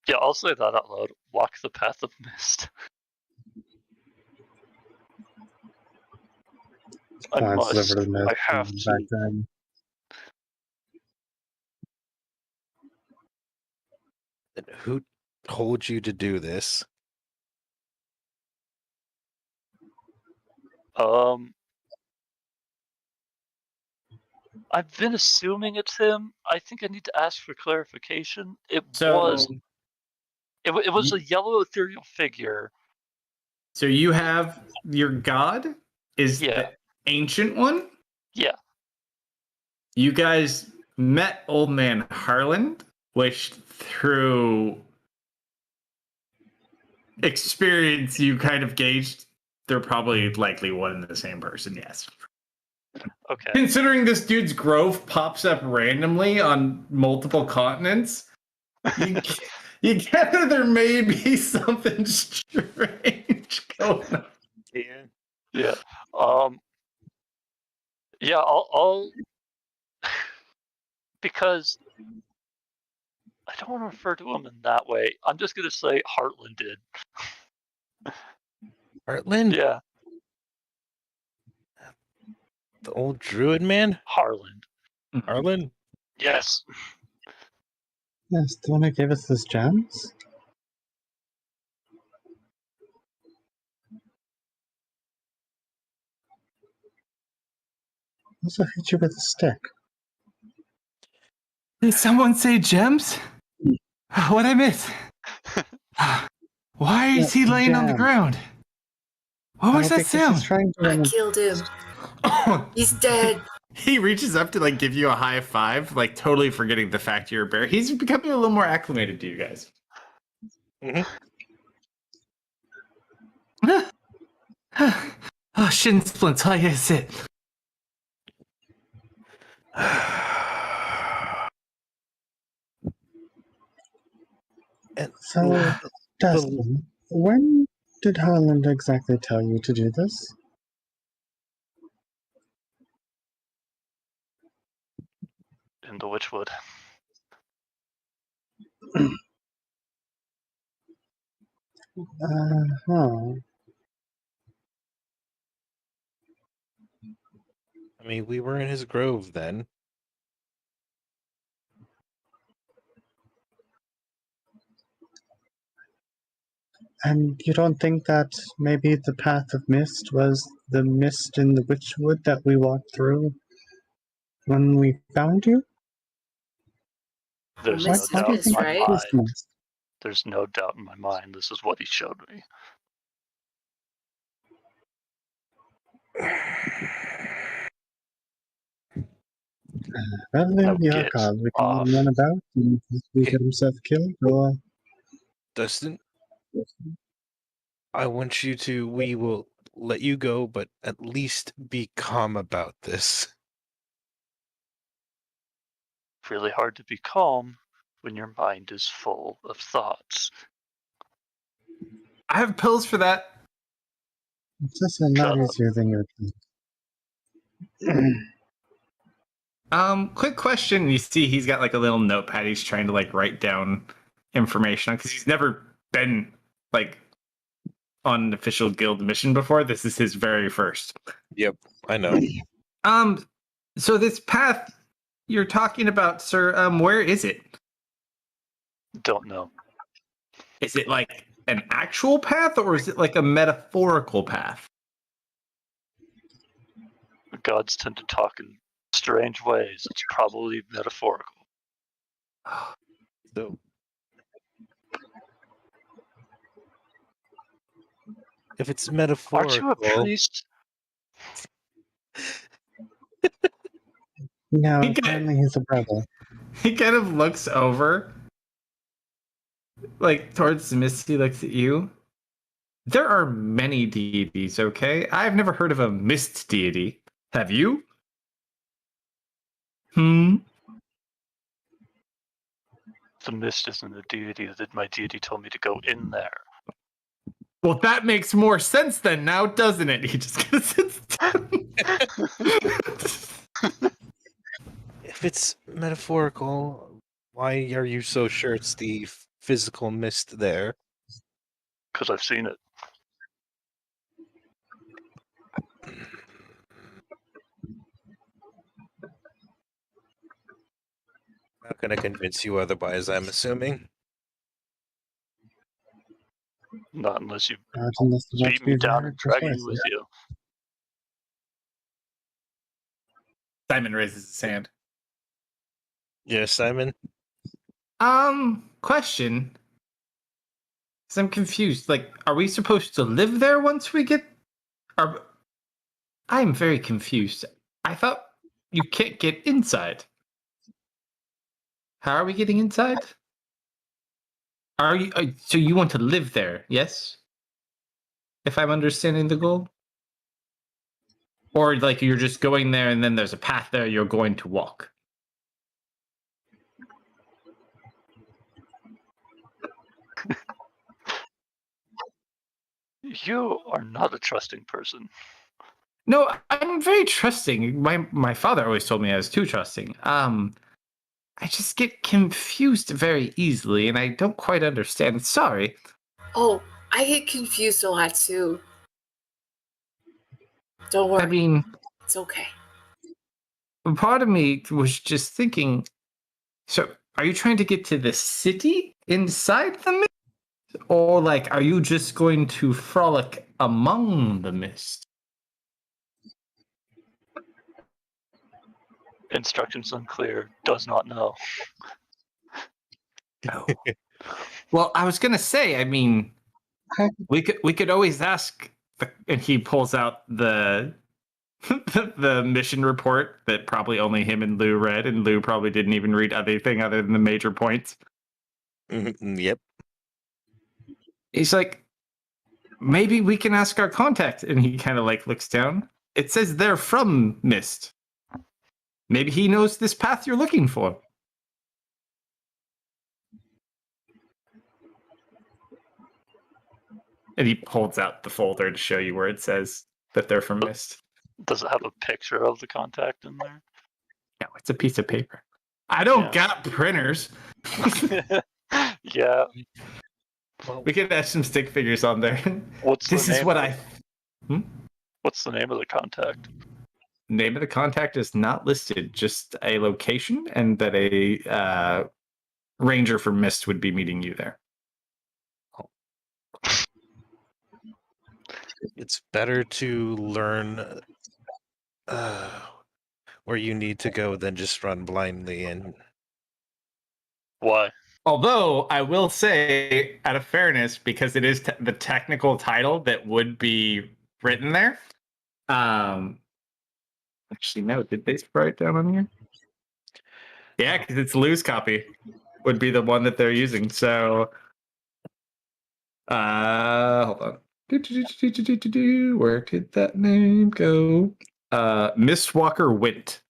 Yeah, I'll say that out loud. Walk the path of mist. I Glances must. over to the mist I have and to. back then. And who told you to do this? I've been assuming it's him. I think I need to ask for clarification. It So was a yellow ethereal figure. So you have your god is Yeah. the ancient one. Yeah. You guys met old man Harland, which through experience you kind of gauged they're probably likely one and the same person. Yes. Okay. Considering this dude's grove pops up randomly on multiple continents, you gather there may be something strange going on. Yeah. Yeah. Yeah, I'll because I don't want to refer to him in that way. I'm just gonna say Heartland did. Heartland? Yeah, The old druid man? Harland. Harlan? Yes. Yes, the one who gave us those gems? Also hit you with a stick. Did someone say gems? What I miss? Why is he laying on the Gem. ground? What was that Because he's sound? trying to I run a- killed him. He's dead. He reaches up to like give you a high five, like totally forgetting the fact you're a bear. He's becoming a little more acclimated to you guys. Oh, shin splints. How is it? And So, Dustin, when did Harland exactly tell you to do this? In the Witchwood. Huh. I mean, we were in his grove then. And you don't think that maybe the path of mist was the mist in the Witchwood that we walked through when we found you? There's Well, no mist is doubt in mist, my right? mind. Mist? There's no doubt in my mind. This is what he showed me. Well, Now then, your get call. We can off. let him run about and he get himself killed, or Dustin, I want you to, we will let you go, but at least be calm about this. really hard to be calm when your mind is full of thoughts. I have pills for that. It's just not easier than you think. Quick question. You see, he's got like a little notepad. He's trying to like write down information because he's never been like on an official guild mission before. This is his very first. Yep, I know. So this path you're talking about, sir, where is it? Don't know. Is it like an actual path or is it like a metaphorical path? Gods tend to talk in strange ways. It's probably metaphorical. So, if it's Aren't metaphorical, you a priest? No, He can- apparently he's a brother. He kind of looks over, like towards Misty, looks at you. There are many deities, okay? I've never heard of a mist deity. Have you? The mist isn't a deity. That my deity told me to go in there. Well, that makes more sense then now, doesn't it? He just kind of sits down. if it's metaphorical, why are you so sure it's the physical mist there? Because I've seen it. Not gonna convince you otherwise, I'm assuming. Not unless you Not unless the beat me Japanese down are and drag me persuasive. with you. Simon raises his hand. Yes, Simon? Question. 'Cause I'm confused. Like, are we supposed to live there once we get? I'm very confused. I thought you can't get inside. How are we getting inside? Are you? So you want to live there? Yes. If I'm understanding the goal. Or like you're just going there and then there's a path there you're going to walk. You are not a trusting person. No, I'm very trusting. My father always told me I was too trusting. I just get confused very easily and I don't quite understand. Sorry. Oh, I get confused a lot too. Don't worry. I mean, it's okay. part of me was just thinking, so are you trying to get to the city inside the mist? Or like are you just going to frolic among the mist? Instructions unclear. Does not know. No. Well, I was gonna say, I mean, we could always ask, and he pulls out the the mission report that probably only him and Lou read, and Lou probably didn't even read anything other than the major points. Yep. He's like, maybe we can ask our contact, and he kind of like looks down. It says they're from Mist. Maybe he knows this path you're looking for. And he holds out the folder to show you where it says that they're from Mist. Does it have a picture of the contact in there? No, it's a piece of paper. I don't Yeah. got printers. Yeah. Well, We could add some stick figures on there. What's This the is name what of What's the name of the contact? Name of the contact is not listed, just a location and that a ranger from Mist would be meeting you there. it's better to learn where you need to go than just run blindly in. Why? Although I will say, out of fairness, because it is the technical title that would be written there. Actually, no. Did they write it down on here? Yeah, because it's Lou's copy would be the one that they're using. So, hold on. Where did that name go? Miss Walker Wint.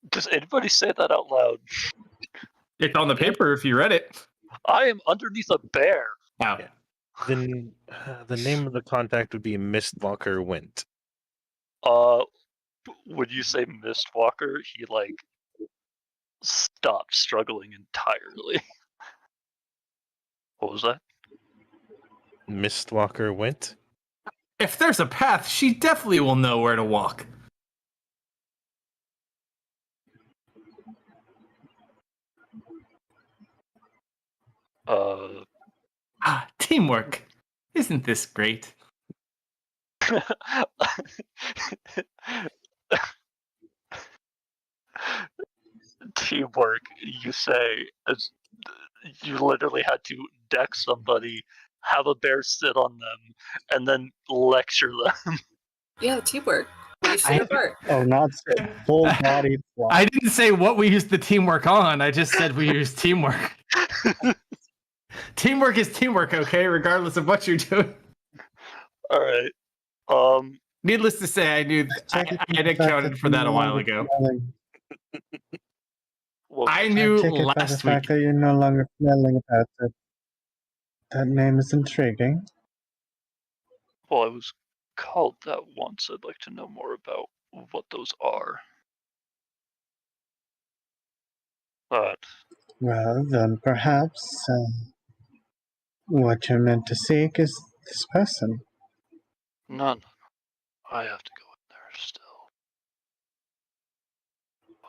Does anybody say that out loud? It's on the paper if you read it. I am underneath a bear. Now, Yeah. Then the name of the contact would be Mistwalker Wint. When you say Mistwalker, he like stopped struggling entirely. What was that? Mistwalker Wint? if there's a path, she definitely will know where to walk. Teamwork. Isn't this great? Teamwork, you say, as you literally had to deck somebody, have a bear sit on them, and then lecture them. Yeah, teamwork. We stay apart. Oh, not full body flop. I didn't say what we used the teamwork on. I just said we used teamwork. Teamwork is teamwork, okay? Regardless of what you're doing. All right. Needless to say, I knew I had accounted for that a while ago. Well, I I knew take it by the last week. fact that you're no longer feeling about it. That name is intriguing. well, I was called that once. I'd like to know more about what those are. But Well, then perhaps what you're meant to seek is this person. no, I have to go in there still.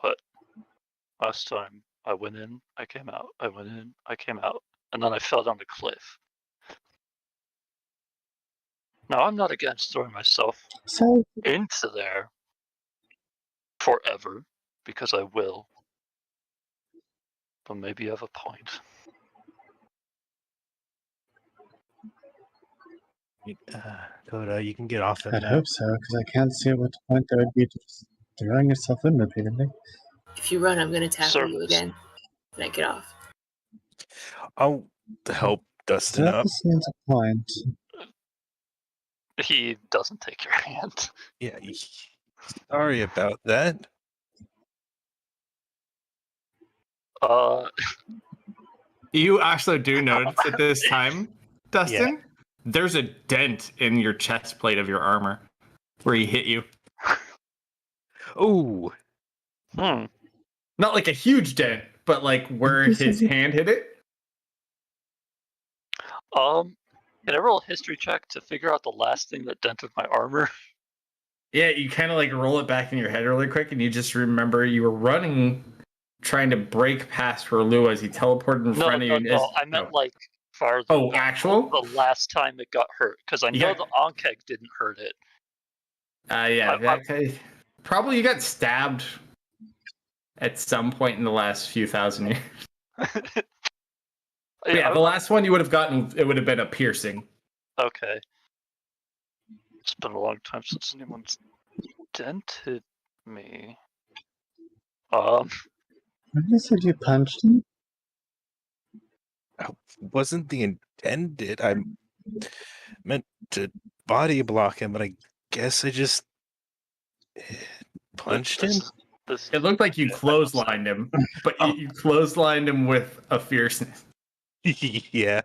But last time I went in, I came out. I went in, I came out, and then I fell down the cliff. Now I'm not against throwing myself So, into there forever, because I will. But maybe you have a point. Coda, you can get off him I'd now. hope so, because I can't see what point there would be to just throwing yourself in repeatedly. If you run, I'm gonna tackle you Service. again. Then I get off. I'll help Dustin That up. seems a point. He doesn't take your hand. Yeah, sorry about that. You also do notice at this time, Dustin, there's a dent in your chest plate of your armor where he hit you. Oh, Not like a huge dent, but like where his hand hit it. Can I roll a history check to figure out the last thing that dented my armor? Yeah, you kind of like roll it back in your head really quick, and you just remember you were running, trying to break past Relu as he teleported in front of you. No. I meant like farther. Oh, back, actual? the last time it got hurt, because I know Yeah. the Ankeg didn't hurt it. Yeah, probably you got stabbed at some point in the last few thousand years. Yeah, the last one you would have gotten, it would have been a piercing. Okay. It's been a long time since anyone's dented me. When you said you punched him? wasn't the intended. I meant to body block him, but I guess I just punched him. It looked like you clotheslined him, but you clotheslined him with a fierceness. Yeah.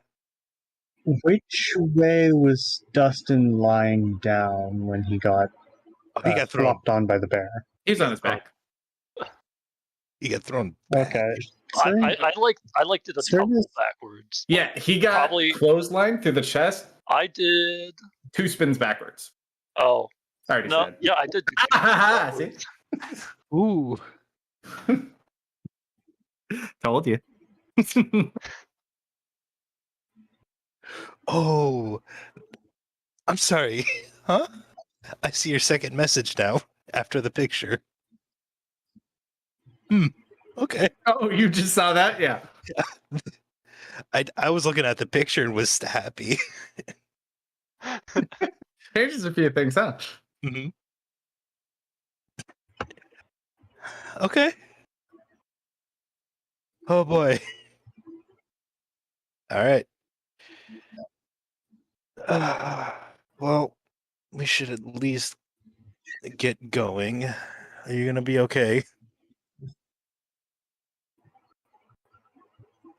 Which way was Dustin lying down when he got He got thrown. flopped on by the bear? He was on his back. He got thrown back. Okay. I liked it a tumble Service- backwards. Yeah, he got Probably- clotheslined through the chest, I did. 2 spins backwards. Oh I already no! said. Yeah, I did. See? Ooh. Told you. Oh. I'm sorry. Huh? I see your second message now after the picture. Okay. Oh, you just saw that? Yeah. I was looking at the picture and was happy. Changes a few things, huh? Mm-hmm. Okay. Oh boy. All right. Well, we should at least get going. Are you gonna be okay?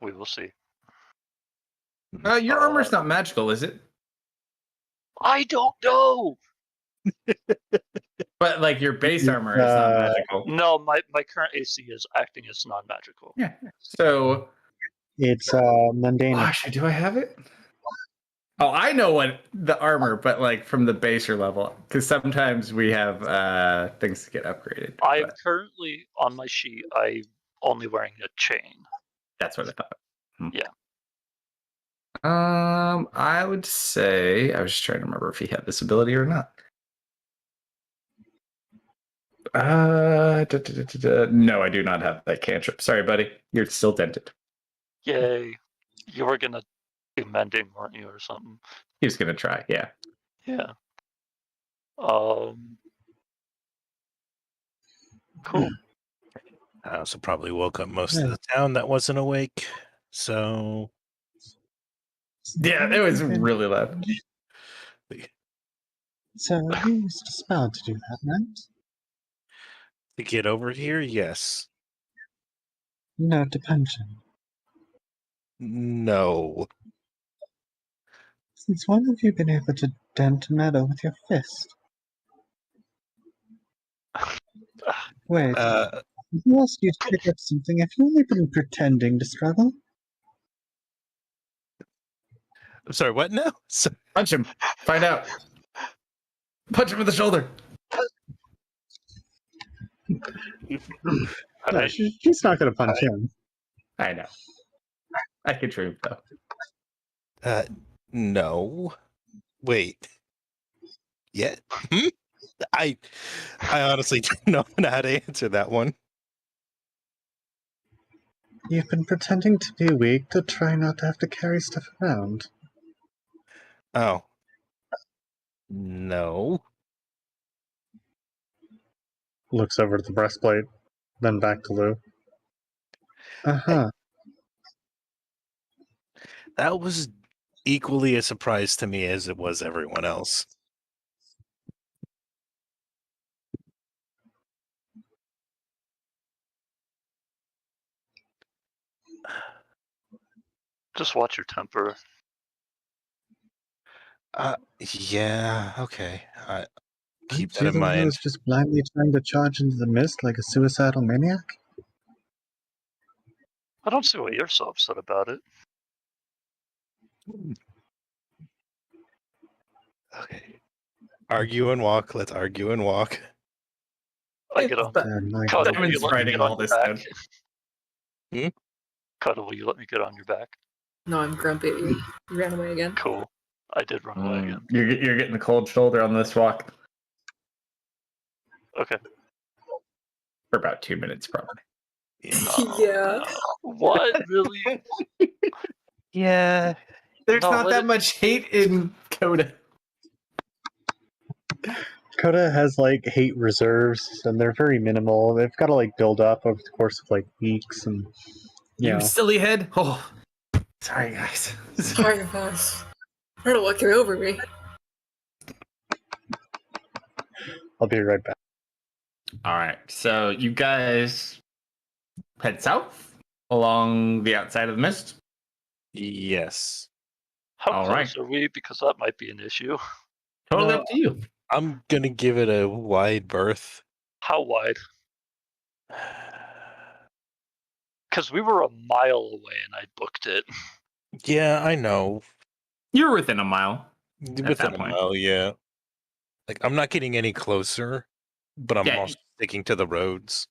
We will see. Your armor's not magical, is it? I don't know. But like your base armor is not magical. No, my current AC is acting as non-magical. Yeah. So, It's mundane. gosh, do I have it? Oh, I know what the armor, but like from the baser level, because sometimes we have things to get upgraded. I'm but currently on my sheet. I'm only wearing a chain. that's what I thought. Yeah. I would say I was just trying to remember if he had this ability or not. No, I do not have that cantrip. Sorry, buddy. You're still dented. Yay! You were gonna do mending, weren't you, or something? He was gonna try. Yeah. Yeah. Cool. I also probably woke up most of the town that wasn't awake. So Yeah, it was really loud. So you used a spell to do that, right? to get over here, yes. No, to punch him. No. Since when have you been able to dent a meadow with your fist? Wait, if you asked you to pick up something, have you only been pretending to struggle? I'm sorry, what now? Punch him. Find out. Punch him in the shoulder. No, she's not going to punch him. I know. I can dream though. No. Wait. Yeah. I honestly don't know how to answer that one. You've been pretending to be weak to try not to have to carry stuff around. Oh. No. Looks over at the breastplate, then back to Lou. Uh-huh. That was equally a surprise to me as it was everyone else. Just watch your temper. Yeah, okay. Keep that You in the one mind. who's just blindly trying to charge into the mist like a suicidal maniac? I don't see why you're so upset about it. Okay. Argue and walk. Let's argue and walk. I get on. Cuddle, will you let me get on your back? Cuddle, will you let me get on your back? No, I'm grumpy. You ran away again. Cool. I did run away again. You're getting the cold shoulder on this walk Okay. for about 2 minutes, probably. Yeah. What? Really? Yeah. There's No, not let that it- much hate in Coda. Coda has like hate reserves, and they're very minimal. They've got to like build up over the course of like weeks, and You silly head. Oh, sorry, guys. Sorry, boss. I don't know what came over me. I'll be right back. All right, so you guys head south along the outside of the mist. Yes. How All close are we? Because that might be an issue. Totally No. up to you. I'm gonna give it a wide berth. How wide? Because we were a mile away and I booked it. Yeah, I know. You're within a mile. Within that a point. mile, yeah. Like I'm not getting any closer, but I'm Yeah. also sticking to the roads.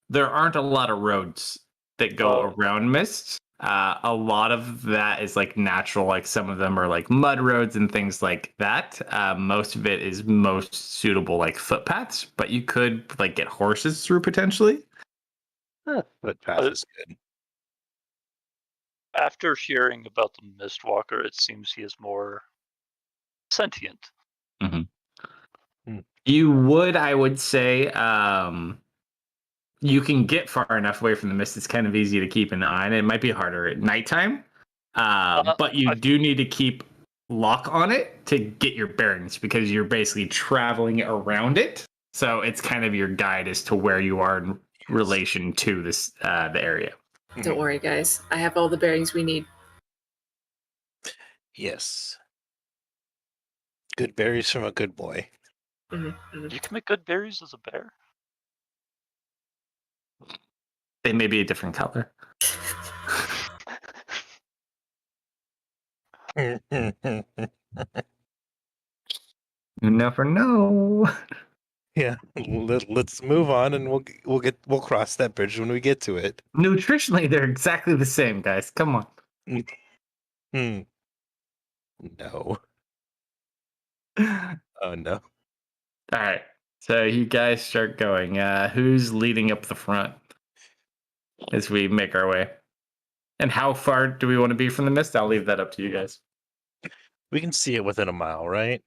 There aren't a lot of roads that go around mist. A lot of that is like natural, like some of them are like mud roads and things like that. Most of it is most suitable like footpaths, but you could like get horses through potentially. But path is good. After hearing about the Mistwalker, it seems he is more sentient. You would, I would say, you can get far enough away from the mist. It's kind of easy to keep an eye on. It might be harder at nighttime, but you do need to keep lock on it to get your bearings because you're basically traveling around it. So it's kind of your guide as to where you are in relation to this the area. Don't worry, guys. I have all the bearings we need. Yes. Good berries from a good boy. You can make good berries as a bear. They may be a different color. You never know. Yeah, let's move on, and we'll cross that bridge when we get to it. Nutritionally, they're exactly the same, guys. Come on. Hmm. No. Oh no. All right. So you guys start going. Who's leading up the front as we make our way? And how far do we want to be from the mist? I'll leave that up to you guys. We can see it within a mile, right?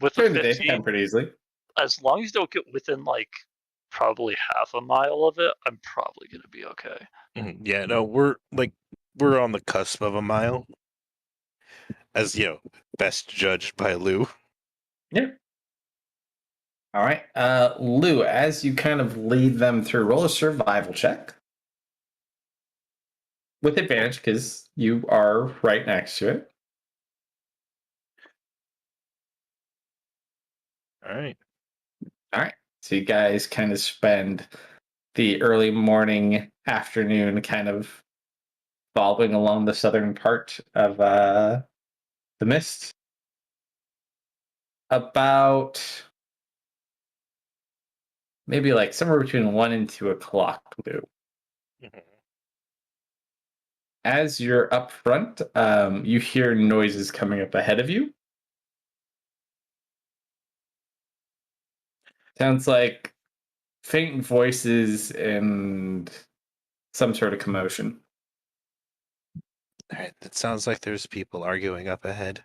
With the During the daytime, 15, pretty easily. as long as you don't get within like probably half a mile of it, I'm probably gonna be okay. Yeah, no, we're on the cusp of a mile, as best judged by Lou. Yeah. All right. Lou, as you kind of lead them through, roll a survival check. With advantage, because you are right next to it. All right. All right. So you guys kind of spend the early morning, afternoon kind of following along the southern part of the mist. About maybe like somewhere between 1 and 2 o'clock, Lou. As you're up front, you hear noises coming up ahead of you. Sounds like faint voices and some sort of commotion. All right. That sounds like there's people arguing up ahead.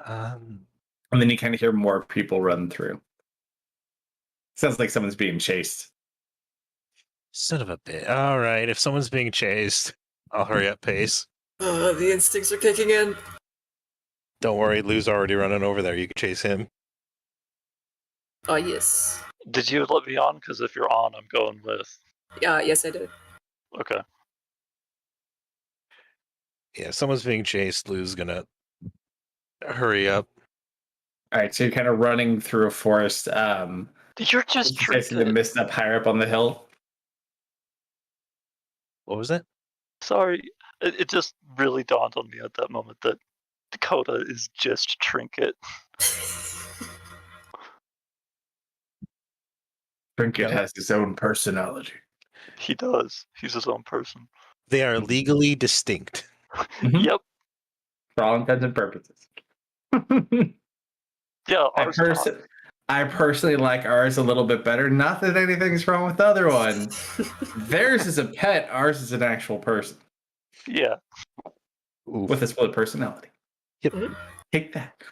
And then you kind of hear more people run through. Sounds like someone's being chased. Son of a bit. All right. If someone's being chased, I'll hurry up pace. The instincts are kicking in. Don't worry, Lou's already running over there. You can chase him. Oh, yes. Did you let me on? Because if you're on, I'm going with. Yes, I did. Okay. Yeah, if someone's being chased, Lou's gonna hurry up. All right, so you're kind of running through a forest. You're just You guys see the trinket. mist up higher up on the hill. What was that? Sorry, it just really dawned on me at that moment that Dakota is just trinket. Trinket Yeah. has his own personality. He does. He's his own person. They are legally distinct. Mhm. Yep. For all intents and purposes. Yeah. I personally like ours a little bit better. Not that anything's wrong with the other one. Theirs is a pet. Ours is an actual person Yeah. Oof. with a split personality. Yep. Mhm. Take that.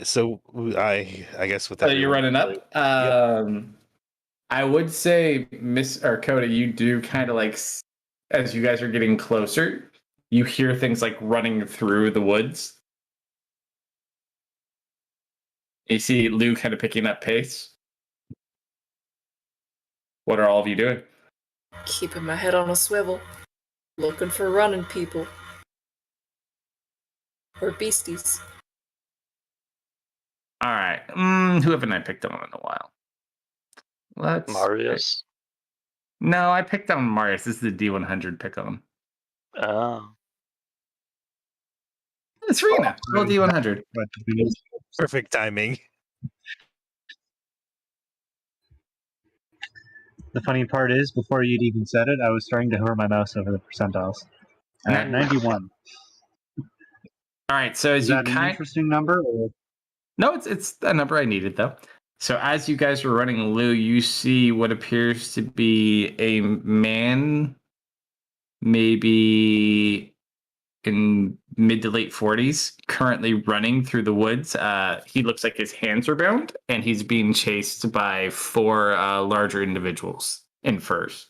So I guess with So that, you're running up. I would say, Miss or Coda, you do kind of like as you guys are getting closer, you hear things like running through the woods. You see Lou kind of picking up pace. What are all of you doing? Keeping my head on a swivel. Looking for running people. Or beasties. All right. Who haven't I picked on in a while? Let's. Marius. No, I picked on Marius. This is the D100 pick on. Oh. It's Rena. Roll D100. perfect timing. The funny part is, before you'd even said it, I was starting to hover my mouse over the percentiles. 91. All right. So as Is you that an interesting number? Or? No, it's a number I needed though. So as you guys were running, Lou, you see what appears to be a man, maybe in mid to late 40s, currently running through the woods. He looks like his hands are bound, and he's being chased by 4 larger individuals in furs.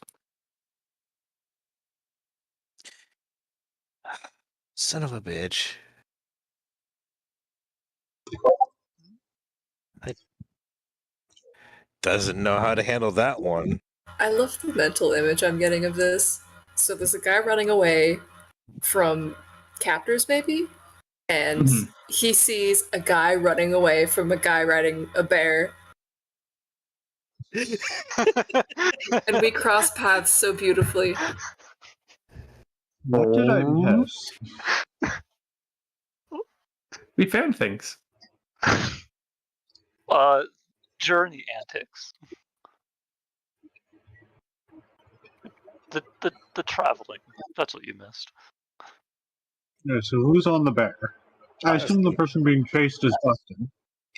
Son of a bitch. doesn't know how to handle that one. I love the mental image I'm getting of this. So there's a guy running away from captors, maybe? And Mhm. he sees a guy running away from a guy riding a bear. And we cross paths so beautifully. What did I miss? We found things. Journey antics. The traveling. That's what you missed. Yeah, so who's on the bear? I assume the person being chased is Dustin.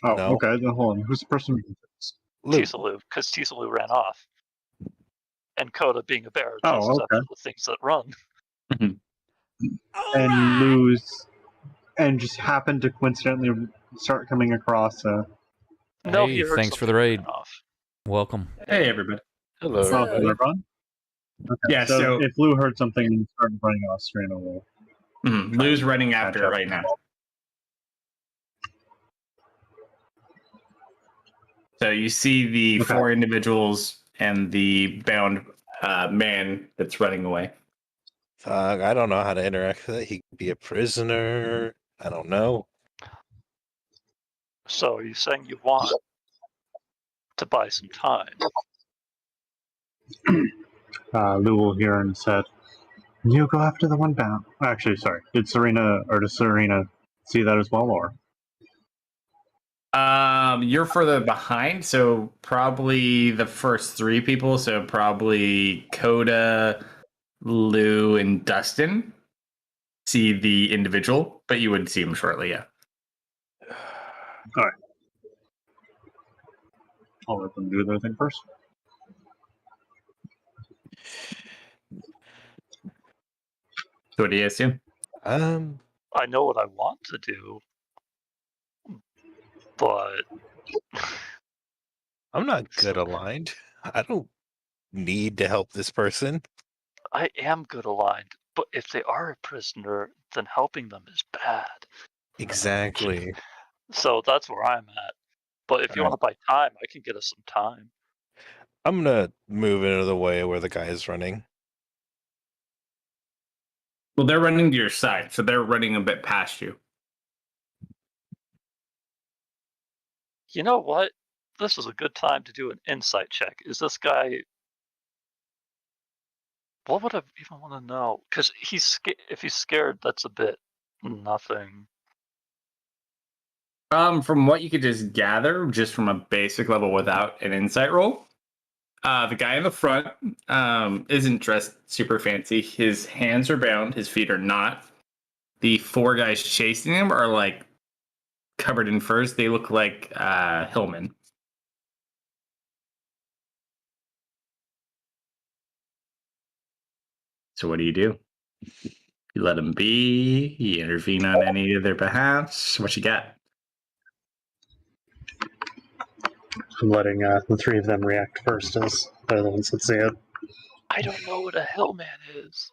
Oh, No. okay, then hold on. Who's the person being chased? Luke. Tisalu, because Tisalu ran off. And Coda, being a bear, Oh, chases after okay. the things that run. And lose, and just happened to coincidentally start coming across No, Hey, he heard thanks for something the raid. ran off. Welcome. Hey, everybody. Hello. What's up? hello, everyone. Okay, Yeah, so- if Lou heard something and started running off, Serena will. Lou's running catch after it up. right now. So you see the Okay. 4 individuals and the bound man that's running away. I don't know how to interact with it. He could be a prisoner. I don't know. So are you saying you want to buy some time? Lou will hear and said, "You go after the one bound." Actually, sorry. Did Serena or does Serena see that as well, or? You're further behind, so probably the first 3 people. So probably Coda, Lou, and Dustin see the individual, but you would see him shortly. Yeah. I'll let them do their thing first. So what do you assume? I know what I want to do, but I'm not good aligned. I don't need to help this person. I am good aligned. But if they are a prisoner, then helping them is bad. Exactly. So that's where I'm at. But if you want to buy time, I can get us some time. I'm gonna move into the way where the guy is running. Well, they're running to your side, so they're running a bit past you. You know what? This is a good time to do an insight check. Is this guy? What would I even want to know? Because if he's scared, that's a bit nothing. From what you could just gather, just from a basic level without an insight roll, the guy in the front isn't dressed super fancy. His hands are bound, his feet are not. The 4 guys chasing him are like covered in furs. They look like hillmen. So what do? You let them be. You intervene on any of their behalfs. What you got? I'm letting the 3 of them react first as they're the ones that see it. I don't know what a hillman is.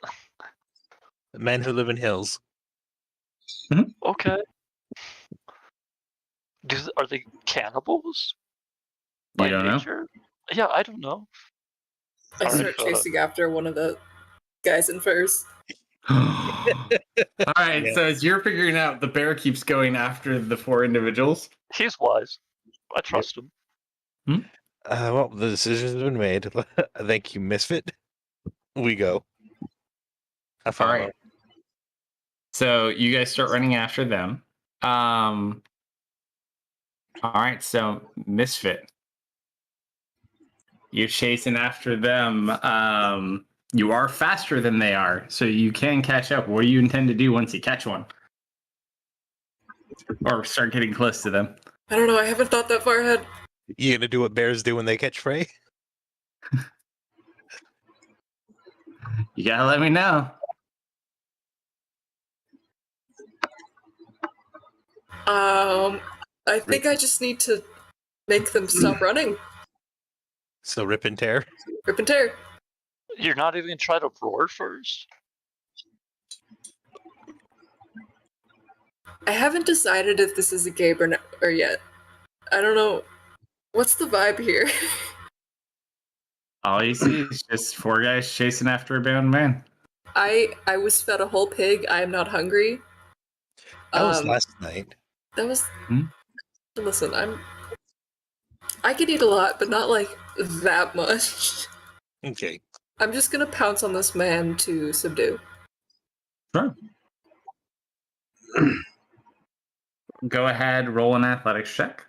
Men who live in hills. Okay. Are they cannibals? You By don't know? nature? Yeah, I don't know. I All right, start Coda. chasing after one of the guys in furs. All right, Yeah. so as you're figuring out, the bear keeps going after the 4 individuals. He's wise. I trust him. Well, the decision's been made. Thank you, Misfit. We go. I All follow. right. So you guys start running after them. All right, so Misfit. You're chasing after them. You are faster than they are, so you can catch up. What do you intend to do once you catch one? Or start getting close to them? I don't know, I haven't thought that far ahead. You gonna do what bears do when they catch prey? You gotta let me know. I think I just need to make them stop running. So rip and tear. Rip and tear. You're not even gonna try to roar first? I haven't decided if this is a game or yet. I don't know. What's the vibe here? All you see is just 4 guys chasing after a bound man. I was fed a whole pig. I am not hungry. That was last night. That was. Hmm? Listen, I could eat a lot, but not like that much. Okay. I'm just gonna pounce on this man to subdue. Sure. Go ahead, roll an athletics check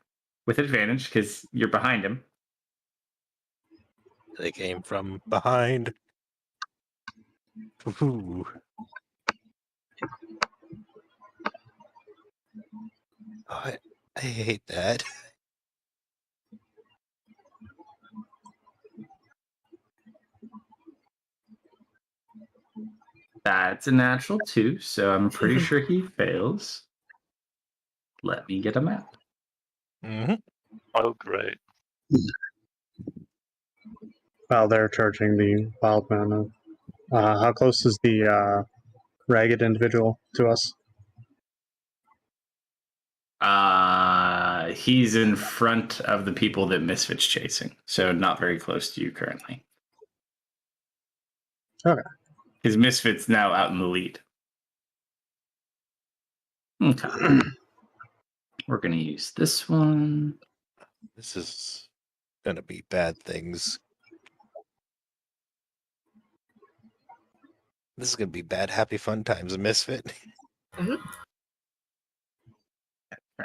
with advantage because you're behind him. They came from behind. Ooh. Oh, I hate that. That's a natural 2, so I'm pretty sure he fails. Let me get a map. Mm-hmm. Oh, great. While they're charging the wild man, how close is the ragged individual to us? He's in front of the people that Misfit's chasing, so not very close to you currently. Okay. His Misfit's now out in the lead. Okay. We're going to use this one. This is gonna be bad things. This is gonna be bad, happy, fun times. A misfit. Turn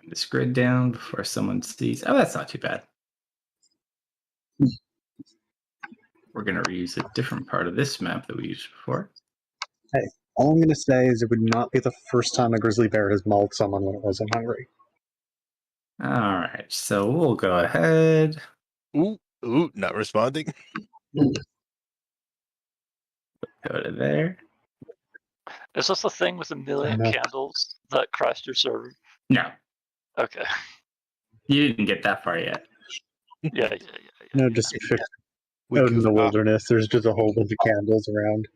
this grid down before someone sees. Oh, that's not too bad. We're going to reuse a different part of this map that we used before. All I'm going to say is it would not be the first time a grizzly bear has mauled someone when it wasn't hungry. All right, so we'll go ahead. Ooh, not responding. Go to there. Is this the thing with a million know. candles that crashed your server? No, Okay. you didn't get that far yet. Yeah. No, just We out in the goofed off. wilderness, there's just a whole bunch of candles around.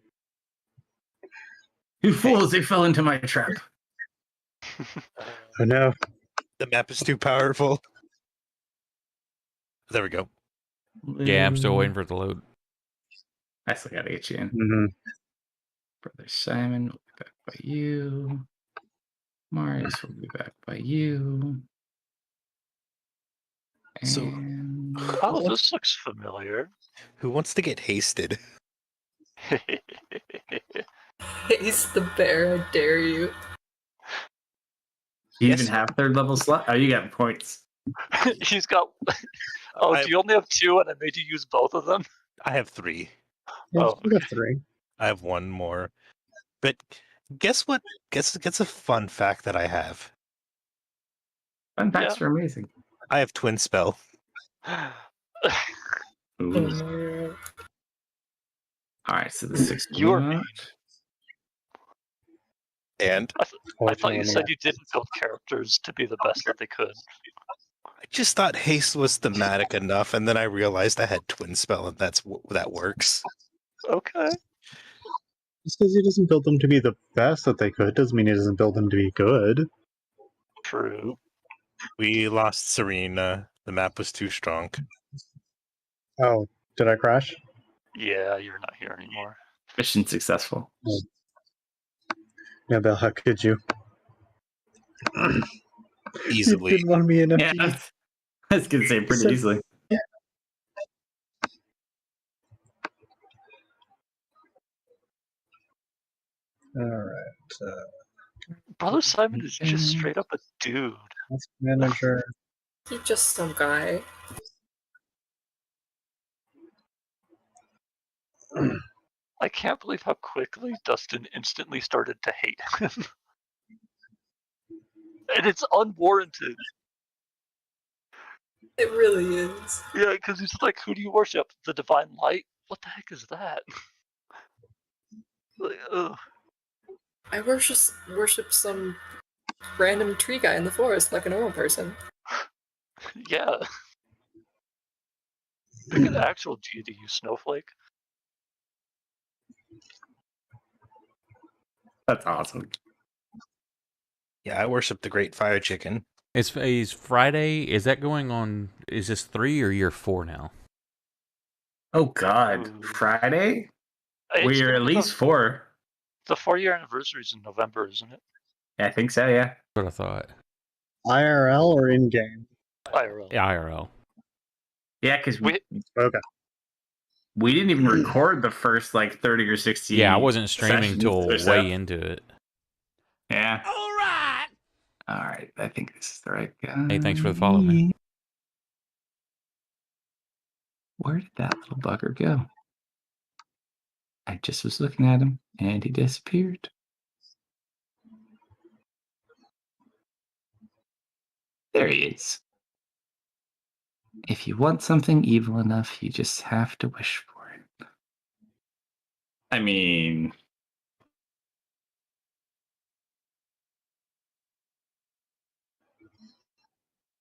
You fools, they fell into my trap. Oh no. The map is too powerful. There we go. Yeah, I'm still waiting for it to load. I still got to get you in. Mm-hmm. Brother Simon will be back by you. Marius will be back by you. So- And Oh, this looks familiar. Who wants to get hasted? He's the bear, I dare you. you Yes. even have 3rd level slot? Oh, you got points. He's got. Oh, I do you only have 2 and I made you use both of them? I have 3. Yeah, Oh, we got 3. I have 1 more. But guess what? Guess a fun fact that I have. Fun facts are amazing. I have twin spell. Ooh. All right, so the 6 You are out. mean. And I thought you said you didn't build characters to be the best that they could. I just thought haste was thematic enough, and then I realized I had twin spell, and that works. Okay. Just because he doesn't build them to be the best that they could doesn't mean he doesn't build them to be good. True. We lost Serena. The map was too strong. Oh, did I crash? Yeah, you're not here anymore. Mission successful. Yeah, Bill, how could you? Easily. You didn't want me in Yeah, FG. I was going to say pretty So- easily. Alright, Brother Simon is just straight up a dude. that's manager. He's just some guy. I can't believe how quickly Dustin instantly started to hate him. And it's unwarranted. It really is. Yeah, because he's like, who do you worship? The divine light? What the heck is that? Like, ugh. I worship some random tree guy in the forest like a normal person. Yeah. Pick an actual deity, you snowflake. That's awesome. Yeah, I worship the Great Fire Chicken. Is Friday? Is that going on? Is this 3 or year 4 now? Oh God, Ooh. Friday? It's We're gonna at be least 4. the 4-year anniversary is in November, isn't it? Yeah, I think so. Yeah. That's what I thought. IRL or in game? IRL. Yeah, IRL. Yeah, because We Okay. we didn't even record the first like 30 or 60. Yeah, I wasn't streaming sessions till or so. way into it. Yeah. All right. I think this is the right guy. Hey, thanks for the follow, man. Where did that little bugger go? I just was looking at him and he disappeared. There he is. If you want something evil enough, you just have to wish for it. I mean,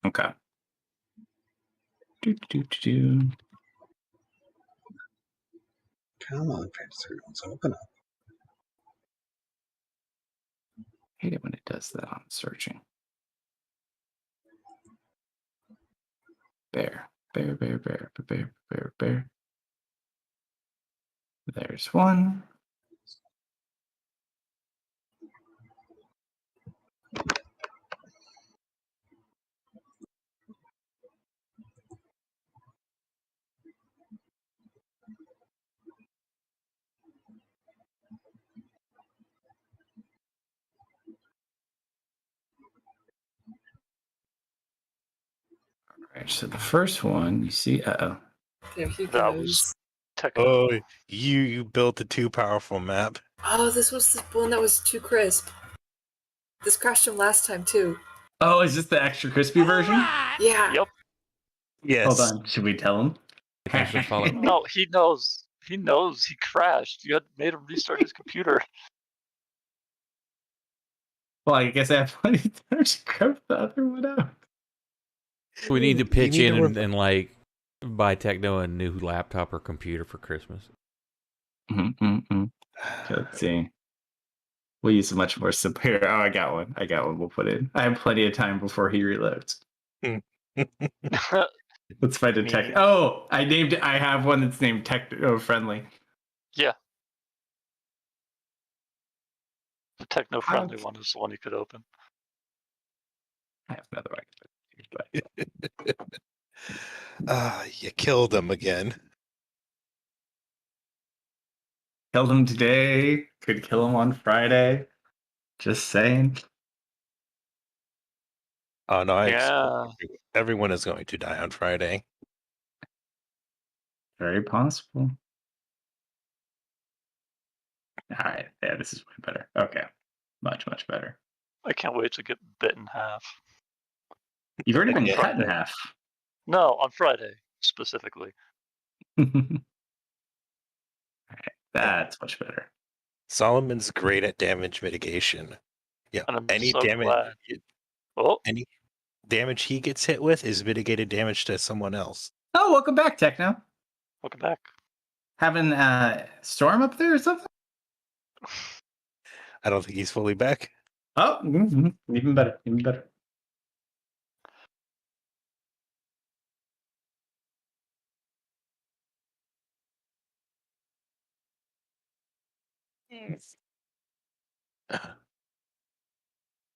okay. Do. Come on, let's open up. Hate it when it does that on searching. Bear. There's one. All right, so the first one, you see, There he That goes. was techno. Oh, you built a too powerful map. Oh, this was the one that was too crisp. This crashed him last time too. Oh, is this the extra crispy version? Yeah. Yep. Yes. Hold on, should we tell him? Thanks for the follow. No, he knows. He knows he crashed. You had made him restart his computer. Well, I guess I have plenty of time to grab the other one out. We need to pitch need in to and like buy Techno a new laptop or computer for Christmas. Let's see. We'll use a much more superior. Oh, I got one. We'll put it in. I have plenty of time before he reloads. Let's find a tech. Oh, I have one that's named Techno Friendly. Yeah. The techno-friendly one is the one you could open. I have another one. You killed him again. Killed him today. Could kill him on Friday. Just saying. Oh no, Yeah. everyone is going to die on Friday. Very possible. All right. Yeah, this is way better. Okay. Much, much better. I can't wait to get bit in half. You've already been Yeah. cut in half. No, on Friday specifically. All right. That's much better. Solomon's great at damage mitigation. Yeah, And I'm any so damage, glad. Oh, any damage he gets hit with is mitigated damage to someone else. Oh, welcome back, Techno. welcome back. Having a storm up there or something? I don't think he's fully back. Oh, even better. Even better.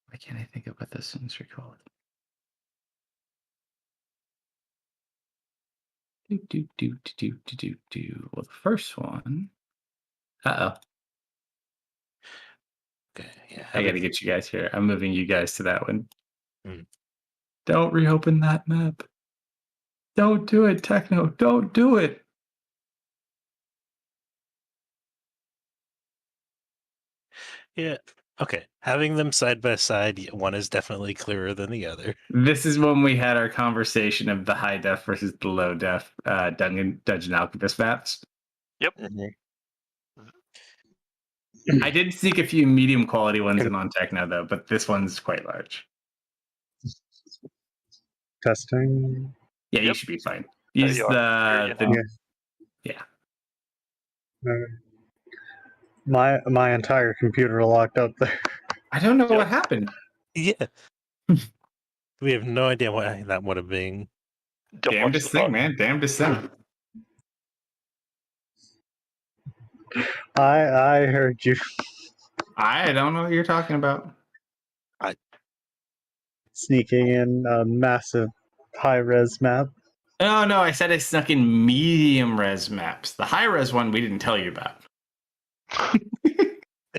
Why can't I think of what this one's called? Do. Well, the first one. Uh-oh. Okay, yeah, I gotta get you guys here. I'm moving you guys to that one. Mm. Don't reopen that map. Don't do it, Techno. Don't do it. Yeah. Okay. Having them side by side, one is definitely clearer than the other. This is when we had our conversation of the high def versus the low def Dungeon Alchemist maps. Yep. I did seek a few medium quality ones in on Techno though, but this one's quite large. Testing. Yeah, you Yep. should be fine. There Use you are. There you the My entire computer locked up there. I don't know Yep. what happened. Yeah. We have no idea what that would have been. Don't watch Damnedest the thing, bug. man. Damnedest thing. I heard you I don't know what you're talking about. sneaking in a massive high res map. Oh, no, I said I snuck in medium res maps. The high res one we didn't tell you about.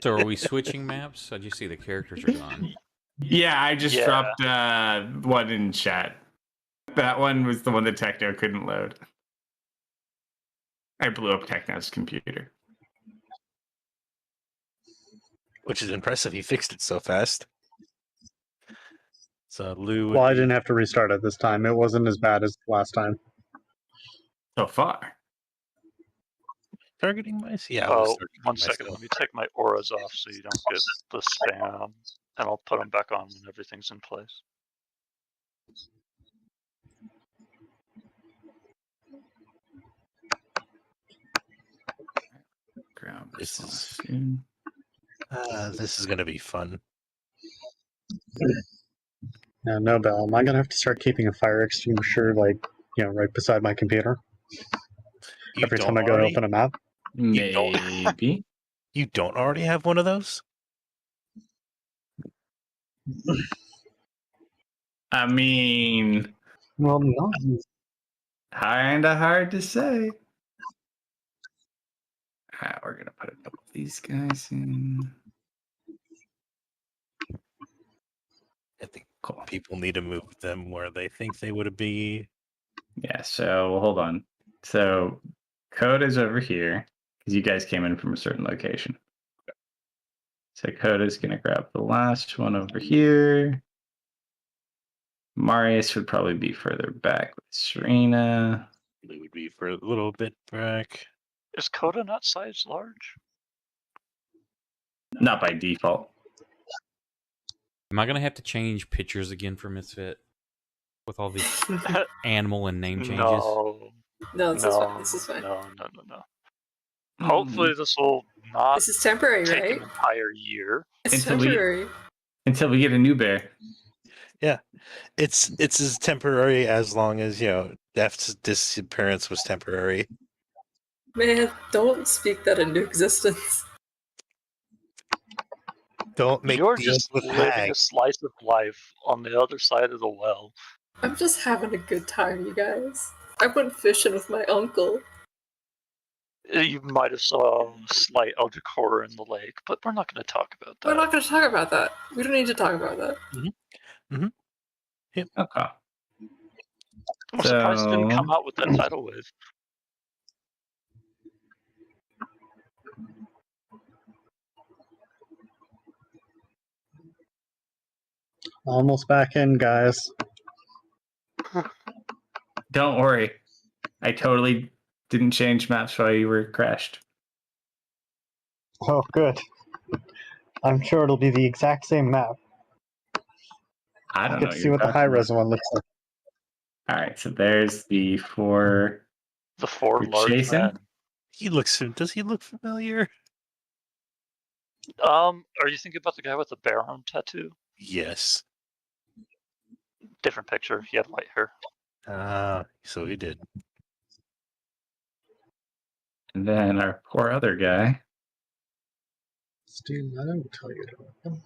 So are we switching maps? I just see the characters are gone. Yeah, I just Yeah. dropped one in chat. That one was the one that Techno couldn't load. I blew up Techno's computer. Which is impressive. He fixed it so fast. So Lou. Well, I didn't have to restart it this time. It wasn't as bad as last time. So far. Targeting mice? Yeah. Oh, 1 second. Let me take my auras off so you don't get the spam, and I'll put them back on when everything's in place. Grab This this is- soon. This is gonna be fun. Now, no, Bell, am I gonna have to start keeping a fire extinguisher, like, right beside my computer every time I go to open a map? You don't- Maybe. You don't already have one of those? I mean, Well, no. kinda hard to say. Alright, we're gonna put a couple of these guys in. I think Cool. people need to move them where they think they would be. Yeah, so hold on. So code is over here because you guys came in from a certain location. So code is gonna grab the last one over here. Marius would probably be further back with Serena. They would be for a little bit back. Is Coda not size large? Not by default. Am I gonna have to change pictures again for Misfit with all these animal and name changes? No. No, this is fine. This is fine. No. Hopefully this will not This is temporary, take right? an entire year. It's Until we- temporary. Until we get a new bear. It's as temporary as long as Deft's disappearance was temporary. Man, don't speak that into existence. Don't make You're deals just with living Hag. a slice of life on the other side of the well. I'm just having a good time, you guys. I went fishing with my uncle. You might have saw a slight albacore in the lake, but we're not going to talk about that. We're not going to talk about that. We don't need to talk about that. Okay. I'm surprised it didn't come So- out with that tidal wave. Almost back in, guys. Don't worry. I totally didn't change maps while you were crashed. Oh, good. I'm sure it'll be the exact same map. I don't Get know. to see what the high res one looks like. Alright, so there's the 4. The 4 You're large chasing? men. Does he look familiar? Are you thinking about the guy with the bear arm tattoo? Yes. Different picture. He had white hair. So he did. And then our poor other guy. Steve, I don't tell you to open.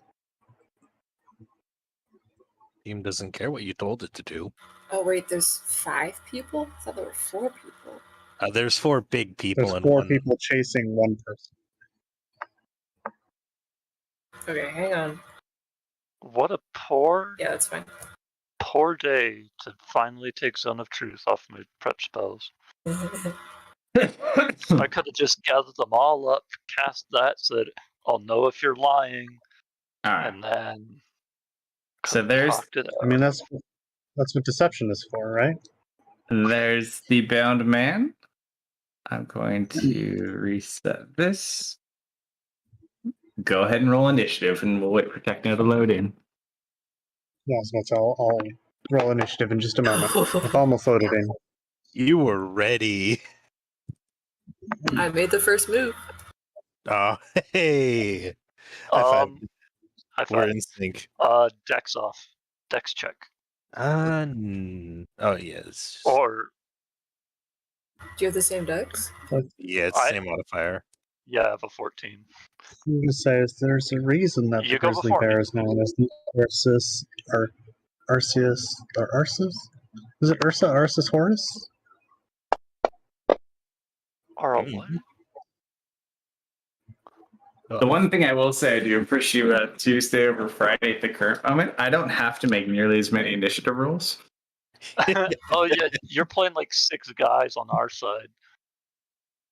Team doesn't care what you told it to do. Oh, wait, there's 5 people? I thought there were 4 people. There's 4 big people There's and 4 one. people chasing one person. Okay, hang on. What a poor, Yeah, that's fine. poor day to finally take Zone of Truth off my prep spells. I could have just gathered them all up, cast that, said, I'll know if you're lying, Alright. and then So there's talked it I out. mean, that's what deception is for, right? there's the bound man. I'm going to reset this. Go ahead and roll initiative, and we'll wait for Techno to load in. Yeah, so I'll roll initiative in just a moment. I've almost loaded in. You were ready. I made the first move. Oh, hey. High five. High We're five. in sync. Dex off. Dex check. Oh yes. Or Do you have the same decks? Yeah, it's the I- same modifier. yeah, I have a 14. I'm gonna say is there's a reason that You the go grizzly before me. bear is known as Ursus or Arceus or Ursus. Is it Ursa Ursus Horus? Or a Mm. what? The one thing I will say I do appreciate Tuesday over Friday at the current moment, I don't have to make nearly as many initiative rolls. Oh yeah, you're playing like 6 guys on our side.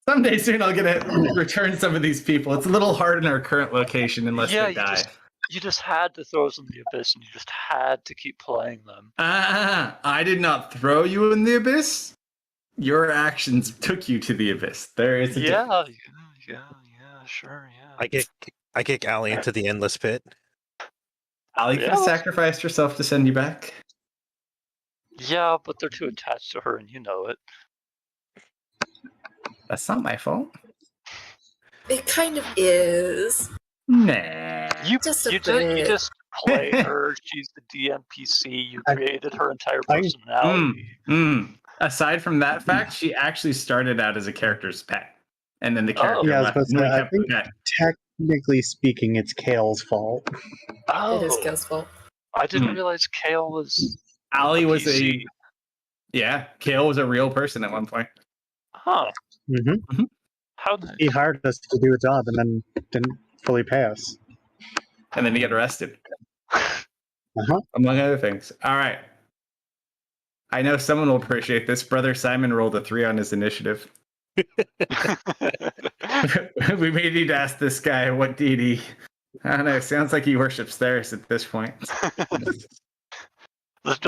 Someday soon I'll get to return some of these people. It's a little hard in our current location unless Yeah, they die. you just had to throw us in the abyss, and you just had to keep playing them. I did not throw you in the abyss. Your actions took you to the abyss. There is a difference. Yeah, sure, yeah. I kick Allie into the endless pit. Ali could have Yeah. sacrificed herself to send you back. Yeah, but they're too attached to her, and you know it. That's not my fault. It kind of is. Nah. You Just a you bit. just play her. She's the DNPC. You I- created her entire I- personality. Aside from that fact, she actually started out as a character's pet. And then the character Yeah, I was left. supposed And to we say, I kept the think pet. technically speaking, it's Kale's fault. Oh, It is Kale's fault. I didn't Hmm. realize Kale was Ali a was PC. Yeah, Kale was a real person at one point. Huh? Mm-hmm. How nice. He hired us to do a job and then didn't fully pay us. And then he got arrested, Uh-huh. among other things. All right. I know someone will appreciate this. Brother Simon rolled a 3 on his initiative. We may need to ask this guy what deity. I don't know. Sounds like he worships Theris at this point. The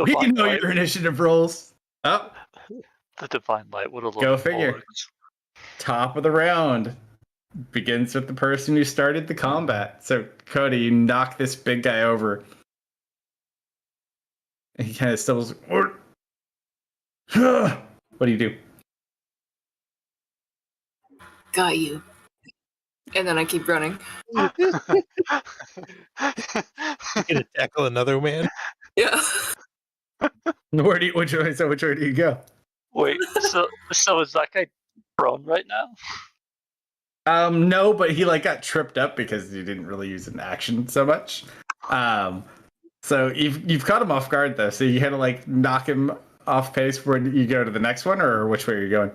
We divine know light. your initiative rolls. Oh, The divine light would have Go loved figure. bullets. top of the round begins with the person who started the combat. So, Cody, you knock this big guy over. And he kind of stumbles. What do you do? Got you. And then I keep running. You gonna tackle another man? Yeah. Which way do you go? Wait, so is that guy prone right now? No, but he got tripped up because he didn't really use an action so much. So you've caught him off guard though. So you had to knock him off pace when you go to the next one, or which way are you going?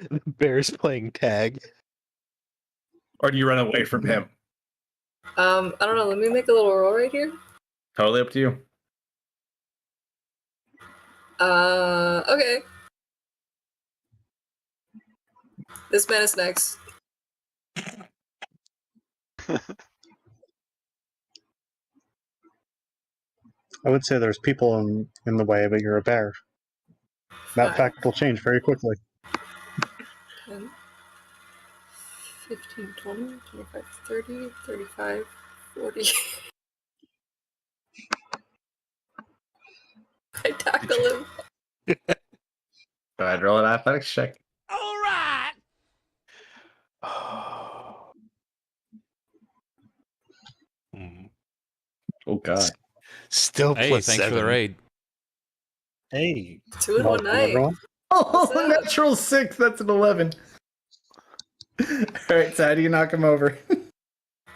The bear's playing tag. Or do you run away from him? I don't know. Let me make a little roll right here. Totally up to you. Okay. This man is next. I would say there's people in the way, but you're a bear. That Five, fact will change very quickly. 10, 15, 20, 25, 30, 35, 40. I tackle him. Go ahead, roll an athletics check. Hmm. Oh god. Still Hey, plus thanks 7. for the raid. Hey, 2 in one Welcome, night. everyone. What's Oh, up? natural 6. That's an 11. All right, so how do you knock him over?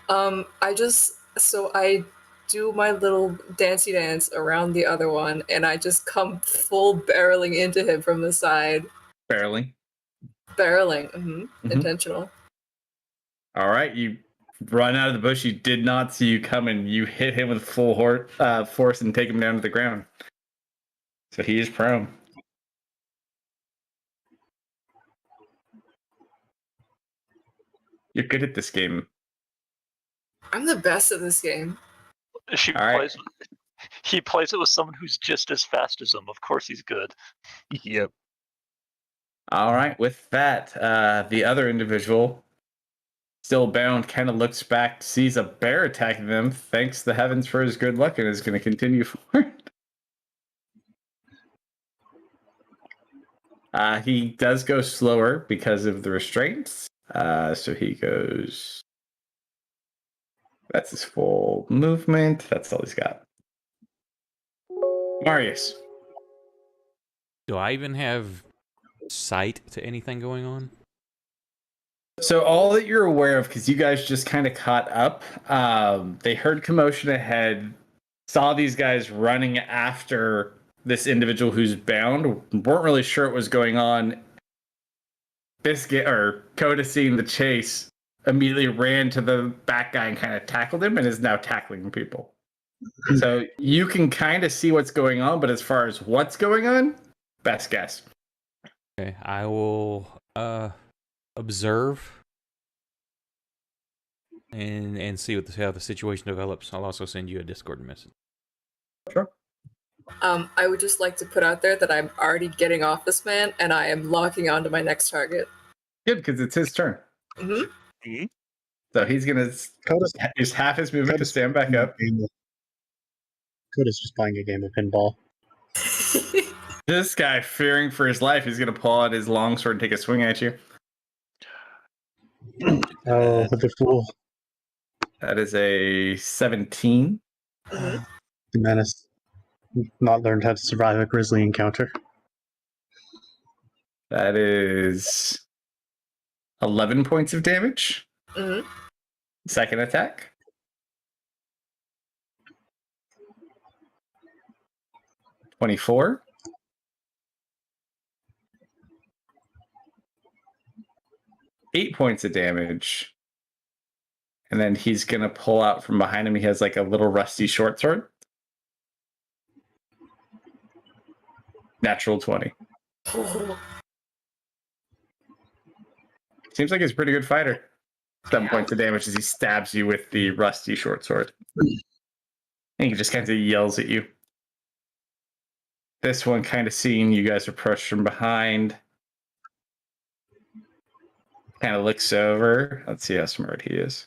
I do my little dancey dance around the other one, and I just come full barreling into him from the side. Barely. Barreling. Mhm. Intentional. All right, you run out of the bush. You did not see you coming. You hit him with full force and take him down to the ground. So he is prone. You're good at this game. I'm the best at this game. She All right. plays. He plays it with someone who's just as fast as him. Of course, he's good. yep. All right, with that, the other individual, still bound, kind of looks back, sees a bear attacking them, thanks the heavens for his good luck, and is going to continue forward. He does go slower because of the restraints. So he goes. That's his full movement. That's all he's got. Marius. Do I even have sight to anything going on? So all that you're aware of, because you guys just kind of caught up, they heard commotion ahead, saw these guys running after this individual who's bound, weren't really sure what was going on. Biscuit or Coda, seeing the chase, immediately ran to the back guy and kind of tackled him and is now tackling people. So you can kind of see what's going on, but as far as what's going on, best guess. Okay, I will observe and see how the situation develops. I'll also send you a Discord message. Sure. I would just like to put out there that I'm already getting off this man, and I am locking onto my next target. Good, because it's his turn. Mm-hmm. So he's going to use half his movement to stand back up. Coda's just playing a game of pinball. This guy, fearing for his life, he's going to pull out his longsword and take a swing at you. Oh, the fool. That is a 17. Mm-hmm. The man has not learned how to survive a grizzly encounter. That is 11 points of damage. Mm-hmm. Second attack. $24. Eight points of damage. And then he's going to pull out from behind him. He has like a little rusty short sword. Natural 20. Oh. Seems like he's a pretty good fighter. 7 points of damage as he stabs you with the rusty short sword. And he just kind of yells at you. This one kind of seeing you guys approach from behind. Kind of looks over. Let's see how smart he is.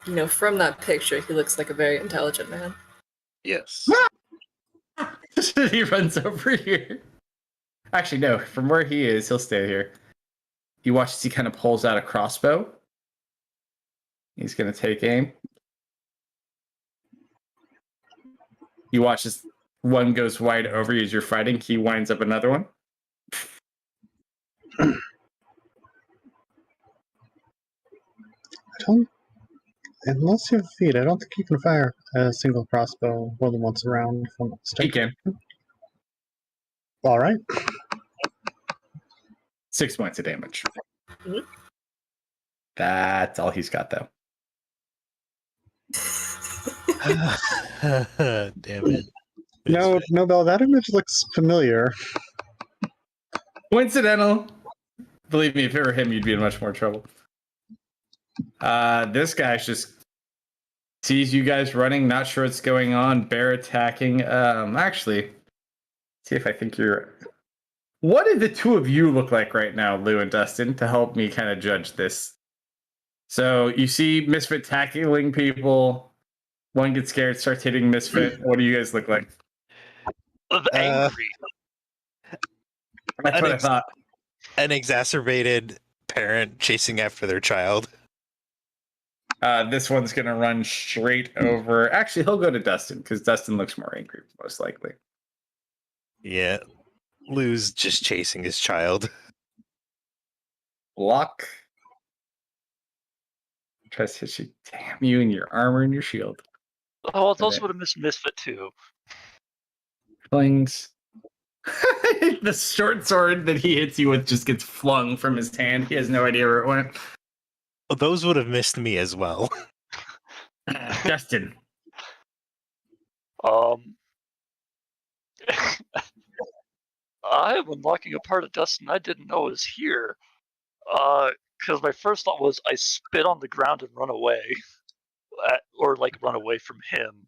You know, from that picture, he looks like a very intelligent man. Yes. He runs over here. Actually, no. From where he is, he'll stay here. You watch as he kind of pulls out a crossbow. He's going to take aim. You watch as one goes wide over you as you're fighting. He winds up another one. Unless you have feet, I don't think you can fire a single crossbow more than once around. If I'm not He mistaken. can. All right. 6 points of damage. Mhm. That's all he's got, though. Damn it. No, Bell, that image looks familiar. Coincidental. Believe me, if it were him, you'd be in much more trouble. This guy just sees you guys running, not sure what's going on. Bear attacking. Actually, see if I think you're. What do the two of you look like right now, Lou and Dustin, to help me kind of judge this? So you see Misfit tackling people. One gets scared, starts hitting Misfit. What do you guys look like? Angry. That's what I thought. An exacerbated parent chasing after their child. This one's going to run straight over. Actually, he'll go to Dustin because Dustin looks more angry, most likely. Yeah. Lou's just chasing his child. Block. Tries to hit you. Damn you and your armor and your shield. Oh, those would have missed Misfit too. Flings. The short sword that he hits you with just gets flung from his hand. He has no idea where it went. Well, those would have missed me as well. Dustin. I am unlocking a part of Dustin I didn't know was here. Because my first thought was I spit on the ground and run away. Or like run away from him.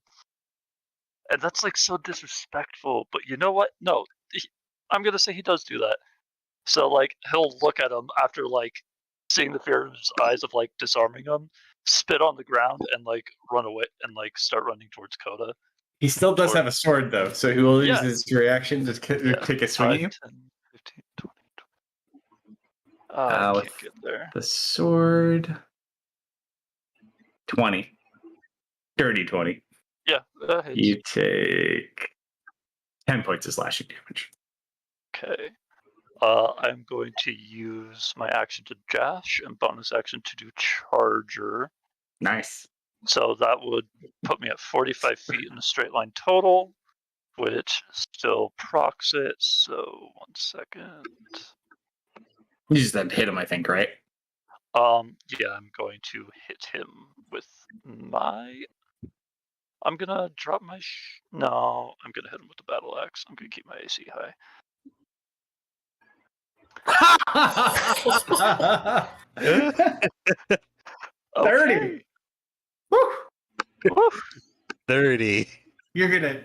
And that's like so disrespectful. But you know what? No, I'm gonna say he does do that. So like he'll look at him after like seeing the fear in his eyes of like disarming him, spit on the ground and like run away and like start running towards Coda. He still does have a sword though, so he will use his reaction to take a swing 5, at you. 10, 15, 20. I with can't get there. The sword. 20. Dirty 20. Yeah, hits. You take 10 points of slashing damage. Okay. I'm going to use my action to dash and bonus action to do charger. Nice. So that would put me at 45 feet in a straight line total, which still procs it. So 1 second. You just had to hit him, I think, right? Yeah, I'm going to hit him with my. I'm gonna drop my. No, I'm gonna hit him with the battle axe. I'm gonna keep my AC high. Okay. 30. Woo! Woo. 30.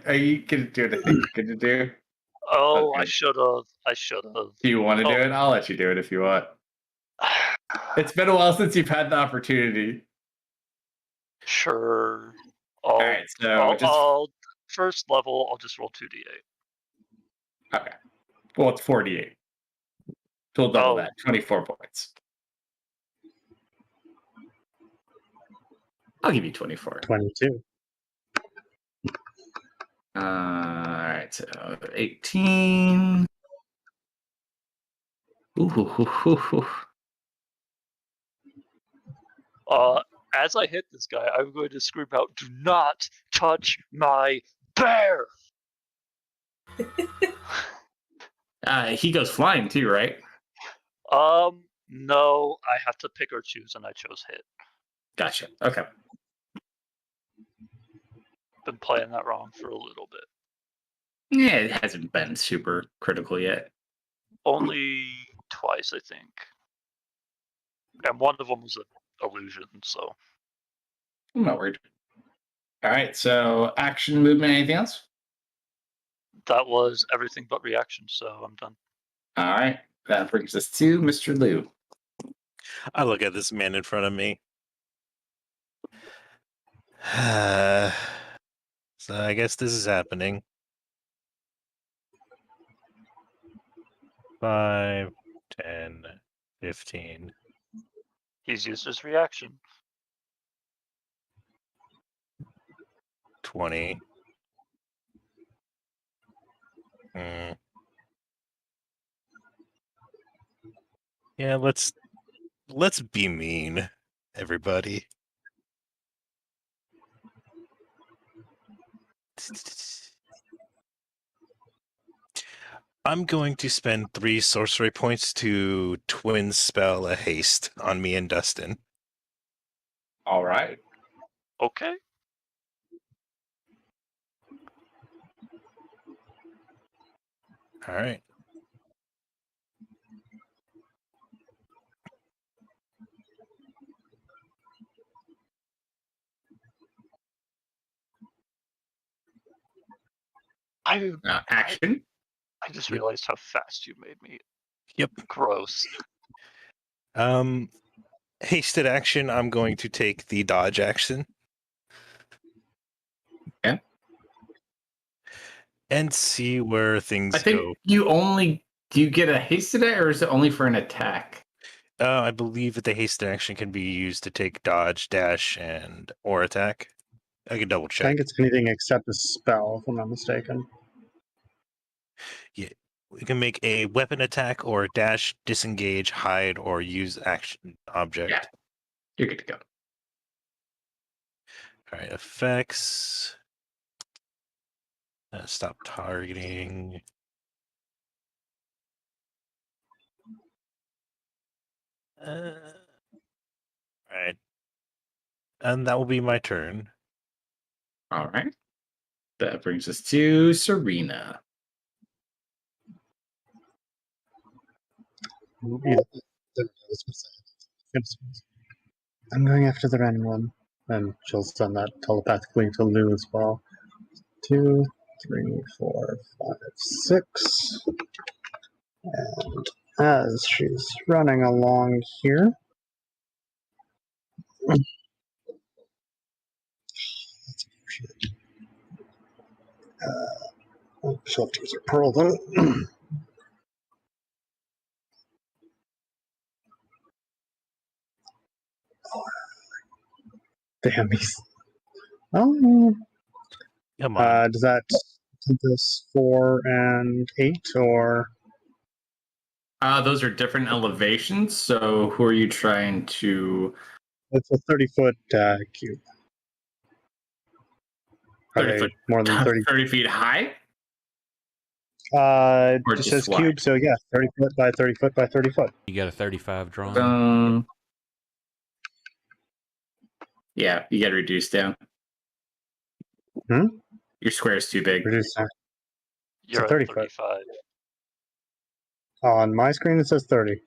Are you gonna do what I think you're gonna do? Oh, I Okay. should have. Do you want to do it? I'll let you do it if you want. It's been a while since you've had the opportunity. Sure. All right, so I'll first level. I'll just roll 2d8. Okay. Well, it's 48. So we'll double Oh. that. 24 points. I'll give you 24. 22. All right, so 18. Ooh. As I hit this guy, I'm going to scream out, "Do not touch my bear!" He goes flying too, right? No, I have to pick or choose, and I chose hit. Gotcha. Okay. Been playing that wrong for a little bit. Yeah, it hasn't been super critical yet. Only twice, I think. And one of them was an illusion, so. I'm not worried. All right, so action, movement, anything else? That was everything but reaction, so I'm done. All right, that brings us to Mr. Liu. I look at this man in front of me. So I guess this is happening. 5, 10, 15. He's used his reaction. 20. Yeah, let's be mean, everybody. I'm going to spend 3 sorcery points to twin spell a haste on me and Dustin. All right. Okay. All right. Action. I just Yep. realized how fast you made me. Yep. Gross. Hasted action, I'm going to take the dodge action. Yeah. And see where things I think go. do you get a hasted it, or is it only for an attack? I believe that the hasted action can be used to take dodge, dash, or attack. I can double I check. think it's anything except a spell, if I'm not mistaken. Yeah, we can make a weapon attack or dash, disengage, hide, or use action object. Yeah. You're good to go. All right, effects. Stop targeting. All right. And that will be my turn. All right. That brings us to Serena. I'm going after the random one. And she'll send that telepathically to Lou as well. 2, 3, 4, 5, 6. And as she's running along here, she'll have to use her pearl then. Damn, he's. Oh, Come on. Does that this 4 and 8 or Those are different elevations. So who are you trying to? it's a 30-foot cube? Are 30 they foot, more than 30? 30 feet high? It Or just just says cube, wide? so yeah, 30 foot by 30 foot by 30 foot. You got a 35 drawn? Yeah, you got to reduce down. Hmm? Your square is too big. Reduce that. You're at 30 foot. 35. On my screen, it says 30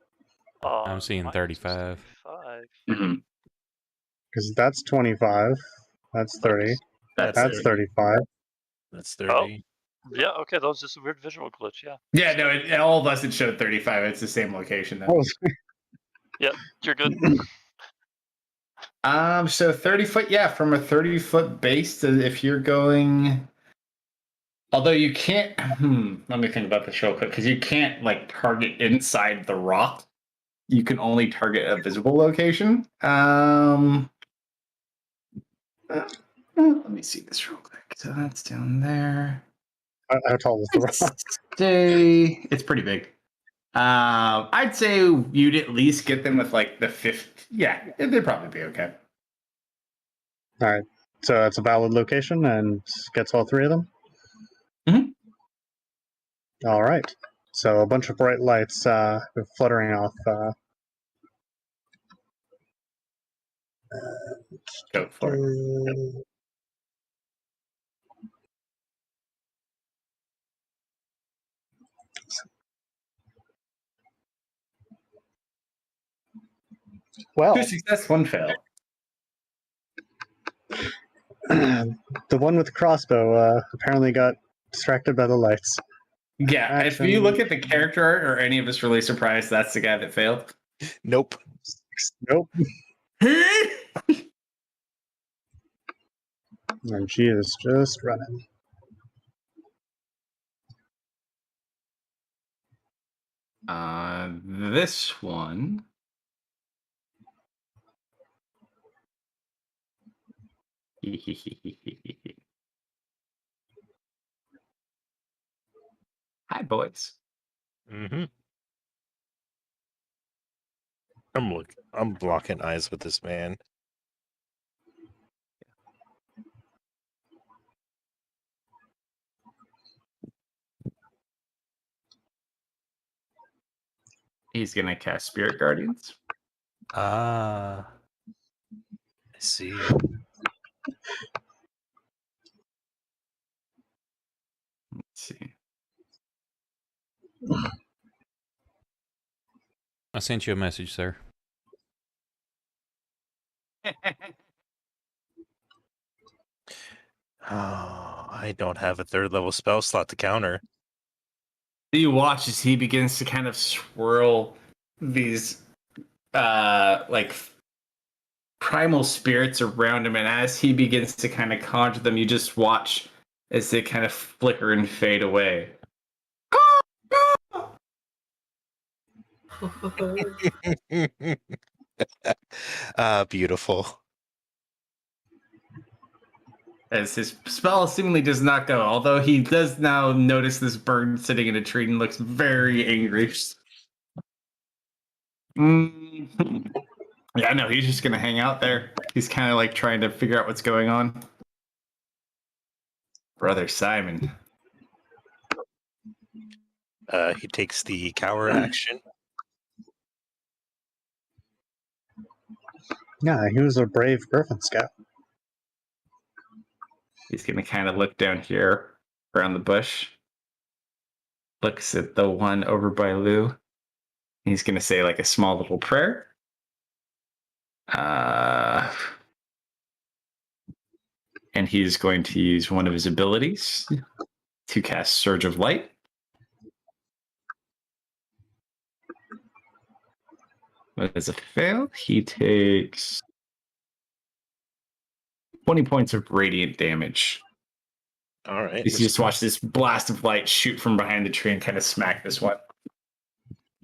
I'm seeing Mine says 35. 35. Mm-hmm. because that's 25. That's 30. That's That's it. 35. That's 30. Yeah, okay, that was just a weird visual glitch, yeah. Yeah, no, all of us it showed 35. It's the same location though. Yep, you're good. So 30 foot, yeah, from a 30-foot base to if you're going. Although you can't. Let me think about this real quick because you can't like target inside the rock. You can only target a visible location. Let me see this real quick. So that's down there. How tall is the rock? Say it's pretty big. I'd say you'd at least get them with like the fifth. Yeah, they'd probably be okay. All right. So that's a valid location and gets all three of them? Mhm. All right. So a bunch of bright lights fluttering off. Go for it. Well, 2 success, 1 fail. the one with the crossbow apparently got distracted by the lights. Yeah, if you look at the character art, or any of us really surprised that's the guy that failed. Nope. Nope. And she is just running. This one. Hi, boys. Mm-hmm. I'm blocking eyes with this man. He's gonna cast Spirit Guardians. Ah. I see. Let's see. I sent you a message, sir. Oh, I don't have a third level spell slot to counter. You watch as he begins to kind of swirl these like primal spirits around him, and as he begins to kind of conjure them, you just watch as they kind of flicker and fade away. Beautiful. As his spell seemingly does not go, although he does now notice this bird sitting in a tree and looks very angry. Yeah, no, he's just gonna hang out there. He's kind of like trying to figure out what's going on. Brother Simon. He takes the cower action. Yeah, he was a brave Griffin Scout. He's gonna kind of look down here around the bush. Looks at the one over by Lou. He's gonna say like a small little prayer. And he's going to use one of his abilities to cast Surge of Light. But as a fail, he takes 20 points of radiant damage. All right. You just watch this blast of light shoot from behind the tree and kind of smack this one.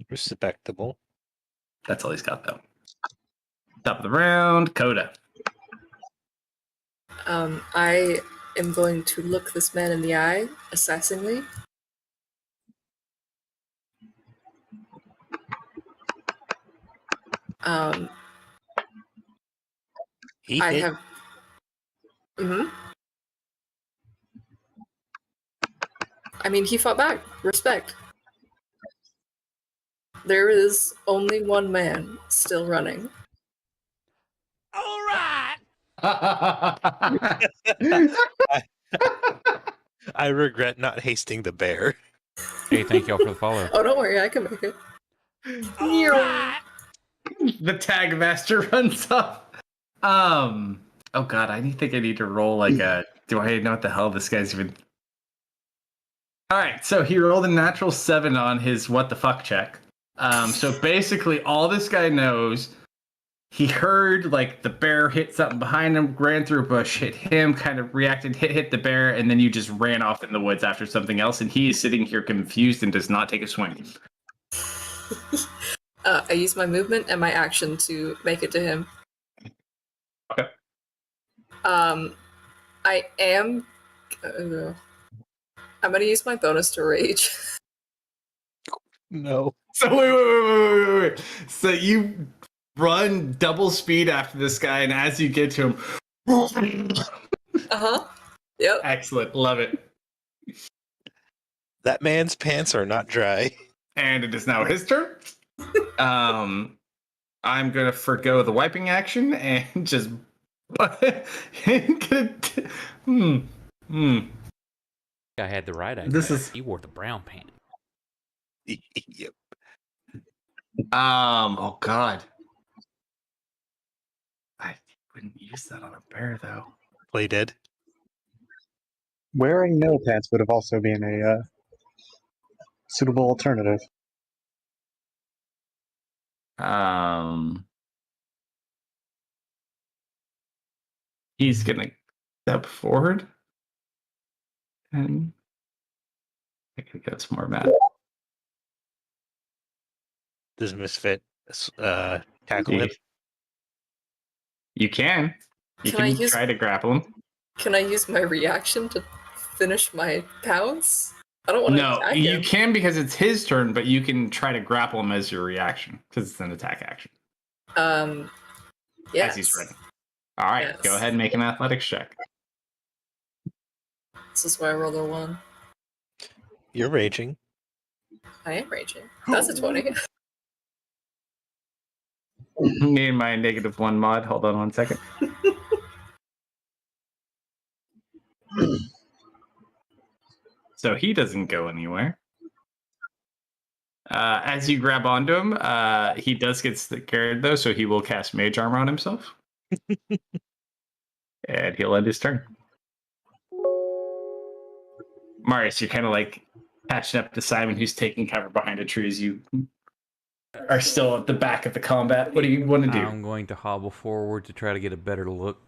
Respectable. That's all he's got, though. Top of the round, Coda. I am going to look this man in the eye, assessingly. He I hit. have. Mm-hmm. I mean, he fought back. Respect. There is only one man still running. All right. I regret not hasting the bear. Hey, thank y'all for the follow. Oh, don't worry, I can make it. All right. The tag master runs off. Oh god, I think I need to roll like a. Do I know what the hell this guy's even? All right, so he rolled a natural 7 on his what the fuck check. So basically, all this guy knows, he heard like the bear hit something behind him, ran through a bush, hit him, kind of reacted, hit the bear, and then you just ran off in the woods after something else, and he is sitting here confused and does not take a swing. I use my movement and my action to make it to him. Okay. I am. I'm gonna use my bonus to rage. No. So wait. So you run double speed after this guy, and as you get to him, Yep. excellent, love it. That man's pants are not dry. And it is now his turn. I'm gonna forgo the wiping action and just. I had the right idea. This is- He wore the brown pants. Yep. Oh god. I wouldn't use that on a bear though. Play dead. Wearing no pants would have also been a suitable alternative. He's gonna step forward. And I could get some more mad. Does Misfit tackle him? You can. You Can I can use- try to grapple him. Can I use my reaction to finish my pounce? I don't want to No, attack you him. can because it's his turn, but you can try to grapple him as your reaction because it's an attack action. Yes. As he's running. All right, Yes. go ahead and make an athletics check. This is why I rolled a 1. You're raging. I am raging. That's a 20. Me and my -1 mod. Hold on 1 second. So he doesn't go anywhere. As you grab onto him, he does get scared though, so he will cast Mage Armor on himself. And he'll end his turn. Marius, you're kind of like catching up to Simon, who's taking cover behind a tree as you are still at the back of the combat. What do you want to do? I'm going to hobble forward to try to get a better look.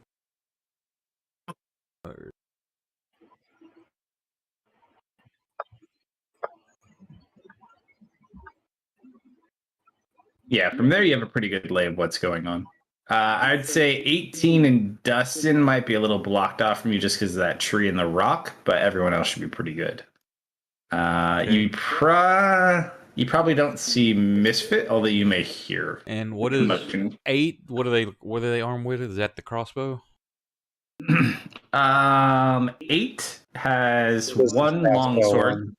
Yeah, from there you have a pretty good lay of what's going on. I'd say 18 and Dustin might be a little blocked off from you just because of that tree and the rock, but everyone else should be pretty good. Okay. You probably don't see Misfit, although you may hear. And what is commotion. 8? What are they armed with? Is that the crossbow? 8 has one long sword.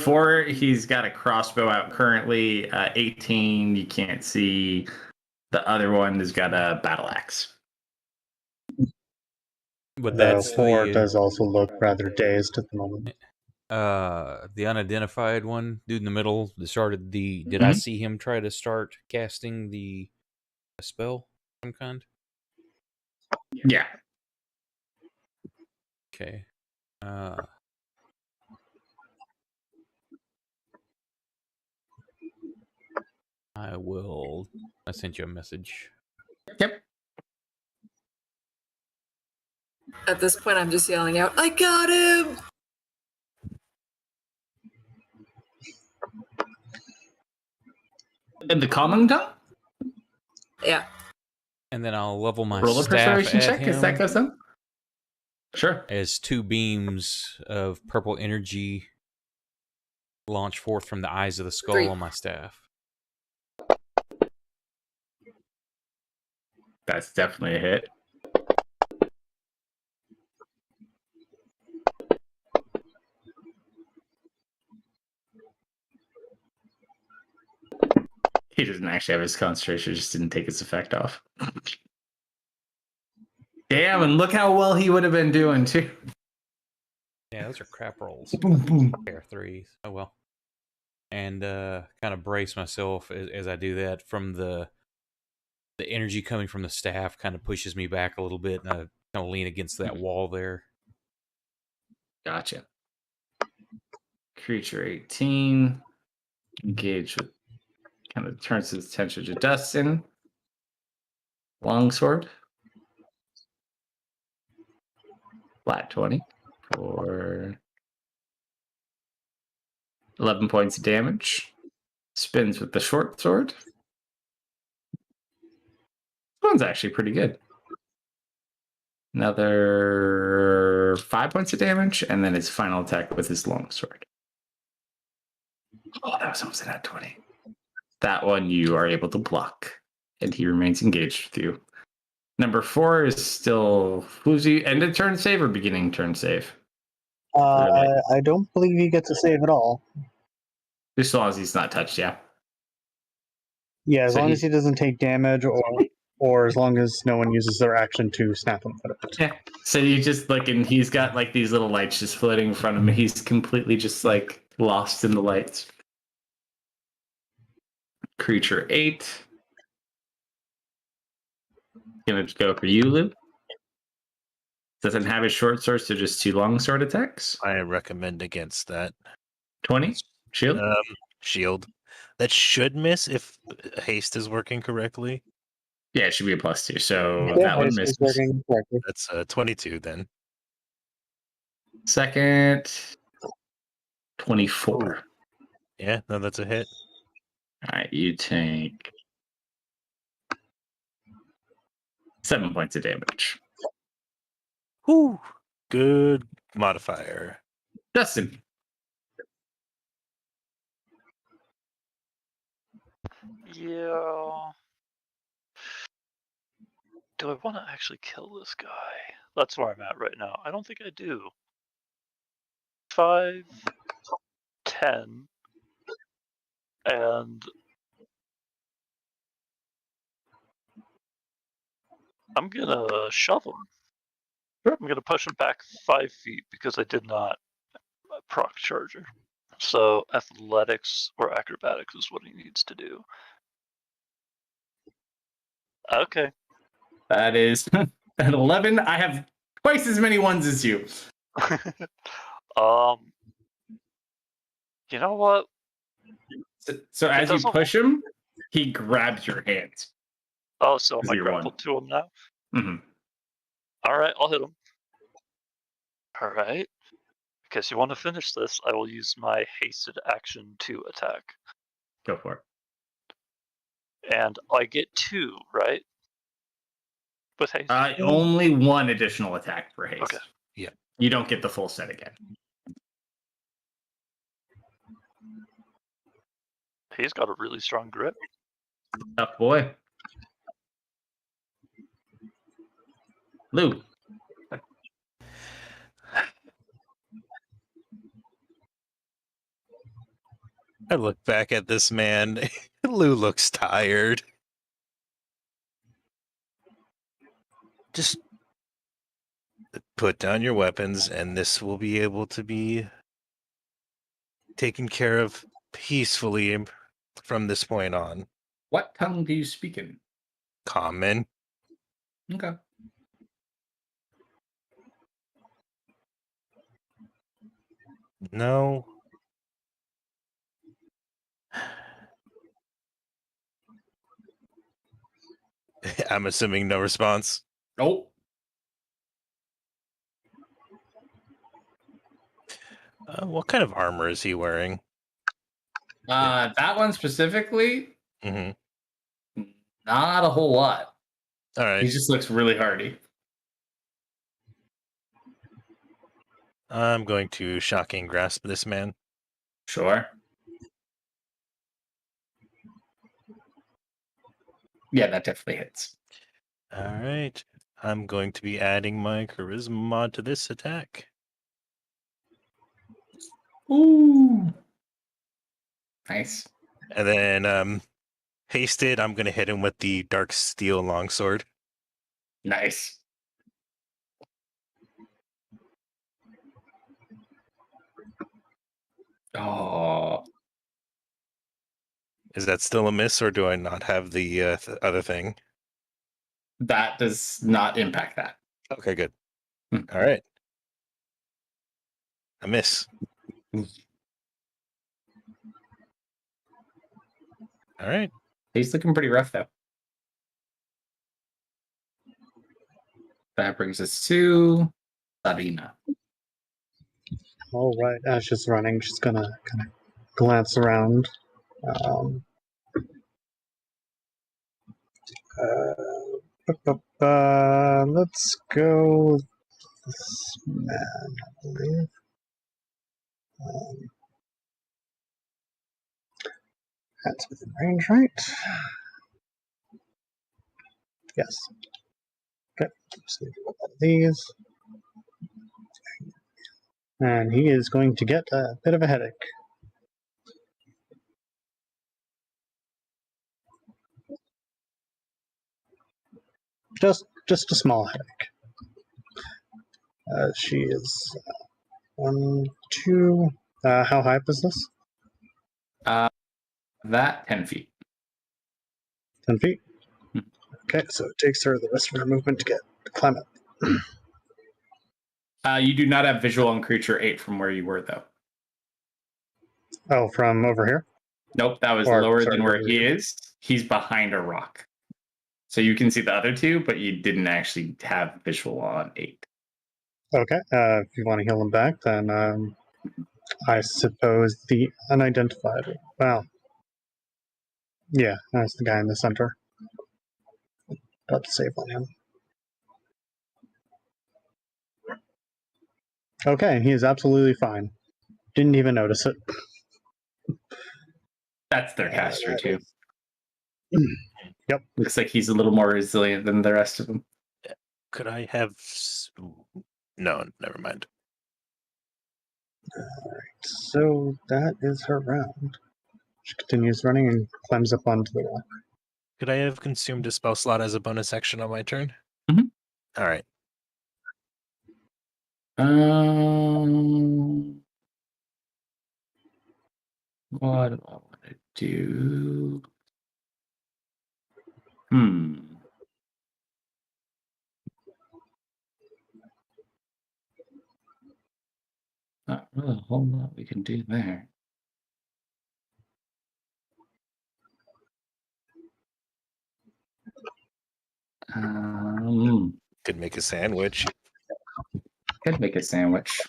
4, he's got a crossbow out currently. 18, you can't see. The other one has got a battle axe. But The that's 4 the does also look rather dazed at the moment. the unidentified one, dude in the middle that started the. Did I see him try to start casting the spell of some kind? Yeah. Okay. I sent you a message. Yep. At this point, I'm just yelling out, I got him! And the common tongue? Yeah. And then I'll level my Roll a staff persuasion at check as that him goes up. Sure. as 2 beams of purple energy launch forth from the eyes of the skull 3. on my staff. That's definitely a hit. He doesn't actually have his concentration, just didn't take its effect off. Damn, and look how well he would have been doing too. Yeah, those are crap rolls. Boom, boom. Pair 3s. Oh well. And kind of brace myself as I do that. From the energy coming from the staff kind of pushes me back a little bit, and I kind of lean against that wall there. Gotcha. Creature 18. Engage with, kind of turns his attention to Dustin. Longsword. Flat 20 for 11 points of damage. Spins with the short sword. This one's actually pretty good. Another 5 points of damage, and then his final attack with his longsword. Oh, that was almost an at 20. That one you are able to block, and he remains engaged with you. Number 4 is still Floozy. End of turn save or beginning turn save? I don't believe you get to save at all. Just as long as he's not touched, yeah. Yeah, as So long as he doesn't take damage, or as long as no one uses their action to snap him out of it. Yeah. So you just like, and he's got like these little lights just floating in front of him. He's completely just like lost in the lights. Creature 8. Gonna go for you, Lou. Doesn't have his short sword, so just 2 long sword attacks. I recommend against that. 20. Shield. Shield. That should miss if haste is working correctly. Yeah, it should be a +2. So Yeah, that one it's misses. working correctly. That's 22 then. Second, 24. Yeah, no, that's a hit. All right, you take 7 points of damage. Whew. Good modifier. Dustin. Yeah. Do I want to actually kill this guy? That's where I'm at right now. I don't think I do. 5, 10, and I'm gonna shove him. Sure. I'm gonna push him back 5 feet because I did not proc charger. So athletics or acrobatics is what he needs to do. Okay. That is an 11. I have twice as many ones as you. You know what? So as you doesn't- push him, he grabs your hand. Oh, so am I Zero one. grappled to him now? Mm-hmm. All right, I'll hit him. All right. Because you want to finish this, I will use my hasted action to attack. Go for it. And I get 2, right? With haste? Only 1 additional attack for haste. Okay. Yeah. You don't get the full set again. He's got a really strong grip. Tough boy. Lou. I look back at this man. Lou looks tired. Just put down your weapons, and this will be able to be taken care of peacefully from this point on. What tongue do you speak in? Common. Okay. No. I'm assuming no response. Oh. What kind of armor is he wearing? That one specifically, Mm-hmm. not a whole lot. All right. He just looks really hardy. I'm going to shocking grasp this man. Sure. Yeah, that definitely hits. All right. I'm going to be adding my charisma mod to this attack. Ooh. Nice. And then hasted, I'm going to hit him with the dark steel longsword. Nice. Oh. Is that still a miss, or do I not have the other thing? That does not impact that. Okay, good. Hmm. All right. A miss. All right. He's looking pretty rough, though. That brings us to Sabina. All right, as she's running, she's gonna kind of glance around. Um, let's go with this man, I believe. That's within range, right? Yes. Okay, just need to look at these. And he is going to get a bit of a headache. Just a small headache. She is 1, 2. How high was this? That 10 feet. 10 feet. Okay, so it takes her the rest of her movement to climb up. You do not have visual on creature 8 from where you were, though. Oh, from over here? Nope, that was Or, lower sorry, than where over he here. is. He's behind a rock. So you can see the other two, but you didn't actually have visual on 8. Okay, if you want to heal him back, then I suppose the unidentified. Well, yeah, that's the guy in the center. Got to save on him. Okay, he is absolutely fine. Didn't even notice it. That's their caster, too. Yep. Looks like he's a little more resilient than the rest of them. Could I have... No, never mind. So that is her round. She continues running and climbs up onto the rock. Could I have consumed a spell slot as a bonus action on my turn? Mhm. All right. What do I want to do? Not really a whole lot we can do there. Could make a sandwich. Could make a sandwich.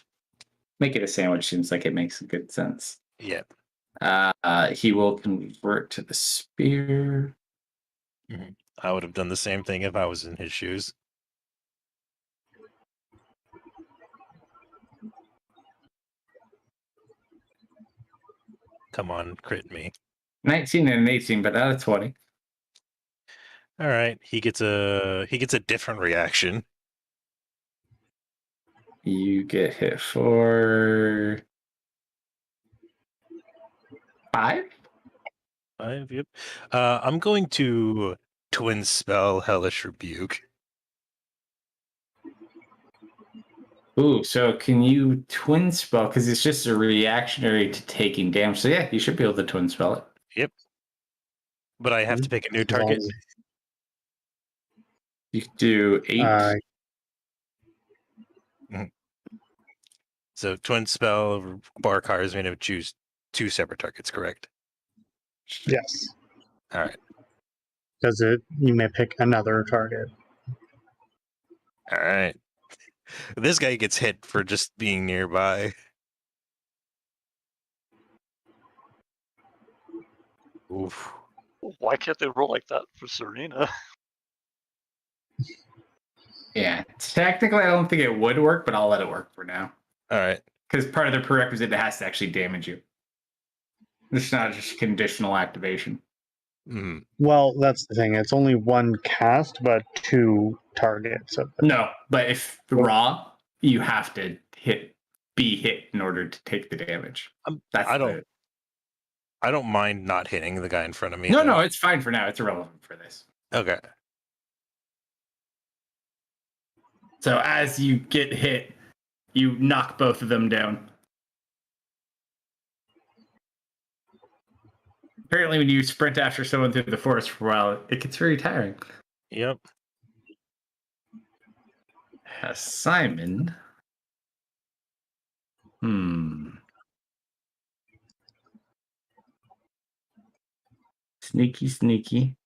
Make it a sandwich seems like it makes good sense. Yeah. He will convert to the spear. I would have done the same thing if I was in his shoes. Come on, crit me. 19 and an 18, but not a 20. All right, he gets a different reaction. You get hit for 5? 5, yep. I'm going to twin spell Hellish Rebuke. Ooh, so can you twin spell? Because it's just a reactionary to taking damage. So yeah, you should be able to twin spell it. Yep. But I have to pick a new target. You could do 8. So twin spell bar cards made him choose 2 separate targets, correct? Yes. All right. You may pick another target. All right. This guy gets hit for just being nearby. Oof. Why can't they roll like that for Serena? Yeah, technically, I don't think it would work, but I'll let it work for now. All right. Because part of the prerequisite, it has to actually damage you. It's not just conditional activation. Mm. Well, that's the thing. It's only one cast, but two targets. No, but if raw, you have to be hit in order to take the damage. That's I don't mind not hitting the guy in front of me. No, though. it's fine for now. It's irrelevant for this. Okay. So as you get hit, you knock both of them down. Apparently, when you sprint after someone through the forest for a while, it gets very tiring. Yep. Simon. Sneaky, sneaky.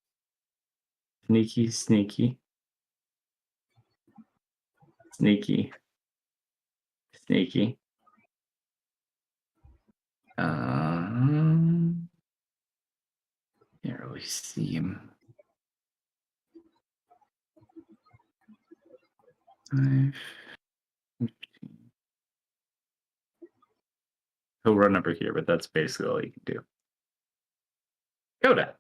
Sneaky, sneaky. Sneaky. Sneaky. Can't really see him. 5, 15. He'll run over here, but that's basically all you can do. Yoda.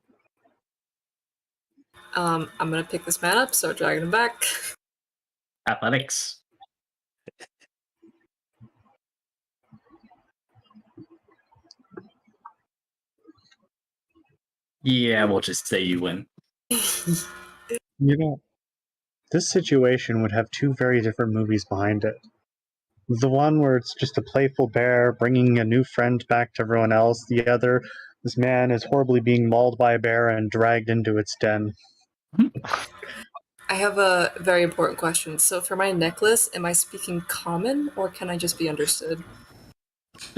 I'm gonna pick this man up, start dragging him back. Athletics. Yeah, we'll just say you win. This situation would have two very different movies behind it. The one where it's just a playful bear bringing a new friend back to everyone else. The other, this man is horribly being mauled by a bear and dragged into its den. I have a very important question. So for my necklace, am I speaking common or can I just be understood?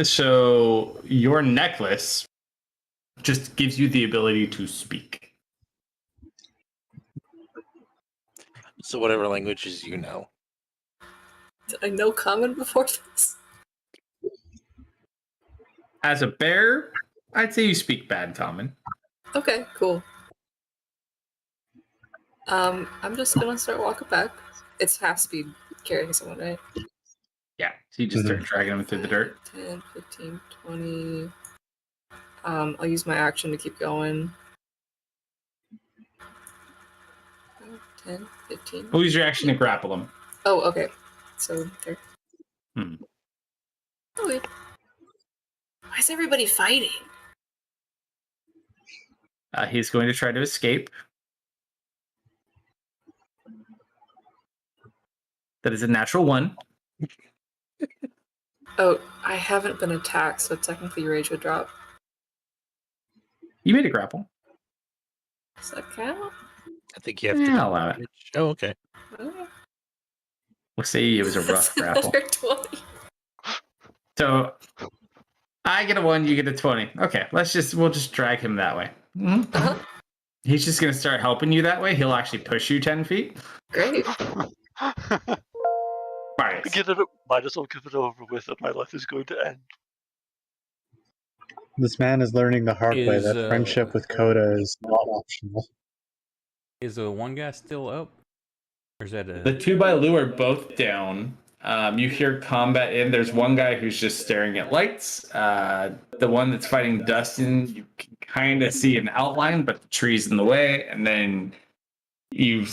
So your necklace just gives you the ability to speak. So whatever languages you know. Did I know common before this? As a bear, I'd say you speak bad common. Okay, cool. I'm just gonna start walking back. It's half speed carrying someone, right? Yeah, so you just start dragging them through the dirt. 10, 15, 20. I'll use my action to keep going. 10, 15. We'll use your action to grapple them. Oh, okay. So there. Hmm. Okay. Why is everybody fighting? He's going to try to escape. That is a natural 1. Oh, I haven't been attacked, so technically rage would drop. You made a grapple. Does that count? I think you have Yeah, to. I'll allow it. Oh, okay. Oh. We'll say it was a rough That's grapple. another 20. So I get a 1, you get a 20. Okay, we'll just drag him that way. Mm-hmm. Uh-huh. He's just going to start helping you that way. He'll actually push you 10 feet. Great. Right. Might as well give it over with, and my life is going to end. This man is learning the hard way Is, that friendship with Coda is not optional. Is the one guy still up? Or is that The 2 by Lou are both down. You hear combat in. There's one guy who's just staring at lights. The one that's fighting Dustin, you can kind of see an outline, but the tree's in the way. And then you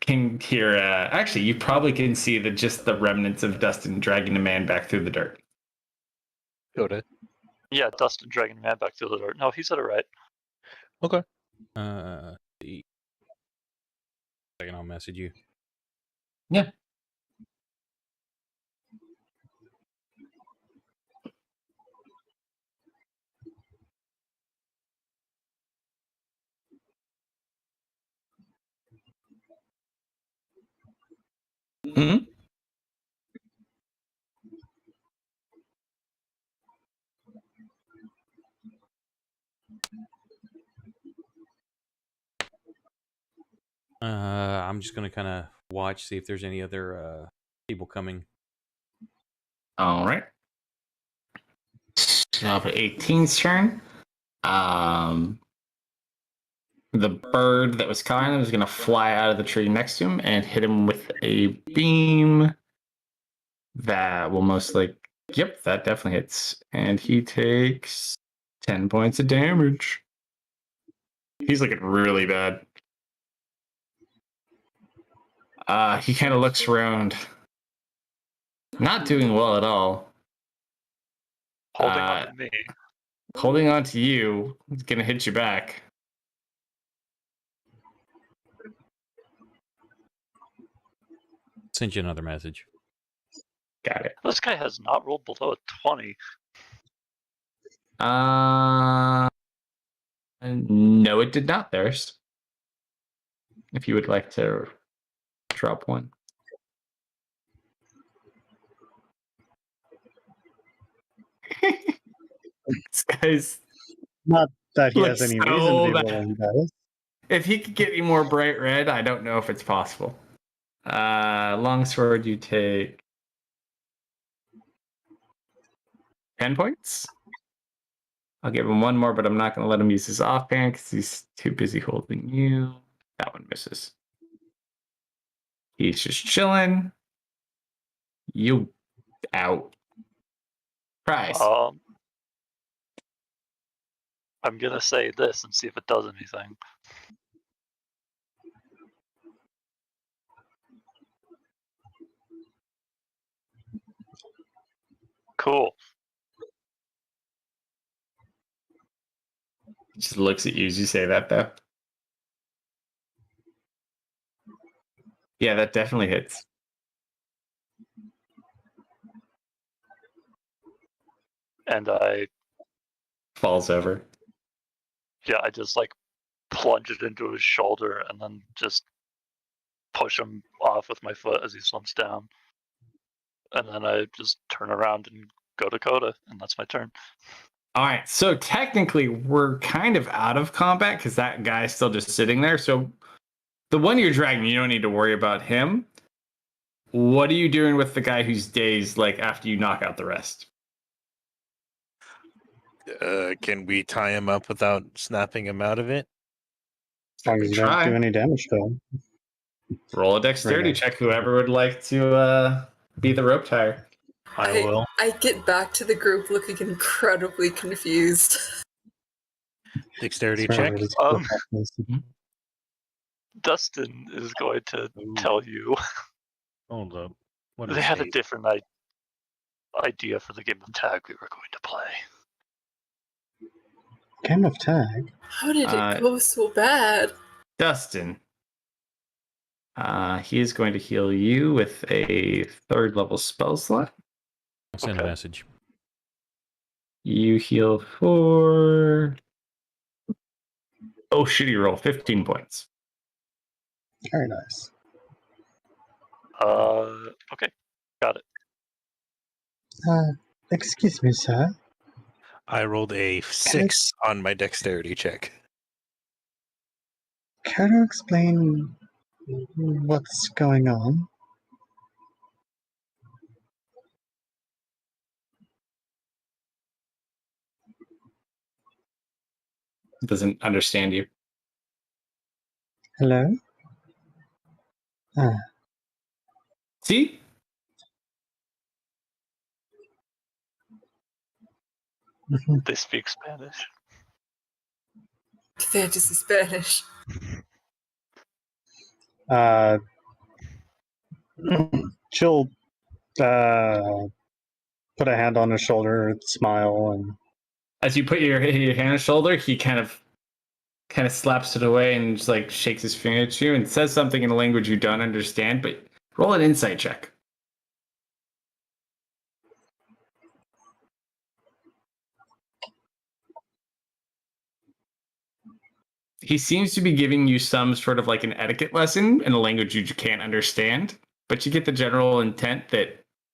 can hear. Actually, you probably can see just the remnants of Dustin dragging a man back through the dirt. Coda. Yeah, Dustin dragging the man back through the dirt. No, he said it right. Okay. see. Second, I'll message you. Yeah. Mm-hmm. I'm just gonna kind of watch, see if there's any other people coming. All right. So for 18's turn. The bird that was calling him is going to fly out of the tree next to him and hit him with a beam. That will most likely. Yep, that definitely hits. And he takes 10 points of damage. He's looking really bad. He kind of looks around. Not doing well at all. Holding on to me. Holding on to you. He's going to hit you back. Sent you another message. Got it. This guy has not rolled below a 20. No, it did not, Thirst. If you would like to drop one. This guy's Not that he looks has any so reason to be bad. rolling dice. If he could get any more bright red, I don't know if it's possible. Longsword, you take 10 points. I'll give him one more, but I'm not going to let him use his offhand because he's too busy holding you. That one misses. He's just chilling. You out. Prize. I'm gonna say this and see if it does anything. Cool. He just looks at you as you say that, though. Yeah, that definitely hits. And I Falls over. I just like plunge it into his shoulder and then just push him off with my foot as he slumps down. And then I just turn around and go to Coda, and that's my turn. All right, so technically we're kind of out of combat because that guy's still just sitting there. So the one you're dragging, you don't need to worry about him. What are you doing with the guy who's dazed, like after you knock out the rest? Can we tie him up without snapping him out of it? As long as you don't do any damage to him. Roll a dexterity check, whoever would like to be the rope tire. I will. I get back to the group looking incredibly confused. Dexterity That's check. right, it's Dustin is going to tell you Hold up. What they is had a it? different idea for the game of tag we were going to play. Game of tag. How did it go so bad? Dustin. He is going to heal you with a 3rd level spell slot. I'll send a message. You heal for... Oh, shitty roll. 15 points. Very nice. Okay. Got it. Excuse me, sir. I rolled a 6 on my dexterity check. Can you explain what's going on? Doesn't understand you. Hello? See? They speak Spanish. Fantasy Spanish. She'll put a hand on his shoulder, smile, and As you put your hand on his shoulder, he kind of slaps it away and just like shakes his finger at you and says something in a language you don't understand, but roll an insight check. He seems to be giving you some sort of like an etiquette lesson in a language you can't understand, but you get the general intent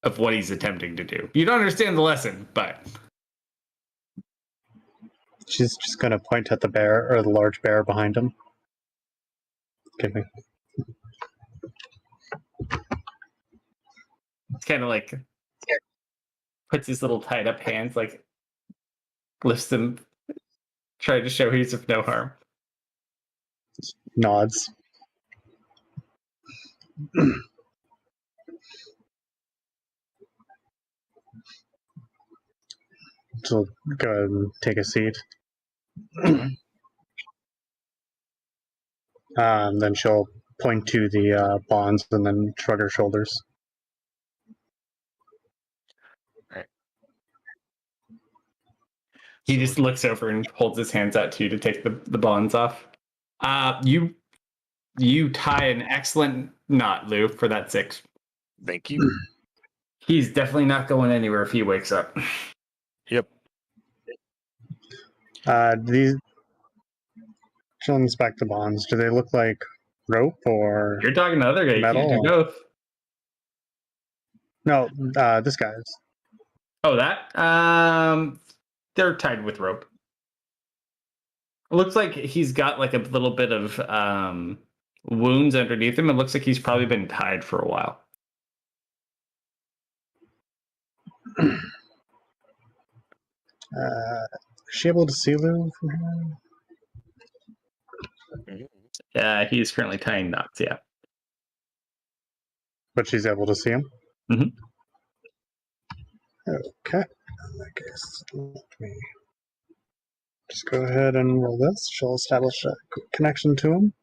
of what he's attempting to do. You don't understand the lesson, but she's just going to point at the bear, or the large bear behind him. Kidding. it's kind of like puts his little tied up hands, like lifts them, trying to show he's of no harm. nods. She'll go ahead and take a seat. Then she'll point to the bonds and then shrug her shoulders. He just looks over and holds his hands out to you to take the bonds off. You tie an excellent knot, Lou, for that 6. Thank you. He's definitely not going anywhere if he wakes up. Yep. These. She'll inspect the bonds. Do they look like rope or You're talking to the other guy. You metal? can't do both. No, this guy's. Oh, that? They're tied with rope. It looks like he's got like a little bit of wounds underneath him. It looks like he's probably been tied for a while. Is she able to see Lou from here? Yeah, he's currently tying knots, yeah. But she's able to see him? Mhm. Okay. In that case, let me just go ahead and roll this. She'll establish a quick connection to him.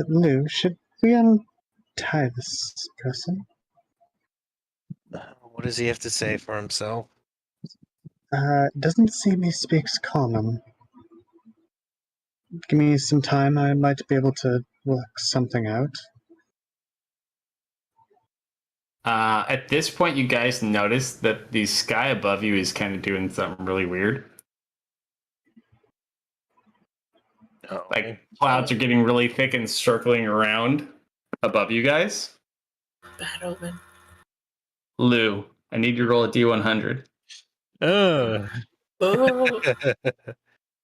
Lou, should we untie this person? What does he have to say for himself? Doesn't seem he speaks common. Give me some time, I might be able to work something out. At this point, you guys notice that the sky above you is kind of doing something really weird. Oh. Like clouds are getting really thick and circling around above you guys. Bad omen. Lou, I need you to roll a D100. Oh. Oh,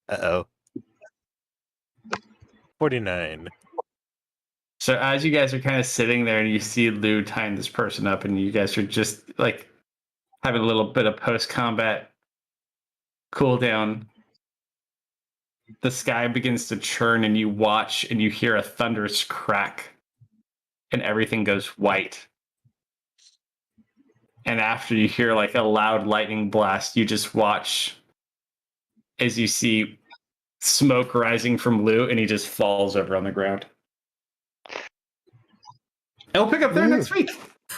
Uh-oh. 49. So as you guys are kind of sitting there and you see Lou tying this person up and you guys are just like having a little bit of post-combat cool down, the sky begins to churn and you watch and you hear a thunderous crack and everything goes white. And after you hear like a loud lightning blast, you just watch as you see smoke rising from Lou and he just falls over on the ground. And we'll pick up there next week.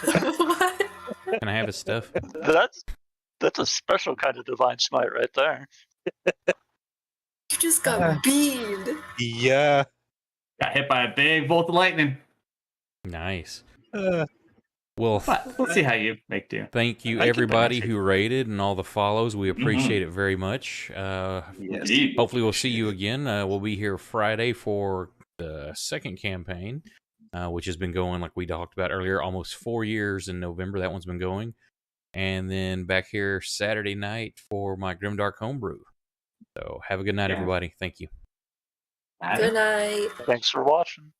what? Can I have his stuff? That's a special kind of divine smite right there. You just got beamed. Yeah. Got hit by a big bolt of lightning. Nice. Uh, Well, But we'll see how you make do. thank you I can everybody penetrate. who rated and all the follows. We appreciate it very much. yes. Indeed. Hopefully we'll see you again. We'll be here Friday for the second campaign, which has been going, like we talked about earlier, almost 4 years in November. That one's been going. And then back here Saturday night for my Grimdark Homebrew. So have a good night, Yeah. everybody. Thank you. Good night. Thanks for watching.